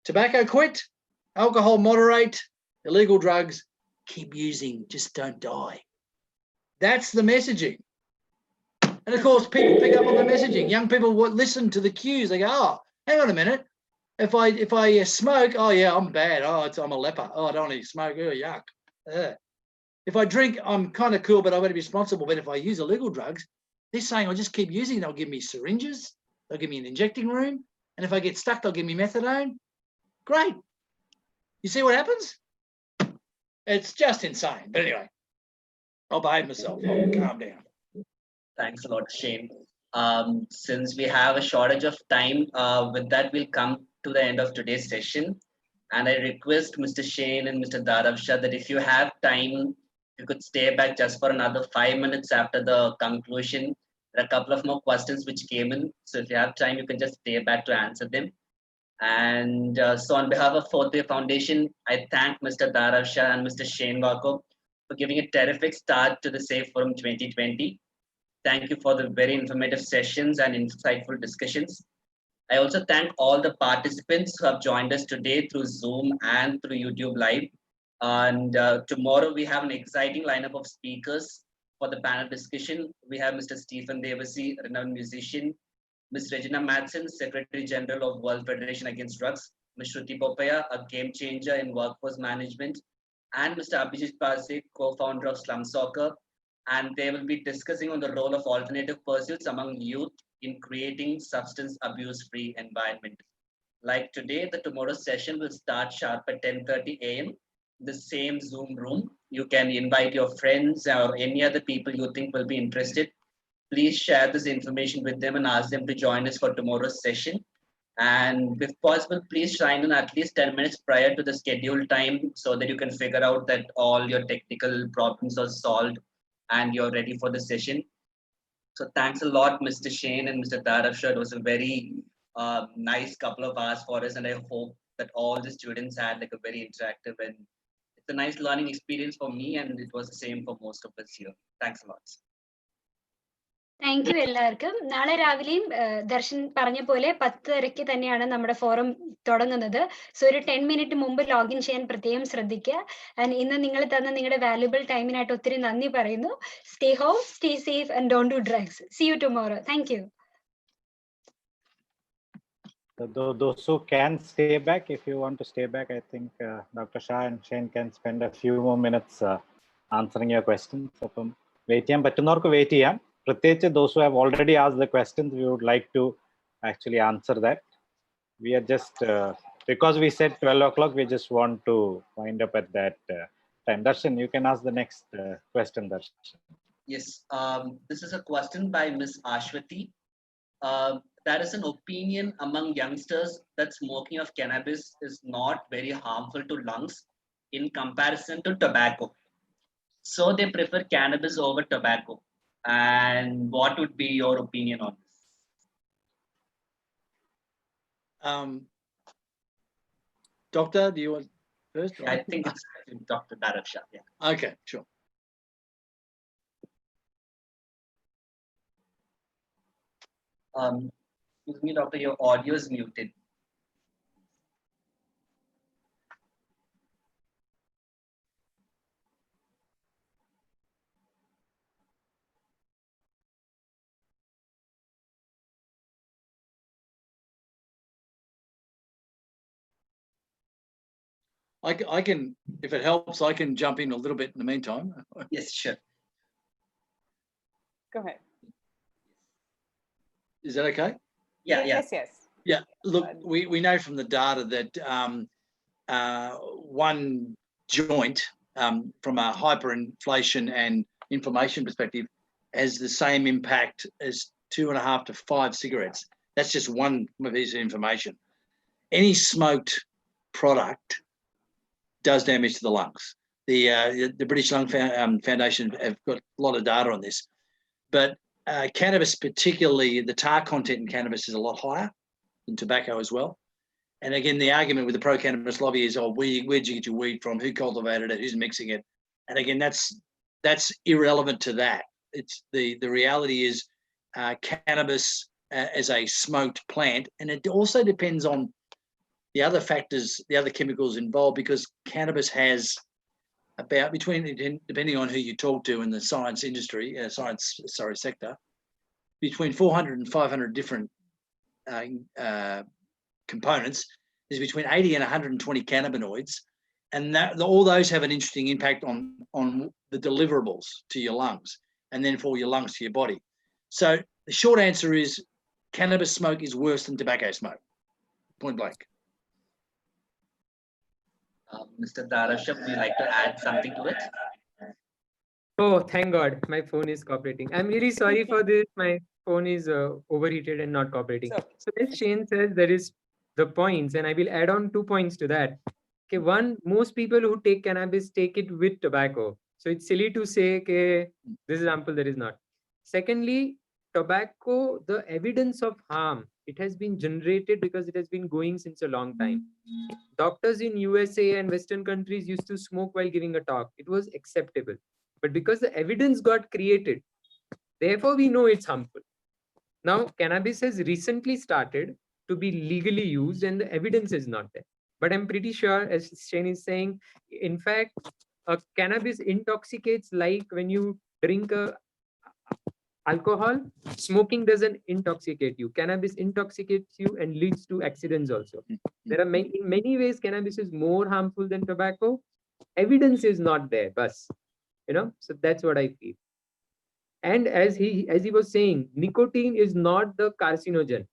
Tobacco, quit. Alcohol, moderate. Illegal drugs, keep using, just don't die. That's the messaging. And of course, people pick up on the messaging. Young people listen to the cues. They go, oh, hang on a minute. If I smoke, oh yeah, I'm bad. Oh, I'm a leper. Oh, I don't want to smoke. Oh, yuck. If I drink, I'm kind of cool, but I've got to be responsible. But if I use illegal drugs, they're saying I'll just keep using. They'll give me syringes. They'll give me an injecting room. And if I get stuck, they'll give me methadone. Great. You see what happens? It's just insane. But anyway, I'll behave myself. I'll calm down. Thanks a lot, Shane. Since we have a shortage of time, with that, we'll come to the end of today's session. And I request Mr. Shane and Mr. Dharavsha that if you have time, you could stay back just for another 5 minutes after the conclusion. There are a couple of more questions which came in. So if you have time, you can just stay back to answer them. And so on behalf of Fourth Way Foundation, I thank Mr. Dharavsha and Mr. Shane Wako for giving a terrific start to the SAFE Forum 2020. Thank you for the very informative sessions and insightful discussions. I also thank all the participants who have joined us today through Zoom and through YouTube Live. And tomorrow we have an exciting lineup of speakers. For the panel discussion, we have Mr. Stephen Devasi, renowned musician, Ms. Regina Madsen, Secretary General of World Federation Against Drugs, Ms. Shruti Popaya, a game changer in workforce management, and Mr. Abhijit Parse, co-founder of Slum Soccer. And they will be discussing on the role of alternative pursuits among youth in creating substance abuse-free environment. Like today, the tomorrow's session will start sharp at 10:30 a.m. The same Zoom room. You can invite your friends or any other people you think will be interested. Please share this information with them and ask them to join us for tomorrow's session. And if possible, please sign in at least 10 minutes prior to the scheduled time so that you can figure out that all your technical problems are solved and you're ready for the session. So thanks a lot, Mr. Shane and Mr. Tarafsha. It was a very nice couple of hours for us, and I hope that all the students had like a very interactive and it's a nice learning experience for me, and it was the same for most of us here. Thanks a lot. Thank you എല്ലാവർക്കും. നാളെ രാവിലെയും ദർശൻ പറഞ്ഞ പോലെ 10:30 തന്നെയാണ് നമ്മുടെ forum തുടങ്ങുന്നത്. So ഒരു 10 minute മുമ്പ് ലോഗിൻ ചെയ്യാൻ പ്രത്യേകം ശ്രദ്ധിക്കുക. ആൻഡ് ഇന്ന് നിങ്ങൾ തന്ന നിങ്ങളുടെ വാല്യുബിൾ ടൈമിനായിട്ട് ഒത്തിരി നന്ദി പറയുന്നു. Stay home, stay safe and don't do drugs. See you tomorrow. Thank you. Those who can stay back, if you want to stay back, I think Dr. Shah and Shane can spend a few more minutes answering your questions. അപ്പം wait ചെയ്യാൻ പറ്റുന്നവർക്ക് wait ചെയ്യാം. പ്രത്യേകിച്ച് those who have already asked the questions, we would like to actually answer that. We are just, because we said 12 o'clock, we just want to wind up at that time. Darshan, you can ask the next question, Darshan. Yes, this is a question by Ms. Ashwati. There is an opinion among youngsters that smoking of cannabis is not very harmful to lungs in comparison to tobacco. So they prefer cannabis over tobacco. And what would be your opinion on this? Doctor, do you want first? I think it's Dr. Tarafsha. Yeah. Okay, sure. Excuse me, doctor, your audio is muted. I can, if it helps, I can jump in a little bit in the meantime. Yes, sure. Go ahead. Is that okay? Yeah, yeah. Yes, yes. Yeah, look, we know from the data that one joint from a hyperinflation and inflammation perspective has the same impact as 2.5 to 5 cigarettes. That's just one piece of information. Any smoked product does damage to the lungs. The British Lung Foundation have got a lot of data on this, but cannabis, particularly the tar content in cannabis, is a lot higher than tobacco as well. And again, the argument with the pro-cannabis lobby is, oh, where'd you get your weed from? Who cultivated it? Who's mixing it? And again, that's irrelevant to that. It's the reality is cannabis as a smoked plant, and it also depends on the other factors, the other chemicals involved, because cannabis has about depending on who you talk to in the science industry, sector, between 400 and 500 different components. There's between 80 and 120 cannabinoids, and all those have an interesting impact on the deliverables to your lungs, and then for your lungs to your body. So the short answer is cannabis smoke is worse than tobacco smoke, point blank. Mr. Tarafsha, would you like to add something to it? Oh, thank God, my phone is cooperating. I'm really sorry for this. My phone is overheated and not cooperating. So as Shane says, there is the points, and I will add on 2 points to that. Okay, one, most people who take cannabis take it with tobacco. So it's silly to say, okay, this is ample, there is not. Secondly, tobacco, the evidence of harm, it has been generated because it has been going since a long time. Doctors in USA and Western countries used to smoke while giving a talk. It was acceptable. But because the evidence got created, therefore we know it's harmful. Now, cannabis has recently started to be legally used and the evidence is not there. But I'm pretty sure, as Shane is saying, in fact, cannabis intoxicates like when you drink alcohol, smoking doesn't intoxicate you. Cannabis intoxicates you and leads to accidents also. There are in many ways, cannabis is more harmful than tobacco. Evidence is not there, but so that's what I feel. And as he was saying, nicotine is not the carcinogen.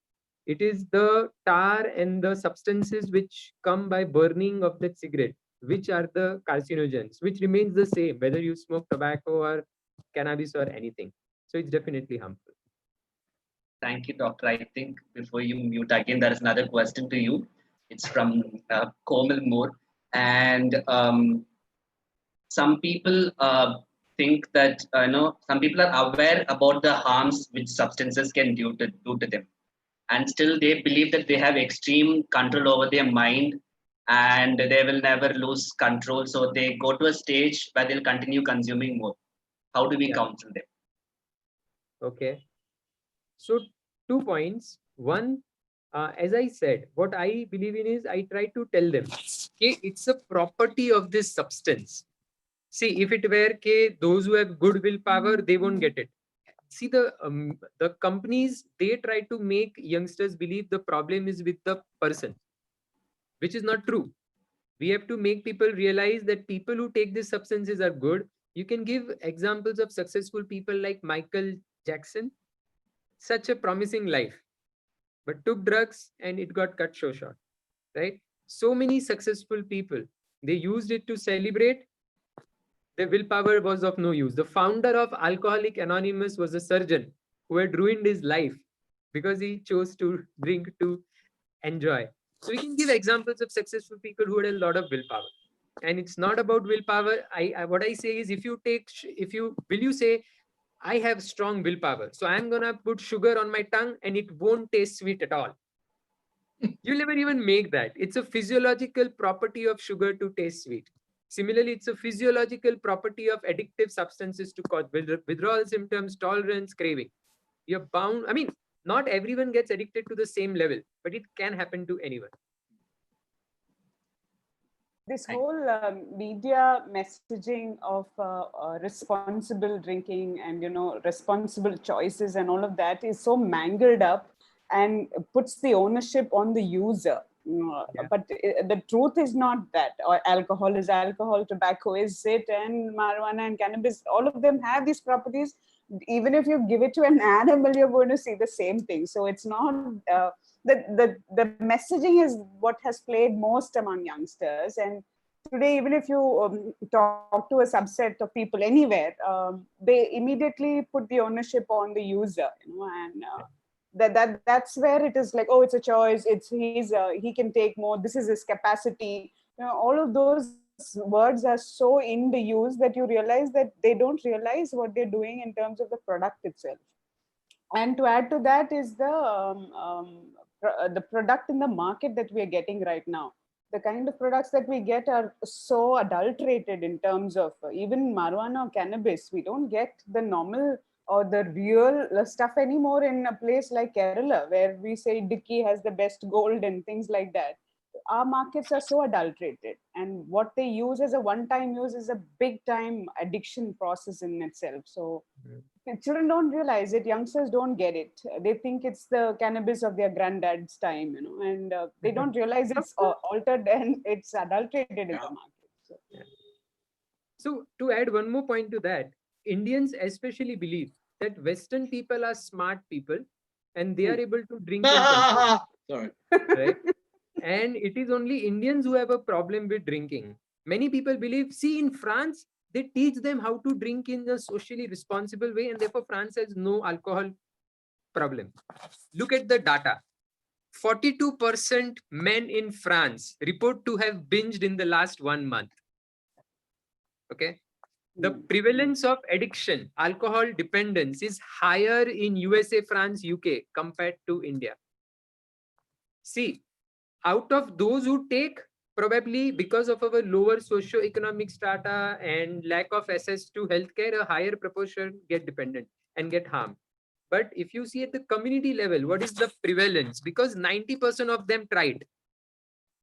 It is the tar and the substances which come by burning of that cigarette, which are the carcinogens, which remains the same, whether you smoke tobacco or cannabis or anything. So it's definitely harmful. Thank you, Doctor. I think before you mute again, there is another question to you. It's from Komal Moore. And some people think that, some people are aware about the harms which substances can do to them. And still they believe that they have extreme control over their mind and they will never lose control. So they go to a stage where they'll continue consuming more. How do we counsel them? Okay. So 2 points. One, as I said, what I believe in is I try to tell them, okay, it's a property of this substance. See, if it were those who have good willpower, they won't get it. See, the companies, they try to make youngsters believe the problem is with the person, which is not true. We have to make people realize that people who take these substances are good. You can give examples of successful people like Michael Jackson, such a promising life, but took drugs and it got cut so short, right? So many successful people, they used it to celebrate. The willpower was of no use. The founder of Alcoholic Anonymous was a surgeon who had ruined his life because he chose to drink to enjoy. So we can give examples of successful people who had a lot of willpower. And it's not about willpower. What I say is, will you say, I have strong willpower, so I'm gonna put sugar on my tongue and it won't taste sweet at all. You'll never even make that. It's a physiological property of sugar to taste sweet. Similarly, it's a physiological property of addictive substances to cause withdrawal symptoms, tolerance, craving. You're bound. I mean, not everyone gets addicted to the same level, but it can happen to anyone. This whole media messaging of responsible drinking and responsible choices and all of that is so mangled up and puts the ownership on the user. But the truth is not that. Or alcohol is alcohol, tobacco is it, and marijuana and cannabis, all of them have these properties. Even if you give it to an animal, you're going to see the same thing. So it's not the messaging is what has played most among youngsters. And today, even if you talk to a subset of people anywhere, they immediately put the ownership on the user, and that's where it is like, oh, it's a choice. He can take more. This is his capacity. All of those words are so in the use that you realize that they don't realize what they're doing in terms of the product itself. And to add to that is the product in the market that we are getting right now. The kind of products that we get are so adulterated in terms of even marijuana or cannabis. We don't get the normal or the real stuff anymore in a place like Kerala, where we say Dicky has the best gold and things like that. Our markets are so adulterated, and what they use as a one-time use is a big-time addiction process in itself. So children don't realize it. Youngsters don't get it. They think it's the cannabis of their granddad's time, and they don't realize it's altered and it's adulterated in the market. So to add one more point to that, Indians especially believe that Western people are smart people and they are able to drink in control. Sorry. Right? And it is only Indians who have a problem with drinking. Many people believe, see, in France, they teach them how to drink in a socially responsible way, and therefore France has no alcohol problem. Look at the data. 42% men in France report to have binged in the last 1 month. Okay. The prevalence of addiction, alcohol dependence, is higher in USA, France, UK compared to India. See, out of those who take, probably because of our lower socio-economic strata and lack of access to healthcare, a higher proportion get dependent and get harmed. But if you see at the community level, what is the prevalence? Because 90% of them tried.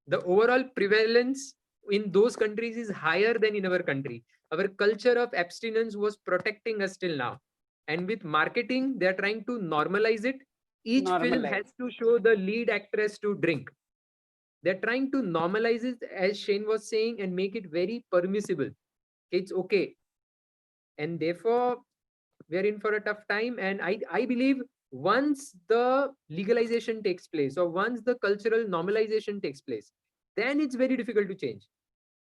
The overall prevalence in those countries is higher than in our country. Our culture of abstinence was protecting us till now. And with marketing, they're trying to normalize it. Each film has to show the lead actress to drink. They're trying to normalize it, as Shane was saying, and make it very permissible. It's okay. And therefore, we're in for a tough time. And I believe once the legalization takes place, or once the cultural normalization takes place, then it's very difficult to change.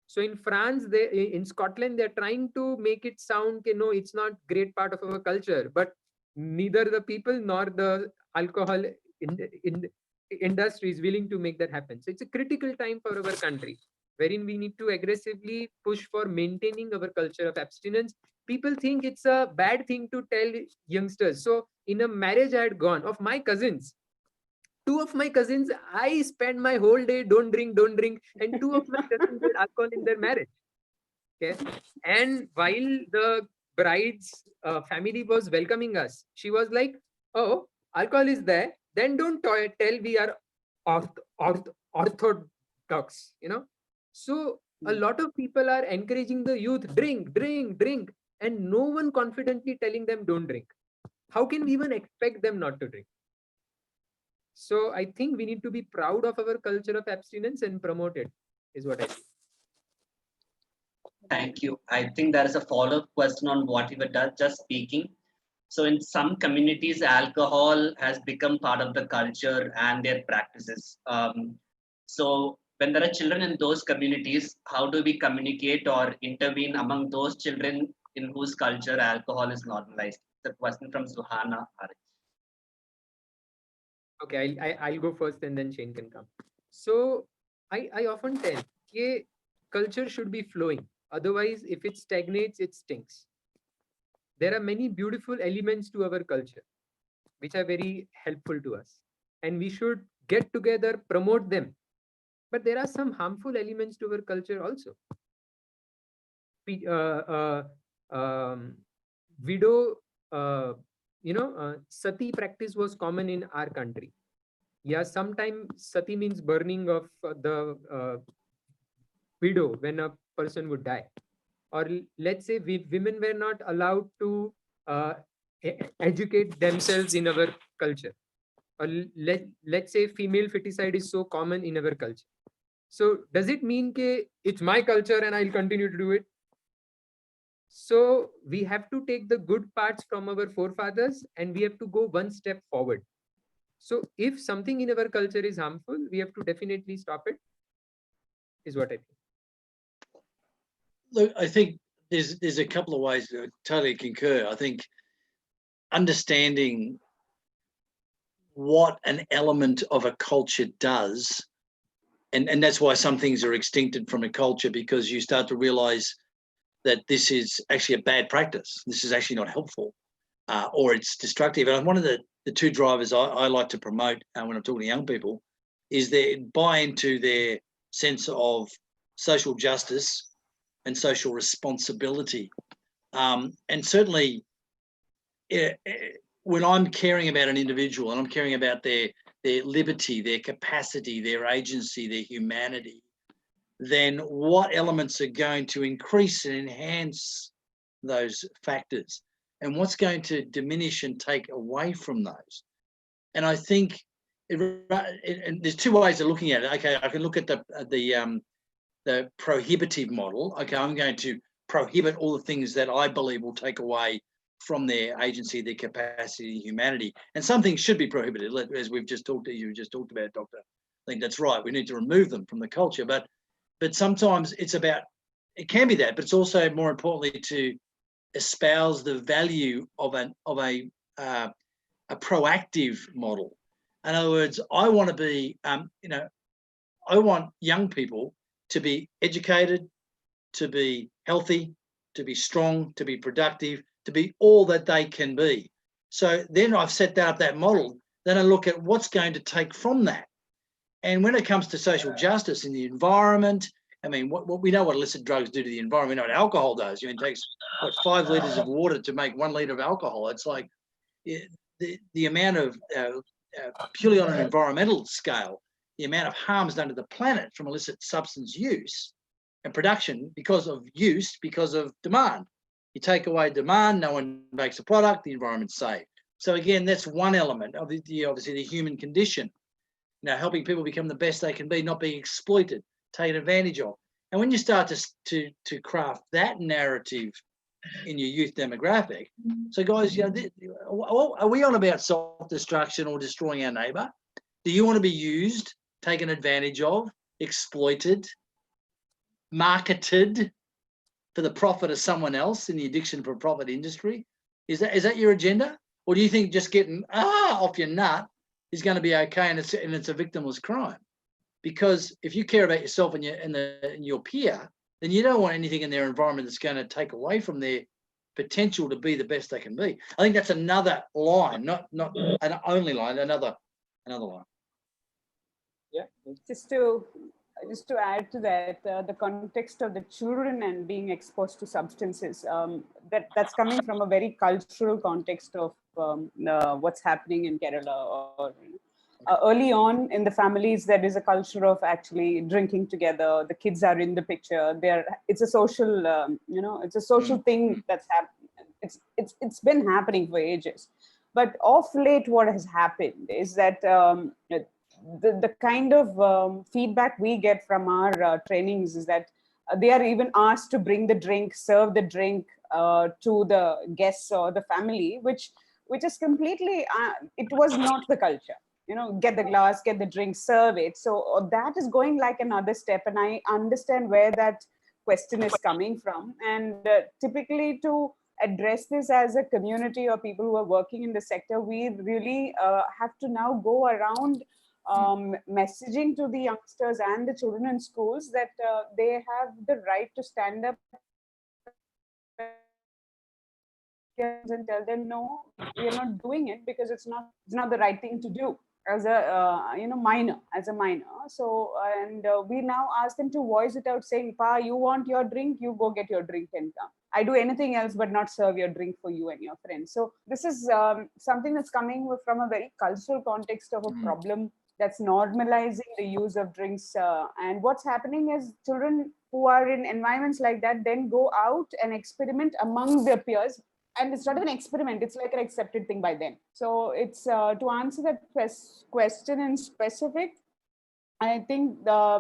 So in France, in Scotland, they're trying to make it sound, no, it's not great part of our culture, but neither the people nor the alcohol industry is willing to make that happen. So it's a critical time for our country, wherein we need to aggressively push for maintaining our culture of abstinence. People think it's a bad thing to tell youngsters. So in a marriage I had gone of my cousins, two of my cousins, I spent my whole day, don't drink, and two of my cousins had alcohol in their marriage. Okay. And while the bride's family was welcoming us, she was like, oh, alcohol is there, then don't tell we are orthodox, you know. So a lot of people are encouraging the youth, drink, and no one confidently telling them don't drink. How can we even expect them not to drink? So I think we need to be proud of our culture of abstinence and promote it, is what I think. Thank you. I think there is a follow-up question on what you were just speaking. So in some communities, alcohol has become part of the culture and their practices. So when there are children in those communities, how do we communicate or intervene among those children in whose culture alcohol is normalized? The question from Suhana. Okay, I'll go first and then Shane can come. So I often tell that culture should be flowing. Otherwise, if it stagnates, it stinks. There are many beautiful elements to our culture, which are very helpful to us. And we should get together, promote them. But there are some harmful elements to our culture also. Widow, sati practice was common in our country. Yeah, sometimes sati means burning of the widow when a person would die. Or let's say women were not allowed to educate themselves in our culture. Or let's say female feticide is so common in our culture. So does it mean that it's my culture and I'll continue to do it? So we have to take the good parts from our forefathers and we have to go one step forward. So if something in our culture is harmful, we have to definitely stop it, is what I think. Look, I think there's a couple of ways to totally concur. I think understanding what an element of a culture does, and that's why some things are extincted from a culture, because you start to realize that this is actually a bad practice. This is actually not helpful, or it's destructive. And one of the two drivers I like to promote when I'm talking to young people is they buy into their sense of social justice and social responsibility. And certainly when I'm caring about an individual and I'm caring about their liberty, their capacity, their agency, their humanity, then what elements are going to increase and enhance those factors? And what's going to diminish and take away from those? And I think and there's two ways of looking at it. Okay, I can look at the prohibitive model. Okay, I'm going to prohibit all the things that I believe will take away from their agency, their capacity, humanity. And some things should be prohibited, as we've just talked to you, just talked about, Doctor. I think that's right. We need to remove them from the culture. But sometimes it's about, it can be that, but it's also more importantly to espouse the value of a proactive model. In other words, I want to be, I want young people to be educated, to be healthy, to be strong, to be productive, to be all that they can be. So then I've set up that model. Then I look at what's going to take from that. And when it comes to social justice in the environment, I mean, what we know what illicit drugs do to the environment. We know what alcohol does. It takes 5 liters of water to make 1 liter of alcohol. It's like the amount of purely on an environmental scale, the amount of harms done to the planet from illicit substance use and production because of use, because of demand. You take away demand, no one makes a product, the environment's safe. So again, that's one element of obviously the human condition. Helping people become the best they can be, not being exploited, taken advantage of. And when you start to craft that narrative in your youth demographic, so guys, are we on about self-destruction or destroying our neighbour? Do you want to be used, taken advantage of, exploited, marketed for the profit of someone else in the addiction for profit industry? Is that your agenda? Or do you think just getting off your nut is going to be okay and it's a victimless crime? Because if you care about yourself and your peer, then you don't want anything in their environment that's going to take away from their potential to be the best they can be. I think that's another line, not an only line, another line. Yeah. Just to add to that, the context of the children and being exposed to substances, that's coming from a very cultural context of what's happening in Kerala. Or early on in the families, there is a culture of actually drinking together. The kids are in the picture. It's a social, it's a social thing that's happening. It's been happening for ages. But of late, what has happened is that the kind of feedback we get from our trainings is that they are even asked to bring the drink, serve the drink to the guests or the family, which is completely, it was not the culture. Get the glass, get the drink, serve it. So that is going like another step. And I understand where that question is coming from. And typically to address this as a community or people who are working in the sector, we really have to now go around messaging to the youngsters and the children in schools that they have the right to stand up and tell them, no, we are not doing it because it's not the right thing to do as a minor. So and we now ask them to voice it out, saying, Pa, you want your drink, you go get your drink and come. I do anything else but not serve your drink for you and your friends. So this is something that's coming from a very cultural context of a problem that's normalizing the use of drinks. And what's happening is children who are in environments like that then go out and experiment among their peers. And it's not an experiment, it's like an accepted thing by them. So it's to answer that question in specific, I think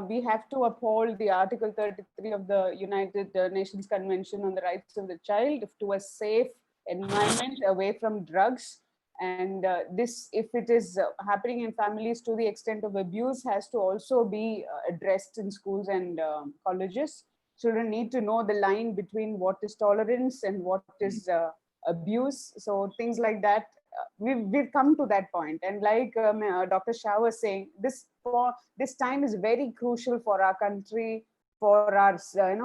we have to uphold the Article 33 of the United Nations Convention on the Rights of the Child to a safe environment away from drugs. And this, if it is happening in families to the extent of abuse, has to also be addressed in schools and colleges. Children need to know the line between what is tolerance and what is abuse. So things like that, we've come to that point. And like Dr. Shah was saying, this time is very crucial for our country, for our,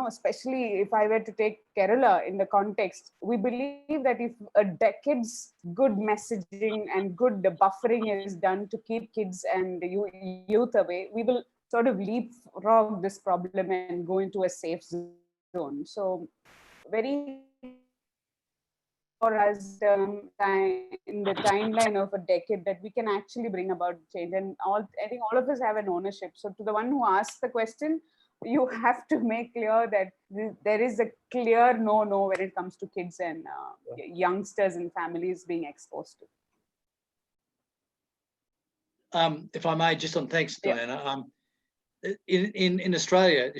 especially if I were to take Kerala in the context. We believe that if a decade's good messaging and good buffering is done to keep kids and youth away, we will sort of leapfrog this problem and go into a safe zone. So very for us in the timeline of a decade that we can actually bring about change. And I think all of us have an ownership. So to the one who asked the question, you have to make clear that there is a clear no when it comes to kids and youngsters and families being exposed to. If I may, just on thanks, Diana. In Australia,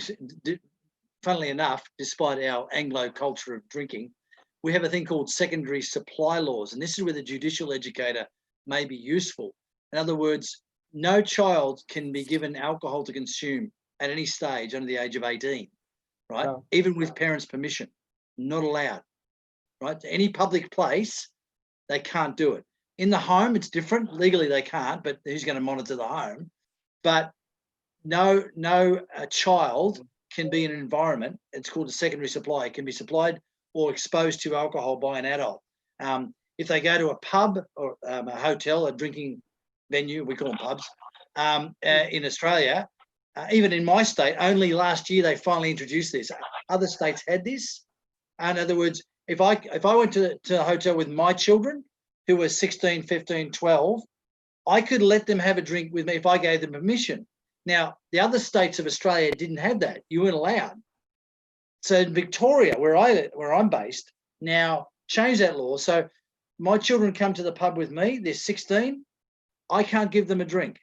funnily enough, despite our Anglo culture of drinking, we have a thing called secondary supply laws, and this is where the judicial educator may be useful. In other words, no child can be given alcohol to consume at any stage under the age of 18, right? No. Even with parents' permission, not allowed, right? Any public place, they can't do it. In the home, it's different. Legally, they can't, but who's going to monitor the home? But no child can be in an environment, it's called a secondary supply. It can be supplied or exposed to alcohol by an adult. If they go to a pub or a hotel, a drinking venue, we call them pubs, in Australia, even in my state, only last year they finally introduced this. Other states had this. In other words, if I went to a hotel with my children who were 16, 15, 12, I could let them have a drink with me if I gave them permission. Now, the other states of Australia didn't have that. You weren't allowed. So in Victoria, where I'm based, now change that law. So my children come to the pub with me, they're 16, I can't give them a drink.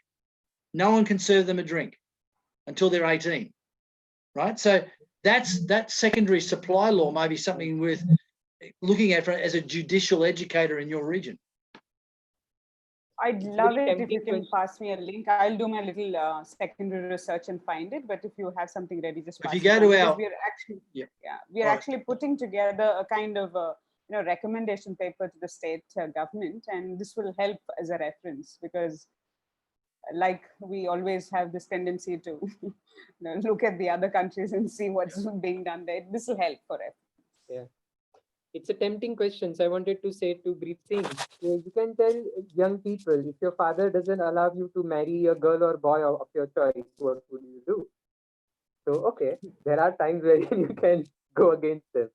No one can serve them a drink until they're 18, right? So that secondary supply law may be something worth looking at as a judicial educator in your region. I'd It's love very it if you tempting can pass me a link. I'll do my little secondary research and find it. But if you have something ready, just pass If you it go on, to because our, we're actually, yeah, we're All right. actually putting together a kind of recommendation paper to the state government, and this will help as a reference, because like we always have this tendency to look at the other countries and see what's being done there. This will help for it. Yeah. It's a tempting question. So I wanted to say to Breed Singh, you can tell young people, if your father doesn't allow you to marry a girl or boy of your choice, what would you do? So, okay, there are times where you can go against them.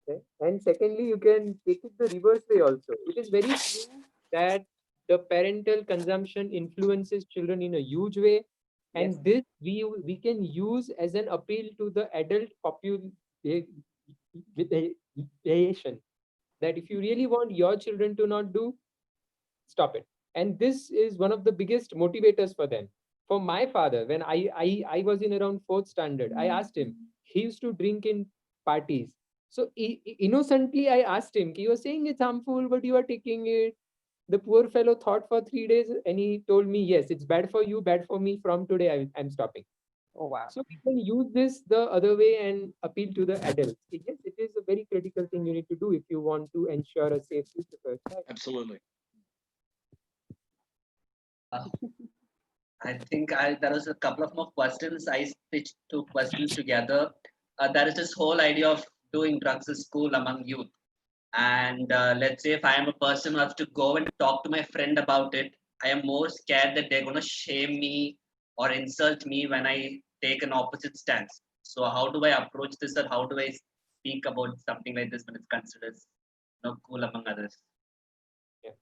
Okay? And secondly, you can take it the reverse way also. It is very true that the parental consumption influences children in a huge way. And this we can use as an appeal to the adult population, that if you really want your children to not do, stop it. And this is one of the biggest motivators for them. For my father, when I was in around 4th standard, I asked him, he used to drink in parties. So innocently, I asked him, you were saying it's harmful, but you are taking it. The poor fellow thought for 3 days and he told me, yes, it's bad for you, bad for me. From today, I'm stopping. Oh, wow. So we can use this the other way and appeal to the adults. Yes, it is a very critical thing you need to do if you want to ensure a safe future for your child. Absolutely. I think there was a couple of more questions. I stitched 2 questions together. There is this whole idea of doing drugs at school among youth. And let's say if I am a person who has to go and talk to my friend about it, I am more scared that they're going to shame me or insult me when I take an opposite stance. So how do I approach this, or how do I speak about something like this when it's considered cool among others? Yeah.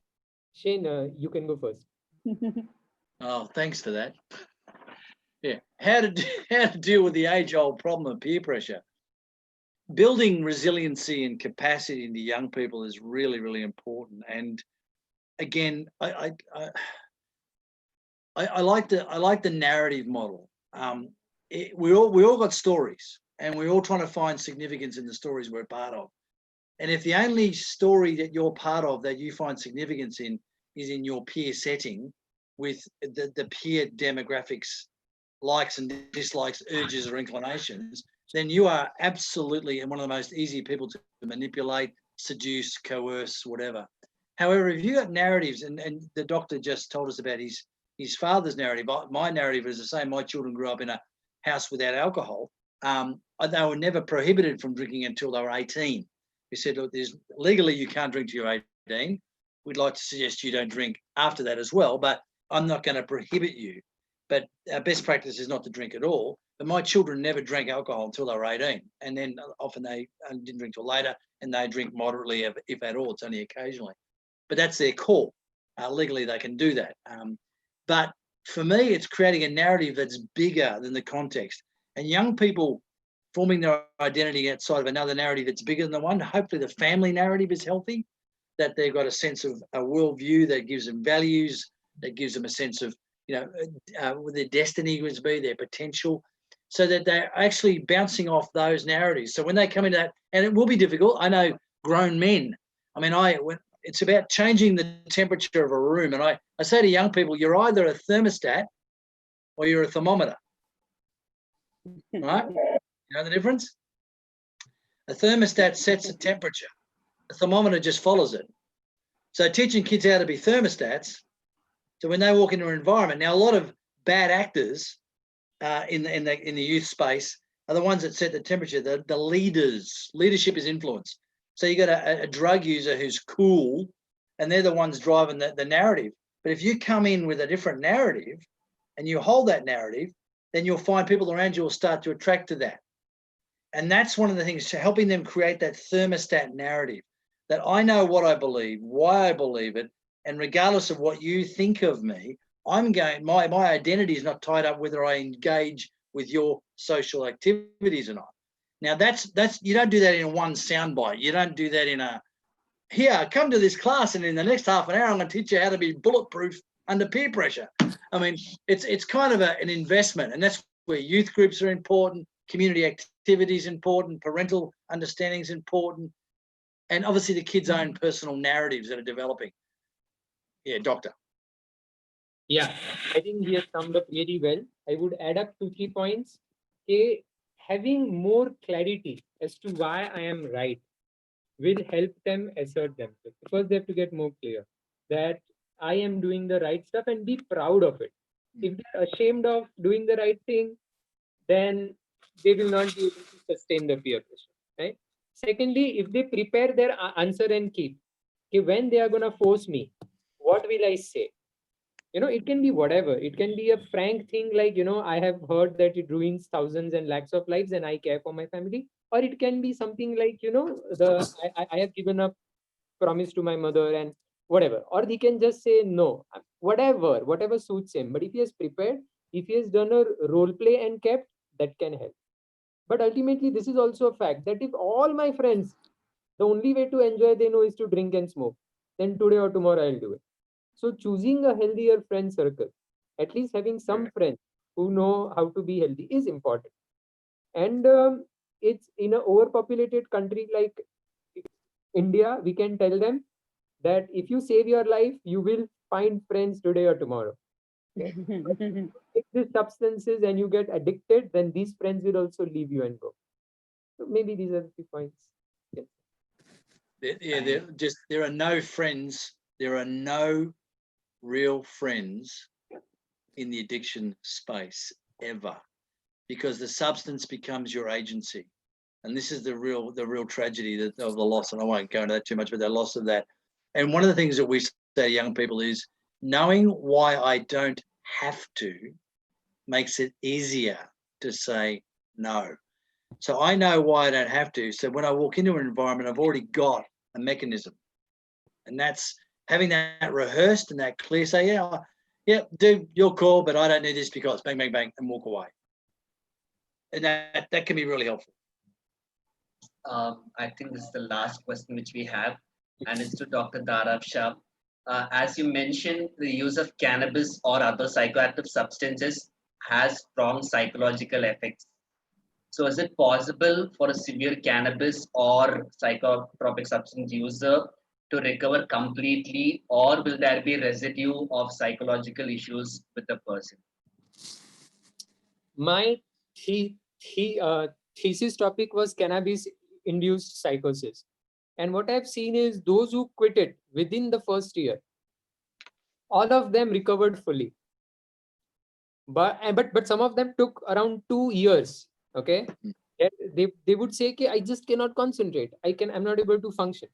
Shane, you can go first. Oh, thanks for that. Yeah, how to deal with the age-old problem of peer pressure. Building resiliency and capacity into young people is really, really important. And again, I like the narrative model. We all got stories, and we're all trying to find significance in the stories we're part of. And if the only story that you're part of that you find significance in is in your peer setting, with the peer demographics, likes and dislikes, urges or inclinations, then you are absolutely one of the most easy people to manipulate, seduce, coerce, whatever. However, if you got narratives, and the doctor just told us about his father's narrative, my narrative is the same. My children grew up in a house without alcohol. They were never prohibited from drinking until they were 18. We said, look, legally you can't drink till you're 18. We'd like to suggest you don't drink after that as well, but I'm not going to prohibit you. But our best practice is not to drink at all. But my children never drank alcohol until they were 18. And then often they didn't drink till later, and they drink moderately, if at all. It's only occasionally. But that's their call. Legally, they can do that. But for me, it's creating a narrative that's bigger than the context. And young people forming their identity outside of another narrative that's bigger than the one. Hopefully the family narrative is healthy, that they've got a sense of a worldview that gives them values, that gives them a sense of, what their destiny would be, their potential, so that they're actually bouncing off those narratives. So when they come into that, and it will be difficult, I know grown men, it's about changing the temperature of a room. And I say to young people, you're either a thermostat or you're a thermometer, right? You know the difference? A thermostat sets a temperature. A thermometer just follows it. So teaching kids how to be thermostats, so when they walk into an environment, now a lot of bad actors in the youth space are the ones that set the temperature. The leaders. Leadership is influence. So you got a drug user who's cool, and they're the ones driving the narrative. But if you come in with a different narrative and you hold that narrative, then you'll find people around you will start to attract to that. And that's one of the things, helping them create that thermostat narrative, that I know what I believe, why I believe it, and regardless of what you think of me, my identity is not tied up whether I engage with your social activities or not. Now that's you don't do that in one soundbite. You don't do that in a, here, come to this class, and in the next half an hour, I'm going to teach you how to be bulletproof under peer pressure. I mean, it's kind of an investment, and that's where youth groups are important, community activities important, parental understanding is important, and obviously the kids' own personal narratives that are developing. Yeah, doctor. Yeah, I think he has summed up really well. I would add up 2-3 points. Having more clarity as to why I am right will help them assert themselves. First, they have to get more clear that I am doing the right stuff and be proud of it. If they're ashamed of doing the right thing, then they will not be able to sustain the peer pressure, right? Secondly, if they prepare their answer and keep, okay, when they are going to force me, what will I say? It can be whatever. It can be a frank thing like, I have heard that it ruins thousands and lakhs of lives and I care for my family. Or it can be something like, I have given up promise to my mother and whatever. Or he can just say no, whatever suits him. But if he has prepared, if he has done a role play and kept, that can help. But ultimately, this is also a fact that if all my friends, the only way to enjoy they know is to drink and smoke, then today or tomorrow I'll do it. So choosing a healthier friend circle, at least having some friends who know how to be healthy is important. And it's in an overpopulated country like India, we can tell them that if you save your life, you will find friends today or tomorrow. Okay? If these substances and you get addicted, then these friends will also leave you and go. So maybe these are the 3 points. Yeah, there are no friends. There are no real friends in the addiction space ever, because the substance becomes your agency, and this is the real tragedy of the loss. And I won't go into that too much, but the loss of that. And one of the things that we say to young people is knowing why I don't have to makes it easier to say no. So I know why I don't have to. So when I walk into an environment, I've already got a mechanism, and that's having that rehearsed and that clear. Say, yeah, dude, your call, but I don't need this because bang, bang, bang, and walk away. And that can be really helpful. I think this is the last question which we have, and it's to Dr. Dharav Shah. As you mentioned, the use of cannabis or other psychoactive substances has strong psychological effects. So is it possible for a severe cannabis or psychotropic substance user to recover completely, or will there be residue of psychological issues with the person? My thesis topic was cannabis-induced psychosis. And what I've seen is those who quit it within the first year, all of them recovered fully. But some of them took around 2 years. Okay, they would say, "Okay, I just cannot concentrate. I'm not able to function."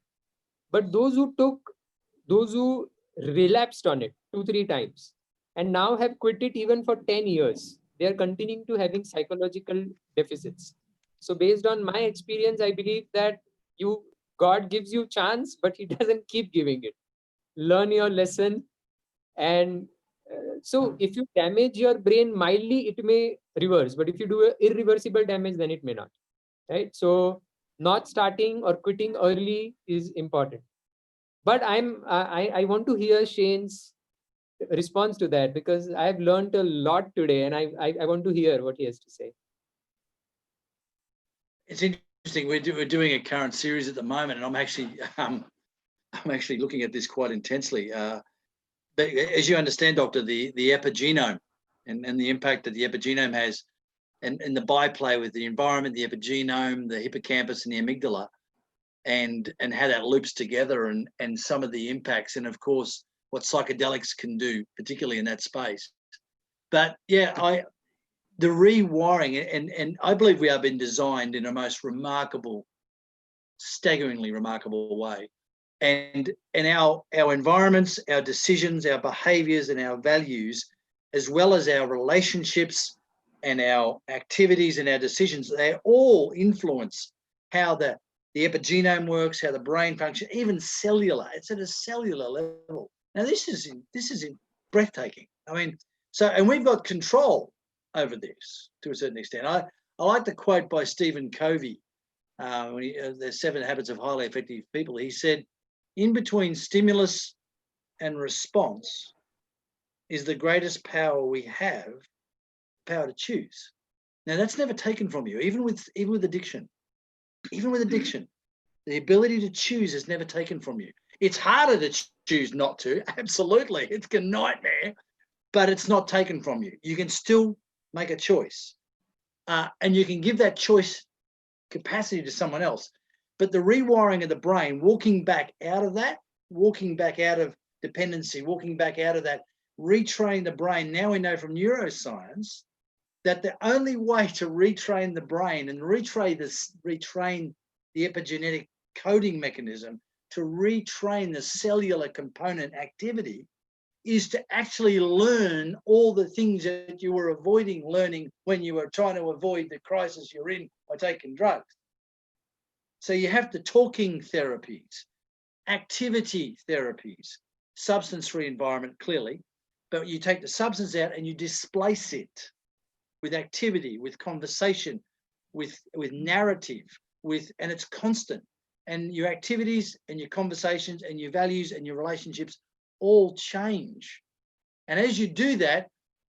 But those who relapsed on it 2-3 times and now have quit it even for 10 years, they are continuing to having psychological deficits. So based on my experience, I believe that God gives you chance, but he doesn't keep giving it. Learn your lesson. And so if you damage your brain mildly, it may reverse. But if you do irreversible damage, then it may not. Right? So not starting or quitting early is important. But I want to hear Shane's response to that, because I've learned a lot today, and I want to hear what he has to say. It's interesting. We're doing a current series at the moment, and I'm actually looking at this quite intensely. But as you understand, Doctor, the epigenome and the impact that the epigenome has, and the byplay with the environment, the epigenome, the hippocampus, and the amygdala, and how that loops together, and some of the impacts, and of course what psychedelics can do, particularly in that space. But yeah, the rewiring, and I believe we have been designed in a most remarkable, staggeringly remarkable way. And our environments, our decisions, our behaviors, and our values, as well as our relationships and our activities and our decisions, they all influence how the epigenome works, how the brain functions, even cellular. It's at a cellular level. Now this is breathtaking. I mean, and we've got control over this to a certain extent. I like the quote by Stephen Covey. The 7 Habits of Highly Effective People. He said, in between stimulus and response is the greatest power we have, power to choose. Now that's never taken from you, even with addiction. Even with addiction, the ability to choose is never taken from you. It's harder to choose not to, absolutely. It's a nightmare, but it's not taken from you. You can still make a choice. And you can give that choice capacity to someone else. But the rewiring of the brain, walking back out of that, walking back out of dependency, walking back out of that, retrain the brain. Now we know from neuroscience that the only way to retrain the brain and retrain the epigenetic coding mechanism, to retrain the cellular component activity, is to actually learn all the things that you were avoiding learning when you were trying to avoid the crisis you're in by taking drugs. So you have the talking therapies, activity therapies, substance-free environment, clearly, but you take the substance out and you displace it with activity, with conversation, with narrative, and it's constant. And your activities and your conversations and your values and your relationships all change. And as you do that,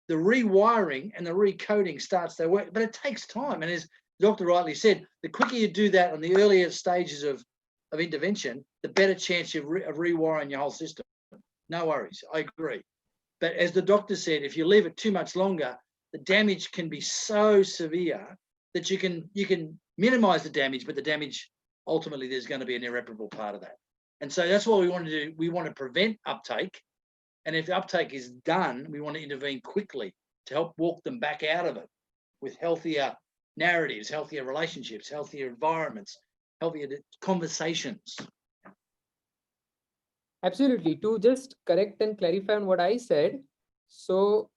the rewiring and the recoding starts to work, but it takes time. And as the doctor rightly said, the quicker you do that on the earlier stages of intervention, the better chance of rewiring your whole system. No worries, I agree. But as the doctor said, if you leave it too much longer, the damage can be so severe that you can minimize the damage, but the damage, ultimately, there's going to be an irreparable part of that. And so that's what we want to do. We want to prevent uptake. And if the uptake is done, we want to intervene quickly to help walk them back out of it with healthier narratives, healthier relationships, healthier environments, healthier conversations. Absolutely. To just correct and clarify on what I said, so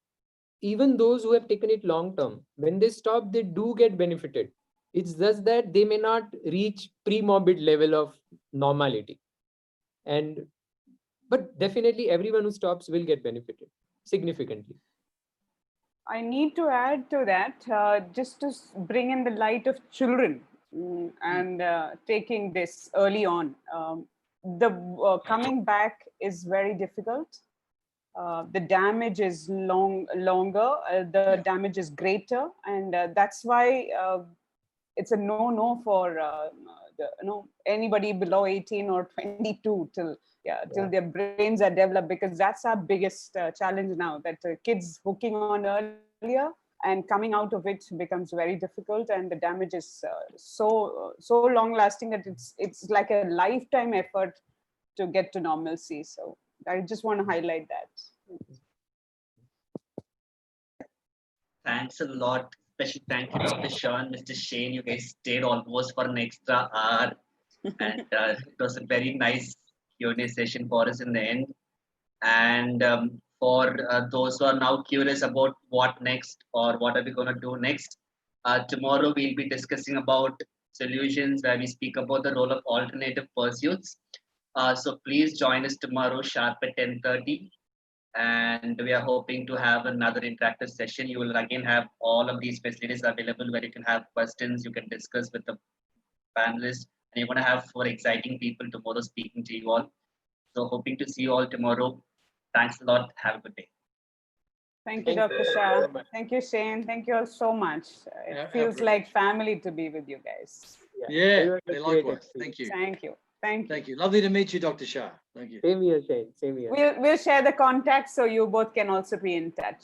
even those who have taken it long term, when they stop, they do get benefited. It's just that they may not reach pre-morbid level of normality. But definitely everyone who stops will get benefited significantly. I need to add to that, just to bring in the light of children and taking this early on. The coming back is very difficult. The damage is longer, the damage is greater, and that's why it's a no for anybody below 18 or 22 till their brains are developed, because that's our biggest challenge now, that kids hooking on earlier and coming out of it becomes very difficult, and the damage is so long lasting that it's like a lifetime effort to get to normalcy. So I just want to highlight that. Thanks a lot. Special thank you, Dr. Sean, Mr. Shane. You guys stayed almost for an extra hour. And it was a very nice Q&A session for us in the end. And for those who are now curious about what next or what are we going to do next, tomorrow we'll be discussing about solutions, where we speak about the role of alternative pursuits. So please join us tomorrow sharp at 10:30. And we are hoping to have another interactive session. You will again have all of these facilities available where you can have questions, you can discuss with the panelists, and you're going to have 4 exciting people tomorrow speaking to you all. So hoping to see you all tomorrow. Thanks a lot. Have a good day. Thank you, Dr. Shah. Thank you, Shane. Thank you all so much. It feels like family to be with you guys. Yeah, likewise. Thank you. Thank you. Thank you. Lovely to meet you, Dr. Shah. Thank you. Same here, Shane. Same here. We'll share the contacts so you both can also be in touch.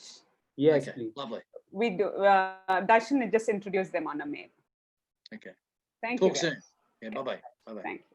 Yes, okay, please. Lovely. We do. Darshan just introduce them on a mail. Okay. Thank Talk you. soon. Yeah, bye-bye. Bye-bye. Thank you.